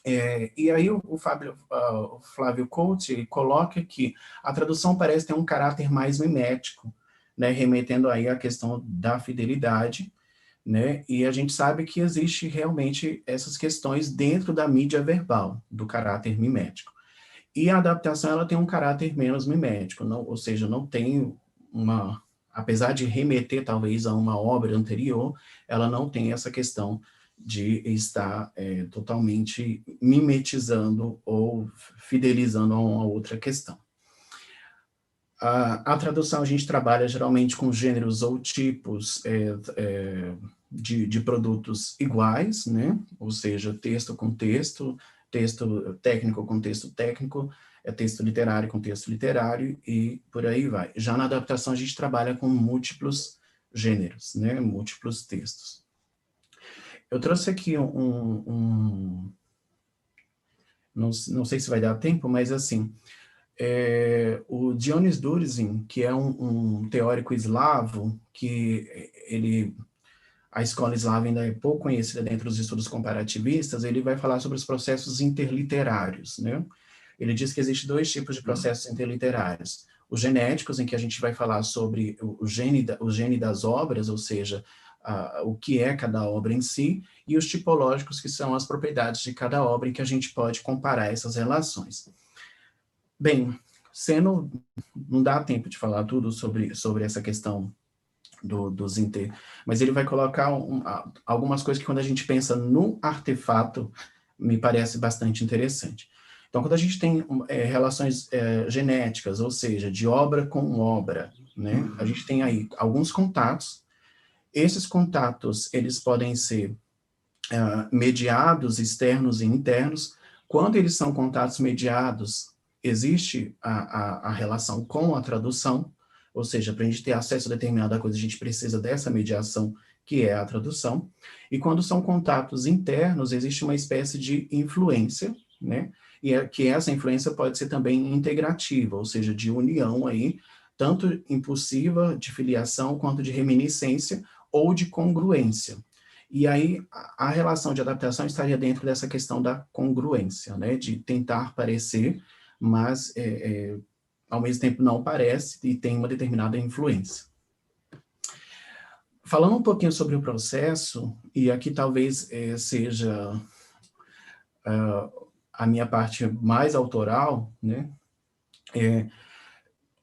E aí o Flávio Couto coloca que a tradução parece ter um caráter mais mimético, né? Remetendo aí à questão da fidelidade, né? E a gente sabe que existe realmente essas questões dentro da mídia verbal, do caráter mimético. E a adaptação, ela tem um caráter menos mimético, ou seja, não tem apesar de remeter talvez a uma obra anterior, ela não tem essa questão de estar totalmente mimetizando ou fidelizando a uma outra questão. A tradução, a gente trabalha geralmente com gêneros ou tipos de produtos iguais, né? Ou seja, texto com texto técnico com texto técnico, texto literário com texto literário e por aí vai. Já na adaptação, a gente trabalha com múltiplos gêneros, né? Múltiplos textos. Eu trouxe aqui não sei se vai dar tempo, mas assim... o Dionis Durzin, que é um teórico eslavo, a escola eslava ainda é pouco conhecida dentro dos estudos comparativistas, ele vai falar sobre os processos interliterários, né? Ele diz que existem dois tipos de processos interliterários. Os genéticos, em que a gente vai falar sobre o gene das obras, ou seja, o que é cada obra em si, e os tipológicos, que são as propriedades de cada obra, em que a gente pode comparar essas relações. Bem, não dá tempo de falar tudo sobre essa questão dos mas ele vai colocar algumas coisas que quando a gente pensa no artefato, me parece bastante interessante. Então, quando a gente tem relações genéticas, ou seja, de obra com obra, né, a gente tem aí alguns contatos. Esses contatos, eles podem ser mediados, externos e internos. Quando eles são contatos mediados, existe a relação com a tradução, ou seja, para a gente ter acesso a determinada coisa, a gente precisa dessa mediação, que é a tradução. E quando são contatos internos, existe uma espécie de influência, né? E que essa influência pode ser também integrativa, ou seja, de união aí, tanto impulsiva, de filiação, quanto de reminiscência ou de congruência. E aí, a relação de adaptação estaria dentro dessa questão da congruência, né? De tentar parecer, mas ao mesmo tempo não parece e tem uma determinada influência. Falando um pouquinho sobre o processo, e aqui talvez seja a minha parte mais autoral, né?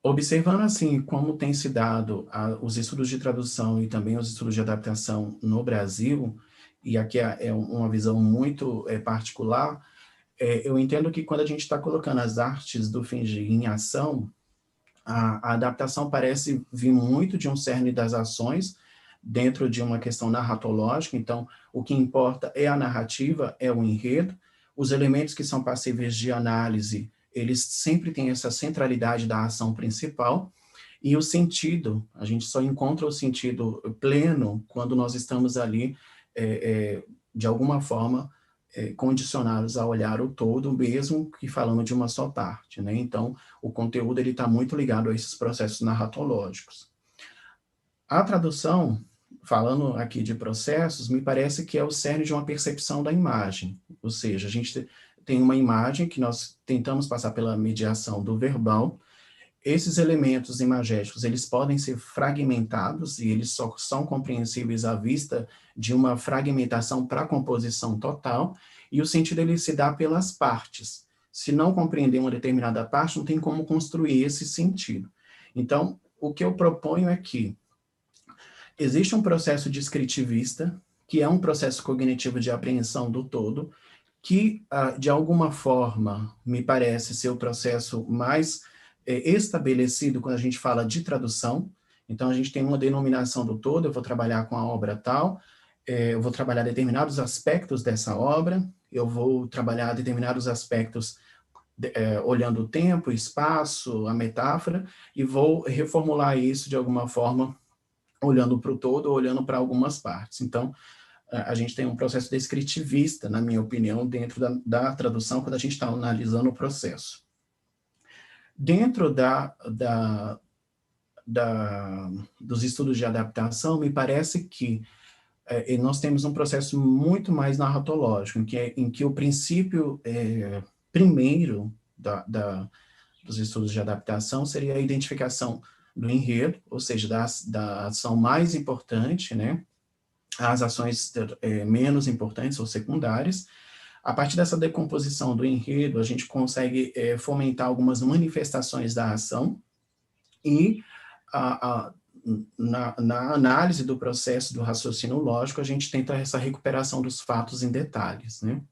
Observando assim como tem se dado os estudos de tradução e também os estudos de adaptação no Brasil, e aqui é uma visão muito particular, eu entendo que quando a gente está colocando as artes do fingir em ação, a adaptação parece vir muito de um cerne das ações, dentro de uma questão narratológica. Então, o que importa é a narrativa, é o enredo. Os elementos que são passíveis de análise, eles sempre têm essa centralidade da ação principal. E o sentido, a gente só encontra o sentido pleno quando nós estamos ali, de alguma forma, condicionados a olhar o todo, mesmo que falando de uma só parte, né? Então, o conteúdo está muito ligado a esses processos narratológicos. A tradução, falando aqui de processos, me parece que é o cerne de uma percepção da imagem, ou seja, a gente tem uma imagem que nós tentamos passar pela mediação do verbal. Esses elementos imagéticos, eles podem ser fragmentados e eles só são compreensíveis à vista de uma fragmentação para a composição total, e o sentido ele se dá pelas partes. Se não compreender uma determinada parte, não tem como construir esse sentido. Então, o que eu proponho é que existe um processo descritivista, que é um processo cognitivo de apreensão do todo, que, de alguma forma, me parece ser o processo mais estabelecido quando a gente fala de tradução. Então, a gente tem uma denominação do todo, eu vou trabalhar com a obra tal, eu vou trabalhar determinados aspectos dessa obra, eu vou trabalhar determinados aspectos olhando o tempo, o espaço, a metáfora, e vou reformular isso de alguma forma, olhando para o todo, olhando para algumas partes. Então, a gente tem um processo descritivista, na minha opinião, dentro da tradução, quando a gente está analisando o processo. Dentro dos estudos de adaptação, me parece que nós temos um processo muito mais narratológico, em que o princípio primeiro dos estudos de adaptação seria a identificação do enredo, ou seja, da ação mais importante, né, as ações menos importantes ou secundárias. A partir dessa decomposição do enredo, a gente consegue fomentar algumas manifestações da ação e na análise do processo do raciocínio lógico, a gente tenta essa recuperação dos fatos em detalhes, né?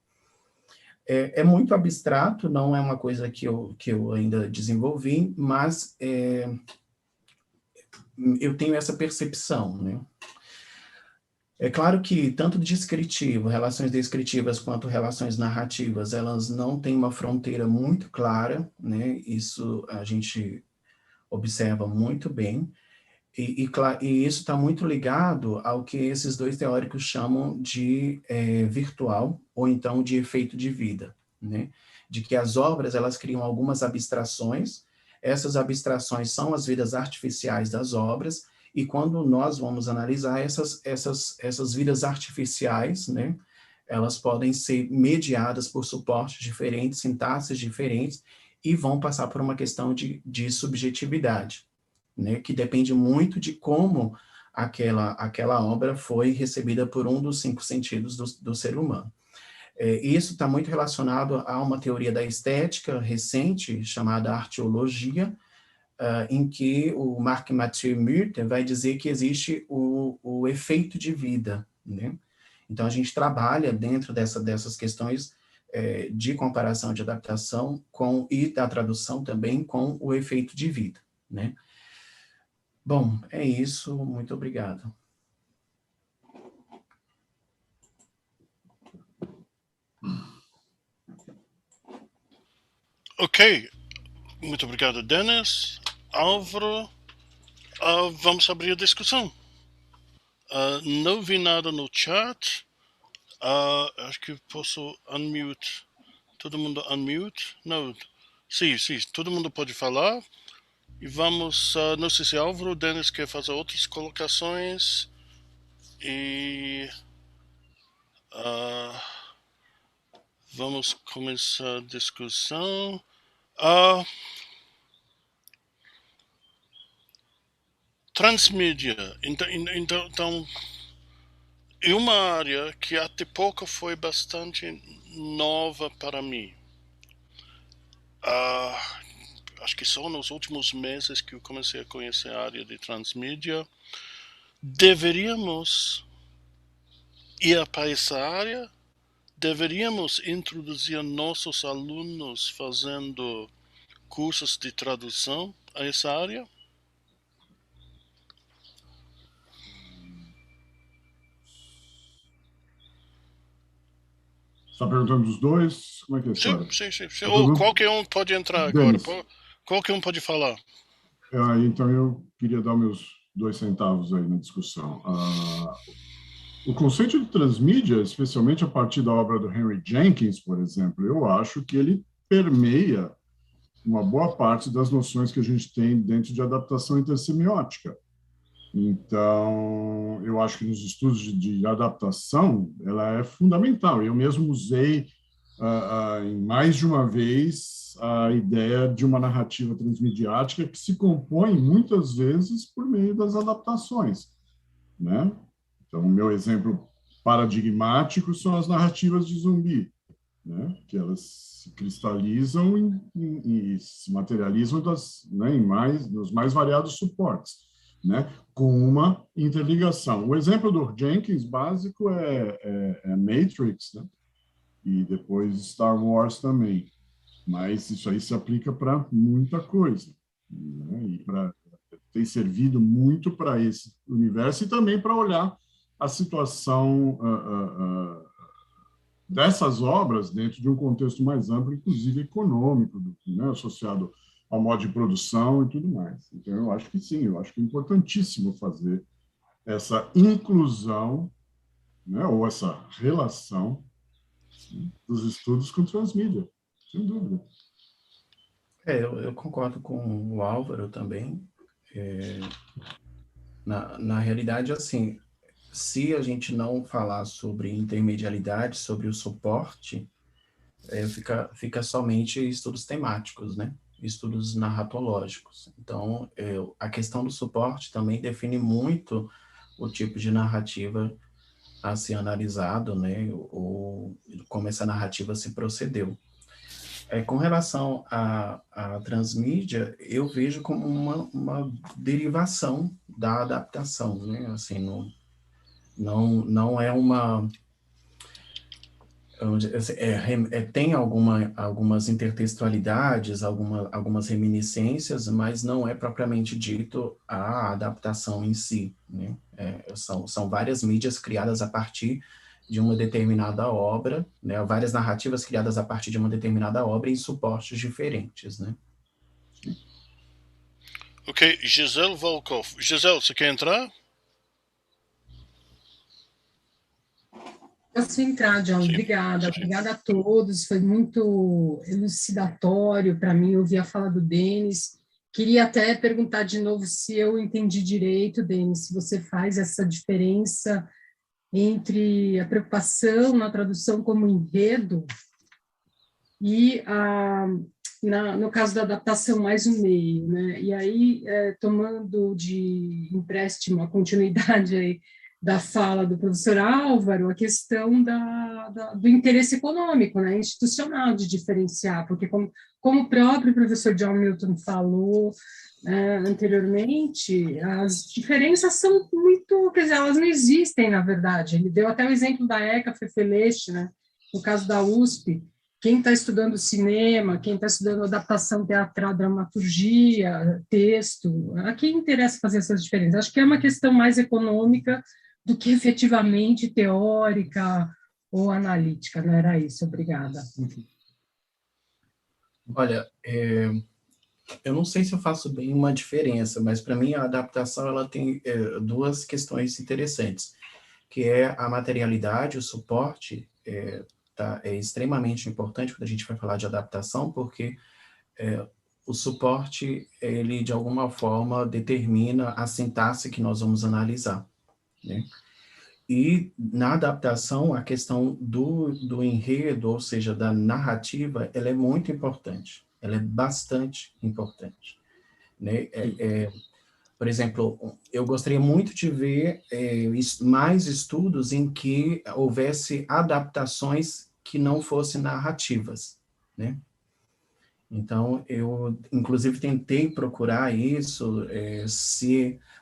É muito abstrato, não é uma coisa que eu ainda desenvolvi, mas eu tenho essa percepção, né? É claro que tanto descritivo, relações descritivas, quanto relações narrativas, elas não têm uma fronteira muito clara, né? Isso a gente observa muito bem, e isso está muito ligado ao que esses dois teóricos chamam de virtual, ou então de efeito de vida, né? De que as obras, elas criam algumas abstrações, essas abstrações são as vidas artificiais das obras, e quando nós vamos analisar essas vidas artificiais, né, elas podem ser mediadas por suportes diferentes, sintaxes diferentes, e vão passar por uma questão de subjetividade, né, que depende muito de como aquela obra foi recebida por um dos 5 sentidos do ser humano. Isso está muito relacionado a uma teoria da estética recente, chamada arteologia, em que o Marc-Mathieu Milton vai dizer que existe o efeito de vida, né? Então, a gente trabalha dentro dessas questões de comparação, de adaptação, e da tradução também com o efeito de vida, né? Bom, é isso. Muito obrigado. Ok. Muito obrigado, Dennis. Álvaro, vamos abrir a discussão. Não vi nada no chat. Acho que posso unmute. Todo mundo unmute? Não. Sim, todo mundo pode falar. E vamos, não sei se Álvaro ou Dennis quer fazer outras colocações. E vamos começar a discussão. Transmídia. Então, é uma área que até pouco foi bastante nova para mim. Acho que só nos últimos meses que eu comecei a conhecer a área de transmídia. Deveríamos ir para essa área? Deveríamos introduzir nossos alunos fazendo cursos de tradução a essa área? Está perguntando dos dois? Como é que é a história? Sim. Ou qualquer um pode entrar Dennis. agora. Qualquer um pode falar. então eu queria dar meus 2 centavos aí na discussão. O conceito de transmídia, especialmente a partir da obra do Henry Jenkins, por exemplo, eu acho que ele permeia uma boa parte das noções que a gente tem dentro de adaptação intersemiótica. Então, eu acho que nos estudos de adaptação, ela é fundamental. Eu mesmo usei, em mais de uma vez, a ideia de uma narrativa transmediática que se compõe, muitas vezes, por meio das adaptações, né? Então, o meu exemplo paradigmático são as narrativas de zumbi, né? Que elas se cristalizam e se materializam nos mais variados suportes, né? Com uma interligação. O exemplo do Jenkins básico é Matrix, né? E depois Star Wars também. Mas isso aí se aplica para muita coisa, né? E tem servido muito para esse universo e também para olhar a situação dessas obras dentro de um contexto mais amplo, inclusive econômico, né, associado ao modo de produção e tudo mais. Então, eu acho que sim, eu acho que é importantíssimo fazer essa inclusão, né, ou essa relação, né, dos estudos com transmídia, sem dúvida. Eu concordo com o Álvaro também. Na realidade, assim, se a gente não falar sobre intermedialidade, sobre o suporte, fica somente estudos temáticos, né? Estudos narratológicos. Então, a questão do suporte também define muito o tipo de narrativa a ser analisado, né? Ou como essa narrativa se procedeu. Com relação à transmídia, eu vejo como uma derivação da adaptação, né? Assim, não é uma... tem algumas intertextualidades, algumas reminiscências, mas não é propriamente dito a adaptação em si, né? São várias mídias criadas a partir de uma determinada obra, né? Várias narrativas criadas a partir de uma determinada obra em suportes diferentes, né? Ok, Gisele Volkov. Gisele, você quer entrar? Posso entrar, John. Sim. Obrigada. Obrigada a todos. Foi muito elucidatório para mim ouvir a fala do Denis. Queria até perguntar de novo se eu entendi direito, Denis, se você faz essa diferença entre a preocupação na tradução como enredo e, no caso da adaptação, mais um meio, né? E aí, tomando de empréstimo a continuidade aí da fala do professor Álvaro, a questão do interesse econômico, né, institucional de diferenciar, porque como o próprio professor John Milton falou anteriormente, as diferenças são muito, quer dizer, elas não existem, na verdade. Ele deu até o exemplo da ECA Fefeleche, né, no caso da USP, quem está estudando cinema, quem está estudando adaptação teatral, dramaturgia, texto, a quem interessa fazer essas diferenças? Acho que é uma questão mais econômica do que efetivamente teórica ou analítica, não era isso? Obrigada. Olha, eu não sei se eu faço bem uma diferença, mas para mim a adaptação ela tem duas questões interessantes, que é a materialidade, o suporte, é extremamente importante quando a gente vai falar de adaptação, porque o suporte, ele de alguma forma determina a sintaxe que nós vamos analisar, né? E na adaptação, a questão do enredo, ou seja, da narrativa, ela é muito importante, ela é bastante importante, né? Por exemplo, eu gostaria muito de ver mais estudos em que houvesse adaptações que não fossem narrativas, né? Então, eu, inclusive, tentei procurar isso,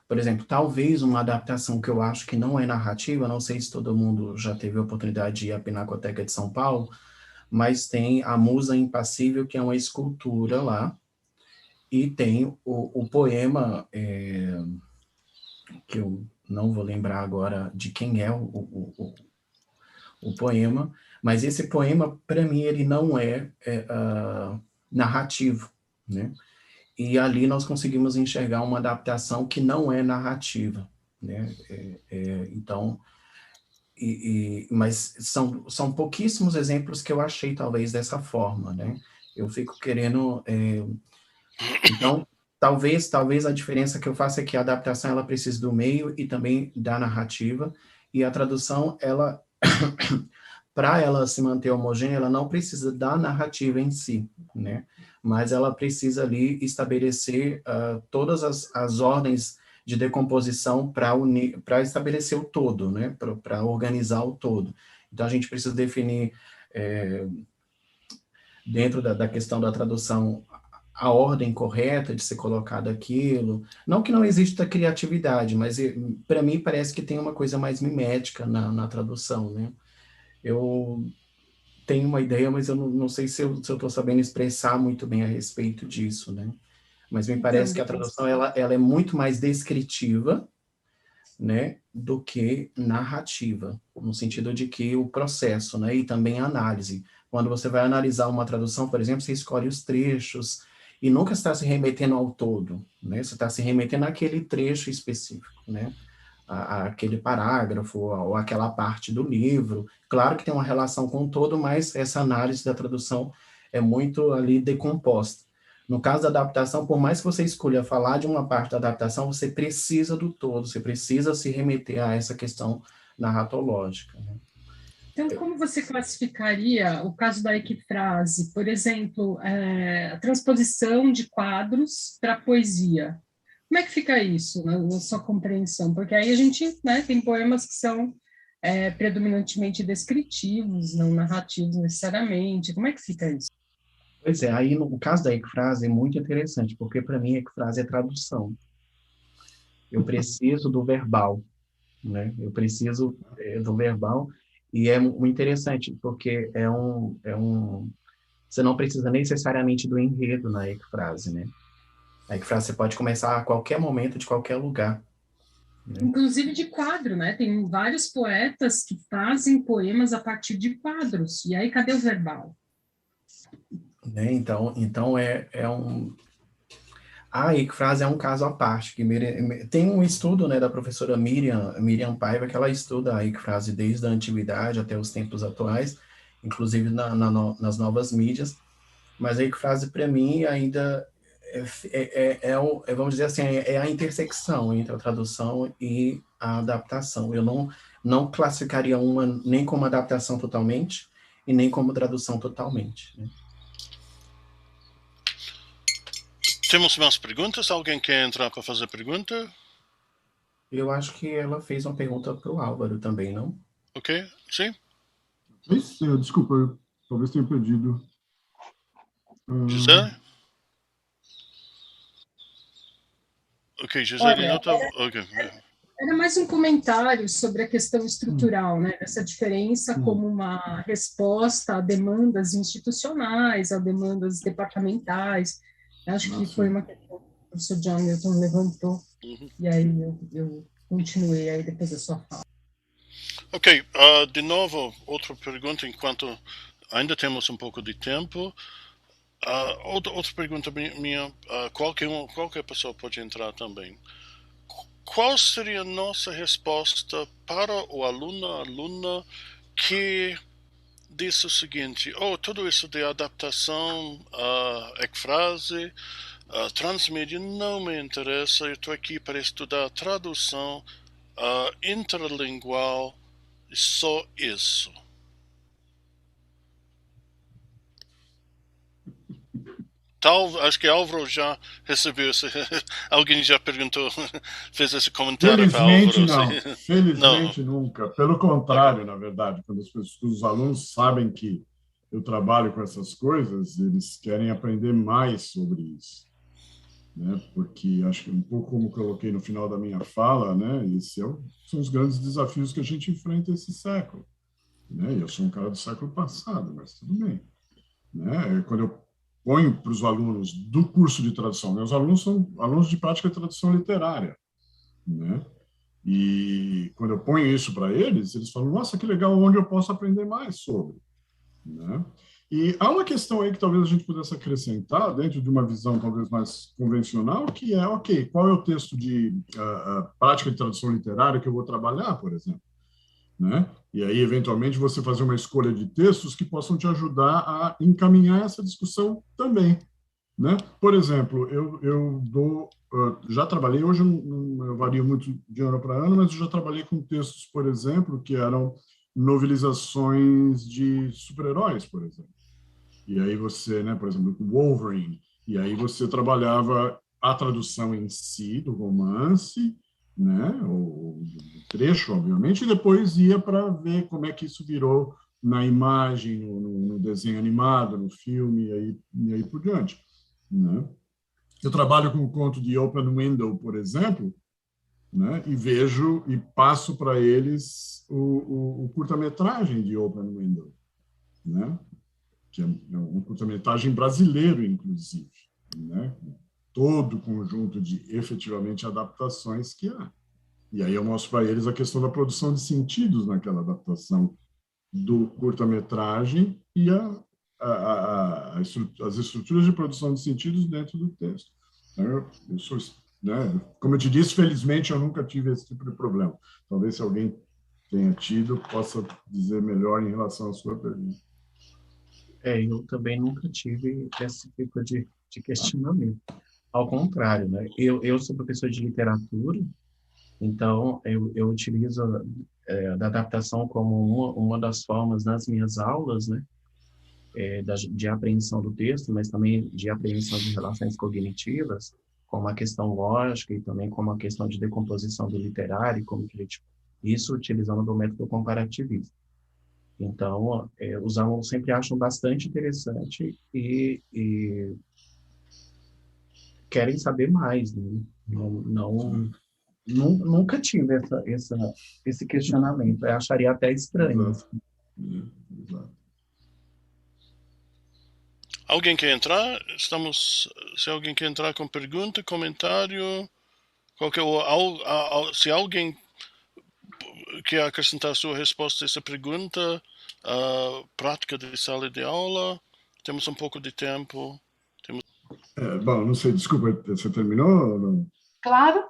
por exemplo, talvez uma adaptação que eu acho que não é narrativa, não sei se todo mundo já teve a oportunidade de ir à Pinacoteca de São Paulo, mas tem a Musa Impassível, que é uma escultura lá, e tem o poema, que eu não vou lembrar agora de quem é o poema, mas esse poema, para mim, ele não é narrativo, né? e ali nós conseguimos enxergar uma adaptação que não é narrativa, né? Então, mas são pouquíssimos exemplos que eu achei, talvez, dessa forma, né? Eu fico querendo... Então, talvez a diferença que eu faço é que a adaptação, ela precisa do meio e também da narrativa, e a tradução, ela... para ela se manter homogênea, ela não precisa da narrativa em si, né? Mas ela precisa ali estabelecer todas as ordens de decomposição para estabelecer o todo, né? Para organizar o todo. Então, a gente precisa definir, dentro da questão da tradução, a ordem correta de ser colocado aquilo. Não que não exista criatividade, mas para mim parece que tem uma coisa mais mimética na tradução, né? Eu tenho uma ideia, mas eu não sei se eu estou sabendo expressar muito bem a respeito disso, né? Mas me parece que a tradução ela é muito mais descritiva, né, do que narrativa, no sentido de que o processo, né, e também a análise. Quando você vai analisar uma tradução, por exemplo, você escolhe os trechos e nunca está se remetendo ao todo, né? Você está se remetendo àquele trecho específico, né? Aquele parágrafo ou aquela parte do livro. Claro que tem uma relação com o todo, mas essa análise da tradução é muito ali decomposta. No caso da adaptação, por mais que você escolha falar de uma parte da adaptação, você precisa do todo, você precisa se remeter a essa questão narratológica, né? Então, como você classificaria o caso da equifrase, por exemplo, a transposição de quadros para poesia? Como é que fica isso na sua compreensão? Porque aí a gente, né, tem poemas que são predominantemente descritivos, não narrativos necessariamente. Como é que fica isso? Pois é, aí no caso da equifrase é muito interessante, porque para mim a equifrase é tradução. Eu preciso do verbal, né? Eu preciso do verbal, e é muito interessante, porque você não precisa necessariamente do enredo na equifrase, né? A equifrase você pode começar a qualquer momento, de qualquer lugar, né? Inclusive de quadro, né? Tem vários poetas que fazem poemas a partir de quadros. E aí, cadê o verbal? Né? Então a equifrase é um caso à parte. Tem um estudo, né, da professora Miriam Paiva, que ela estuda a equifrase desde a antiguidade até os tempos atuais, inclusive nas novas mídias. Mas a equifrase, para mim, ainda vamos dizer assim, é a intersecção entre a tradução e a adaptação. Eu não classificaria uma nem como adaptação totalmente e nem como tradução totalmente, né? Temos mais perguntas? Alguém quer entrar para fazer pergunta? Eu acho que ela fez uma pergunta para o Álvaro também, não? Ok, sim. Desculpa, talvez tenha perdido. Gisele? Ok, Gisele não está... Okay. Era mais um comentário sobre a questão estrutural, né? Essa diferença como uma resposta a demandas institucionais, a demandas departamentais. Acho que foi uma questão que o professor John Milton levantou, e aí eu continuei aí depois da sua fala. Ok, de novo, outra pergunta, enquanto ainda temos um pouco de tempo. Outra pergunta minha, qualquer pessoa pode entrar também. Qual seria a nossa resposta para o aluna que diz o seguinte: tudo isso de adaptação, equifrase, transmídia não me interessa, eu estou aqui para estudar tradução interlingual, só isso. Acho que Álvaro já recebeu alguém já perguntou, fez esse comentário para Álvaro. Não. Felizmente nunca. Pelo contrário, na verdade, quando os alunos sabem que eu trabalho com essas coisas, eles querem aprender mais sobre isso, né? Porque acho que um pouco como coloquei no final da minha fala, né? São os grandes desafios que a gente enfrenta esse século, né? Eu sou um cara do século passado, mas tudo bem, né? Quando eu ponho para os alunos do curso de tradução, meus alunos são alunos de prática de tradução literária, né? E quando eu ponho isso para eles, eles falam: nossa, que legal, onde eu posso aprender mais sobre, né? E há uma questão aí que talvez a gente pudesse acrescentar, dentro de uma visão talvez mais convencional, que é, ok, qual é o texto de prática de tradução literária que eu vou trabalhar, por exemplo? Né? E aí, eventualmente, você fazer uma escolha de textos que possam te ajudar a encaminhar essa discussão também. Né? Por exemplo, já trabalhei, hoje eu vario muito de ano para ano, mas eu já trabalhei com textos, por exemplo, que eram novelizações de super-heróis, por exemplo. E aí você, né, por exemplo, com Wolverine, e aí você trabalhava a tradução em si do romance, né, o trecho, obviamente, e depois ia para ver como é que isso virou na imagem, no desenho animado, no filme, e aí por diante. Né? Eu trabalho com o conto de Open Window, por exemplo, né, e vejo e passo para eles o curta-metragem de Open Window, né? Que é um curta-metragem brasileiro, inclusive, né? Todo o conjunto de, efetivamente, adaptações que há. E aí eu mostro para eles a questão da produção de sentidos naquela adaptação do curta-metragem e as estruturas de produção de sentidos dentro do texto. Então, eu sou, né? Como eu te disse, felizmente eu nunca tive esse tipo de problema. Talvez se alguém tenha tido, possa dizer melhor em relação à sua pergunta. Eu também nunca tive esse tipo de questionamento. Ao contrário, né? Eu sou professor de literatura, então eu utilizo da adaptação como uma das formas nas minhas aulas, né? De apreensão do texto, mas também de apreensão de relações cognitivas, como a questão lógica e também como a questão de decomposição do literário, como crítico. Isso utilizando o método comparativismo. Então, os alunos sempre acham bastante interessante e querem saber mais, né? Nunca tive esse questionamento. Eu acharia até estranho. Exato. Alguém quer entrar? Se alguém quer entrar com pergunta, comentário, se alguém quer acrescentar sua resposta a essa pergunta, prática de sala de aula, temos um pouco de tempo. Bom, não sei, desculpa, você terminou? Não? Claro.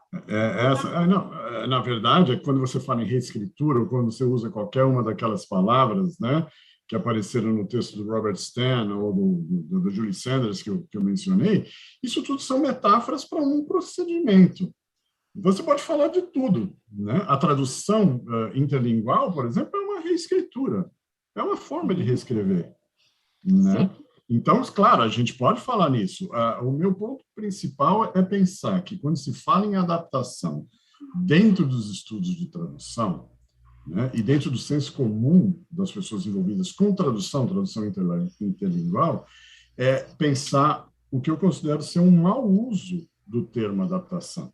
Não, na verdade, quando você fala em reescritura, ou quando você usa qualquer uma daquelas palavras, né, que apareceram no texto do Robert Stan ou do Julie Sanders, que eu mencionei, isso tudo são metáforas para um procedimento. Você pode falar de tudo, né? A tradução interlingual, por exemplo, é uma reescritura, é uma forma de reescrever, né? Então, claro, a gente pode falar nisso. O meu ponto principal é pensar que quando se fala em adaptação dentro dos estudos de tradução, né, e dentro do senso comum das pessoas envolvidas com tradução interlingual, é pensar o que eu considero ser um mau uso do termo adaptação.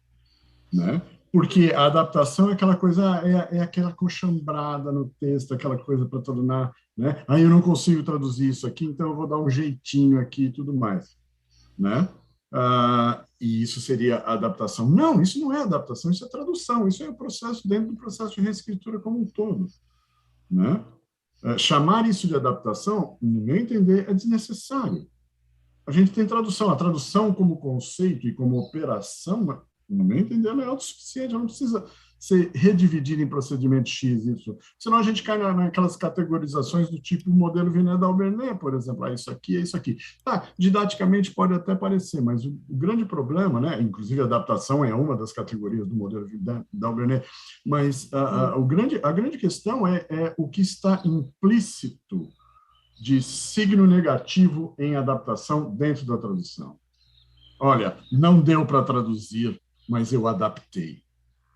Né? Porque a adaptação é aquela coisa, é aquela coxambrada no texto, aquela coisa para tornar, né? Aí eu não consigo traduzir isso aqui, então eu vou dar um jeitinho aqui e tudo mais, né? E isso seria adaptação. Não, isso não é adaptação, isso é tradução, isso é um processo dentro do processo de reescritura como um todo, né? Chamar isso de adaptação, no meu entender, é desnecessário. A gente tem tradução, a tradução como conceito e como operação, no meu entender, não é autossuficiente, não precisa ser redividido em procedimento X, Y. Senão a gente cai naquelas categorizações do tipo modelo Vinet-Dalbernet, por exemplo. Isso aqui é isso aqui. Tá, didaticamente pode até parecer, mas o grande problema, né, inclusive a adaptação é uma das categorias do modelo Vinet-Dalbernet, mas a grande questão é o que está implícito de signo negativo em adaptação dentro da tradução. Olha, não deu para traduzir, mas eu adaptei,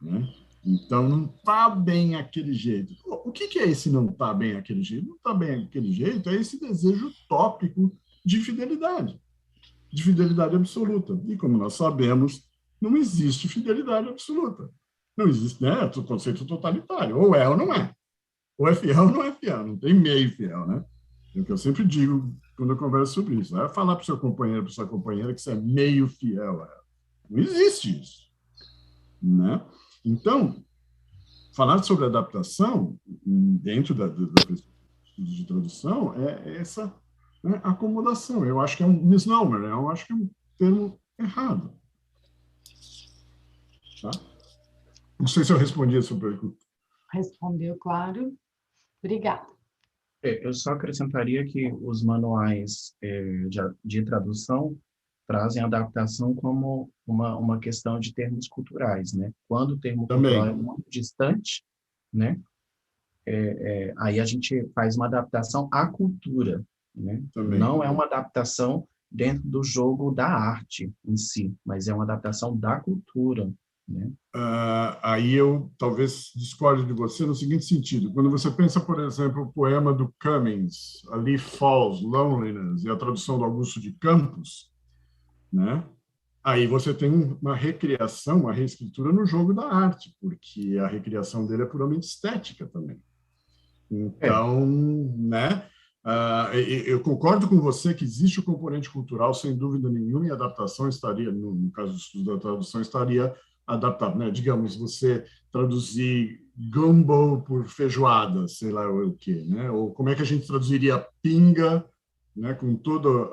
né? Então, não está bem aquele jeito. O que é esse não está bem aquele jeito? Não está bem aquele jeito é esse desejo utópico de fidelidade absoluta. E, como nós sabemos, não existe fidelidade absoluta. Não existe, né? O conceito totalitário. Ou é ou não é. Ou é fiel ou não é fiel. Não tem meio fiel, né? É o que eu sempre digo quando eu converso sobre isso. É falar para o seu companheiro, para sua companheira, que você é meio fiel a ela. Não existe isso, né? Então, falar sobre adaptação dentro da perspectiva de tradução é essa né? Acomodação, eu acho que é um misnomer, eu acho que é um termo errado. Tá? Não sei se eu respondi a sua pergunta. Respondeu, claro. Obrigada. Eu só acrescentaria que os manuais de tradução trazem adaptação como uma questão de termos culturais, né? Quando o termo cultural é muito distante, né? Aí a gente faz uma adaptação à cultura, né? Não é uma adaptação dentro do jogo da arte em si, mas é uma adaptação da cultura, né? Aí eu talvez discorde de você no seguinte sentido. Quando você pensa, por exemplo, o poema do Cummings, A Leaf Falls, Loneliness, e a tradução do Augusto de Campos, né? Aí você tem uma recriação, uma reescritura no jogo da arte, porque a recriação dele é puramente estética também. Então, né? Eu concordo com você que existe o componente cultural, sem dúvida nenhuma, e a adaptação estaria, no caso do estudo da tradução, estaria adaptado, né? Digamos, você traduzir gumbo por feijoada, sei lá o quê, né? Ou como é que a gente traduziria pinga, né? Com todo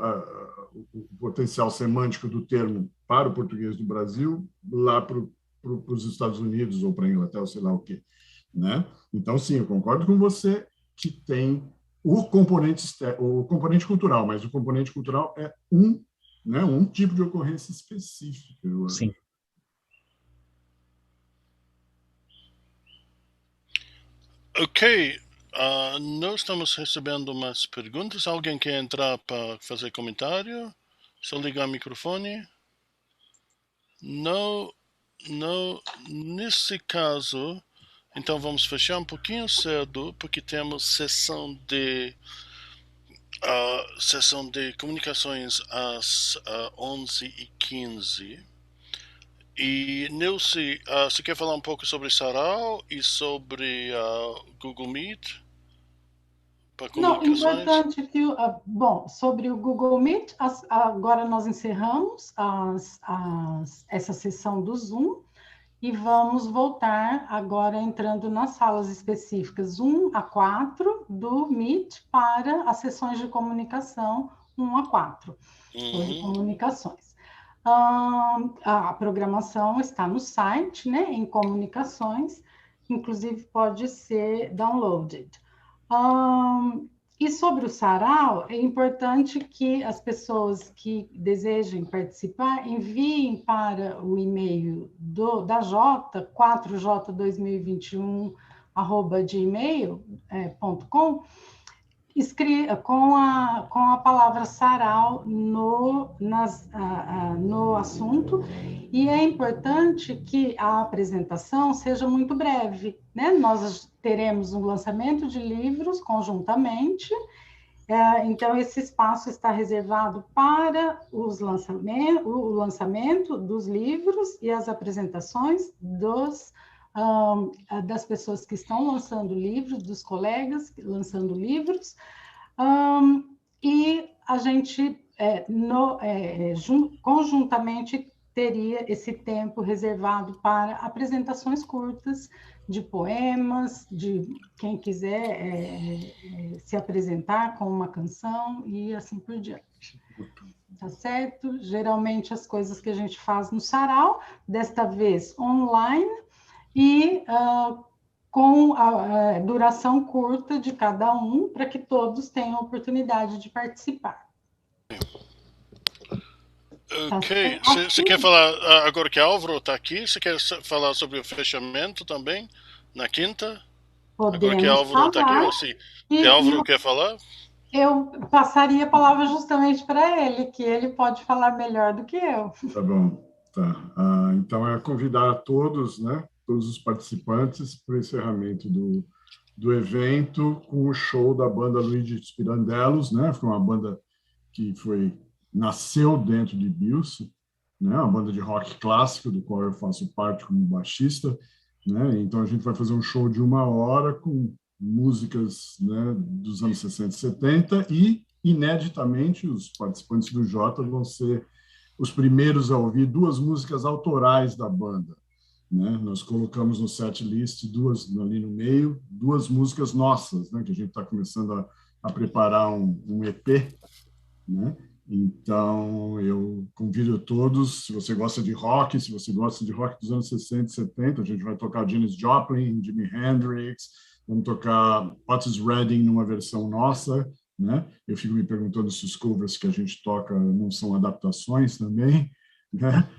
o potencial semântico do termo para o português do Brasil, lá para os Estados Unidos ou para a Inglaterra, sei lá o quê, né? Então, sim, eu concordo com você que tem o componente cultural, mas o componente cultural é um tipo de ocorrência específica. Sim. Ok, nós estamos recebendo umas perguntas. Alguém quer entrar para fazer comentário? Só ligar o microfone. Não, nesse caso, então vamos fechar um pouquinho cedo, porque temos sessão de comunicações às 11h15. E, Nilce, você quer falar um pouco sobre Sarau e sobre Google Meet? Não, importante que, bom, sobre o Google Meet, agora nós encerramos essa sessão do Zoom e vamos voltar agora entrando nas salas específicas 1 a 4 do Meet para as sessões de comunicação 1 a 4, de comunicações. A programação está no site, né, em comunicações, inclusive pode ser downloaded. E sobre o Sarau, é importante que as pessoas que desejem participar enviem para o e-mail da JOTA, 4j2021@gmail.com, com a palavra Sarau no assunto, e é importante que a apresentação seja muito breve, né? Nós teremos um lançamento de livros conjuntamente, então esse espaço está reservado para o lançamento dos livros e as apresentações das pessoas que estão lançando livros, dos colegas lançando livros, e a gente conjuntamente teria esse tempo reservado para apresentações curtas de poemas, de quem quiser se apresentar com uma canção e assim por diante. Tá certo? Geralmente as coisas que a gente faz no Sarau, desta vez online, e com a duração curta de cada um, para que todos tenham a oportunidade de participar. Ok, você quer falar, agora que Álvaro está aqui, você quer falar sobre o fechamento também, na quinta? Podemos agora que Álvaro está aqui, ou se Álvaro quer falar? Eu passaria a palavra justamente para ele, que ele pode falar melhor do que eu. Tá bom, tá. Então, é convidar a todos, né, todos os participantes para o encerramento do evento com o show da banda Luigi Pirandellos, né? Foi uma banda que nasceu dentro de IBILCE, né? Uma banda de rock clássico, do qual eu faço parte como baixista, né? Então, a gente vai fazer um show de 1 hora com músicas, né, dos anos 60 e 70 e, ineditamente, os participantes do JOTA vão ser os primeiros a ouvir 2 músicas autorais da banda, né? Nós colocamos no set list 2 ali no meio, 2 músicas nossas, né, que a gente está começando a preparar um EP, né? Então, eu convido todos, se você gosta de rock dos anos 60 e 70, a gente vai tocar Janis Joplin, Jimi Hendrix, vamos tocar Otis Redding numa versão nossa, né? Eu fico me perguntando se os covers que a gente toca não são adaptações também, né?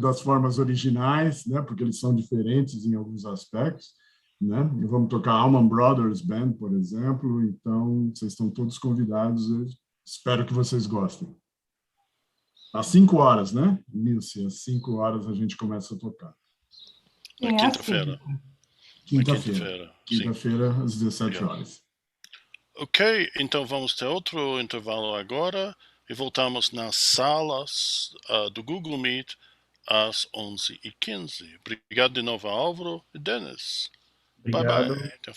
Das formas originais, né? Porque eles são diferentes em alguns aspectos, né? E vamos tocar Allman Brothers Band, por exemplo. Então, vocês estão todos convidados. Eu espero que vocês gostem. Às 5 horas, né, Nilce? Às 5 horas a gente começa a tocar. Na quinta-feira. Quinta-feira, às 17 horas. Ok, então vamos ter outro intervalo agora e voltamos nas salas do Google Meet às 11h15. Obrigado de novo, Álvaro e Denis. Obrigado. Bye, bye.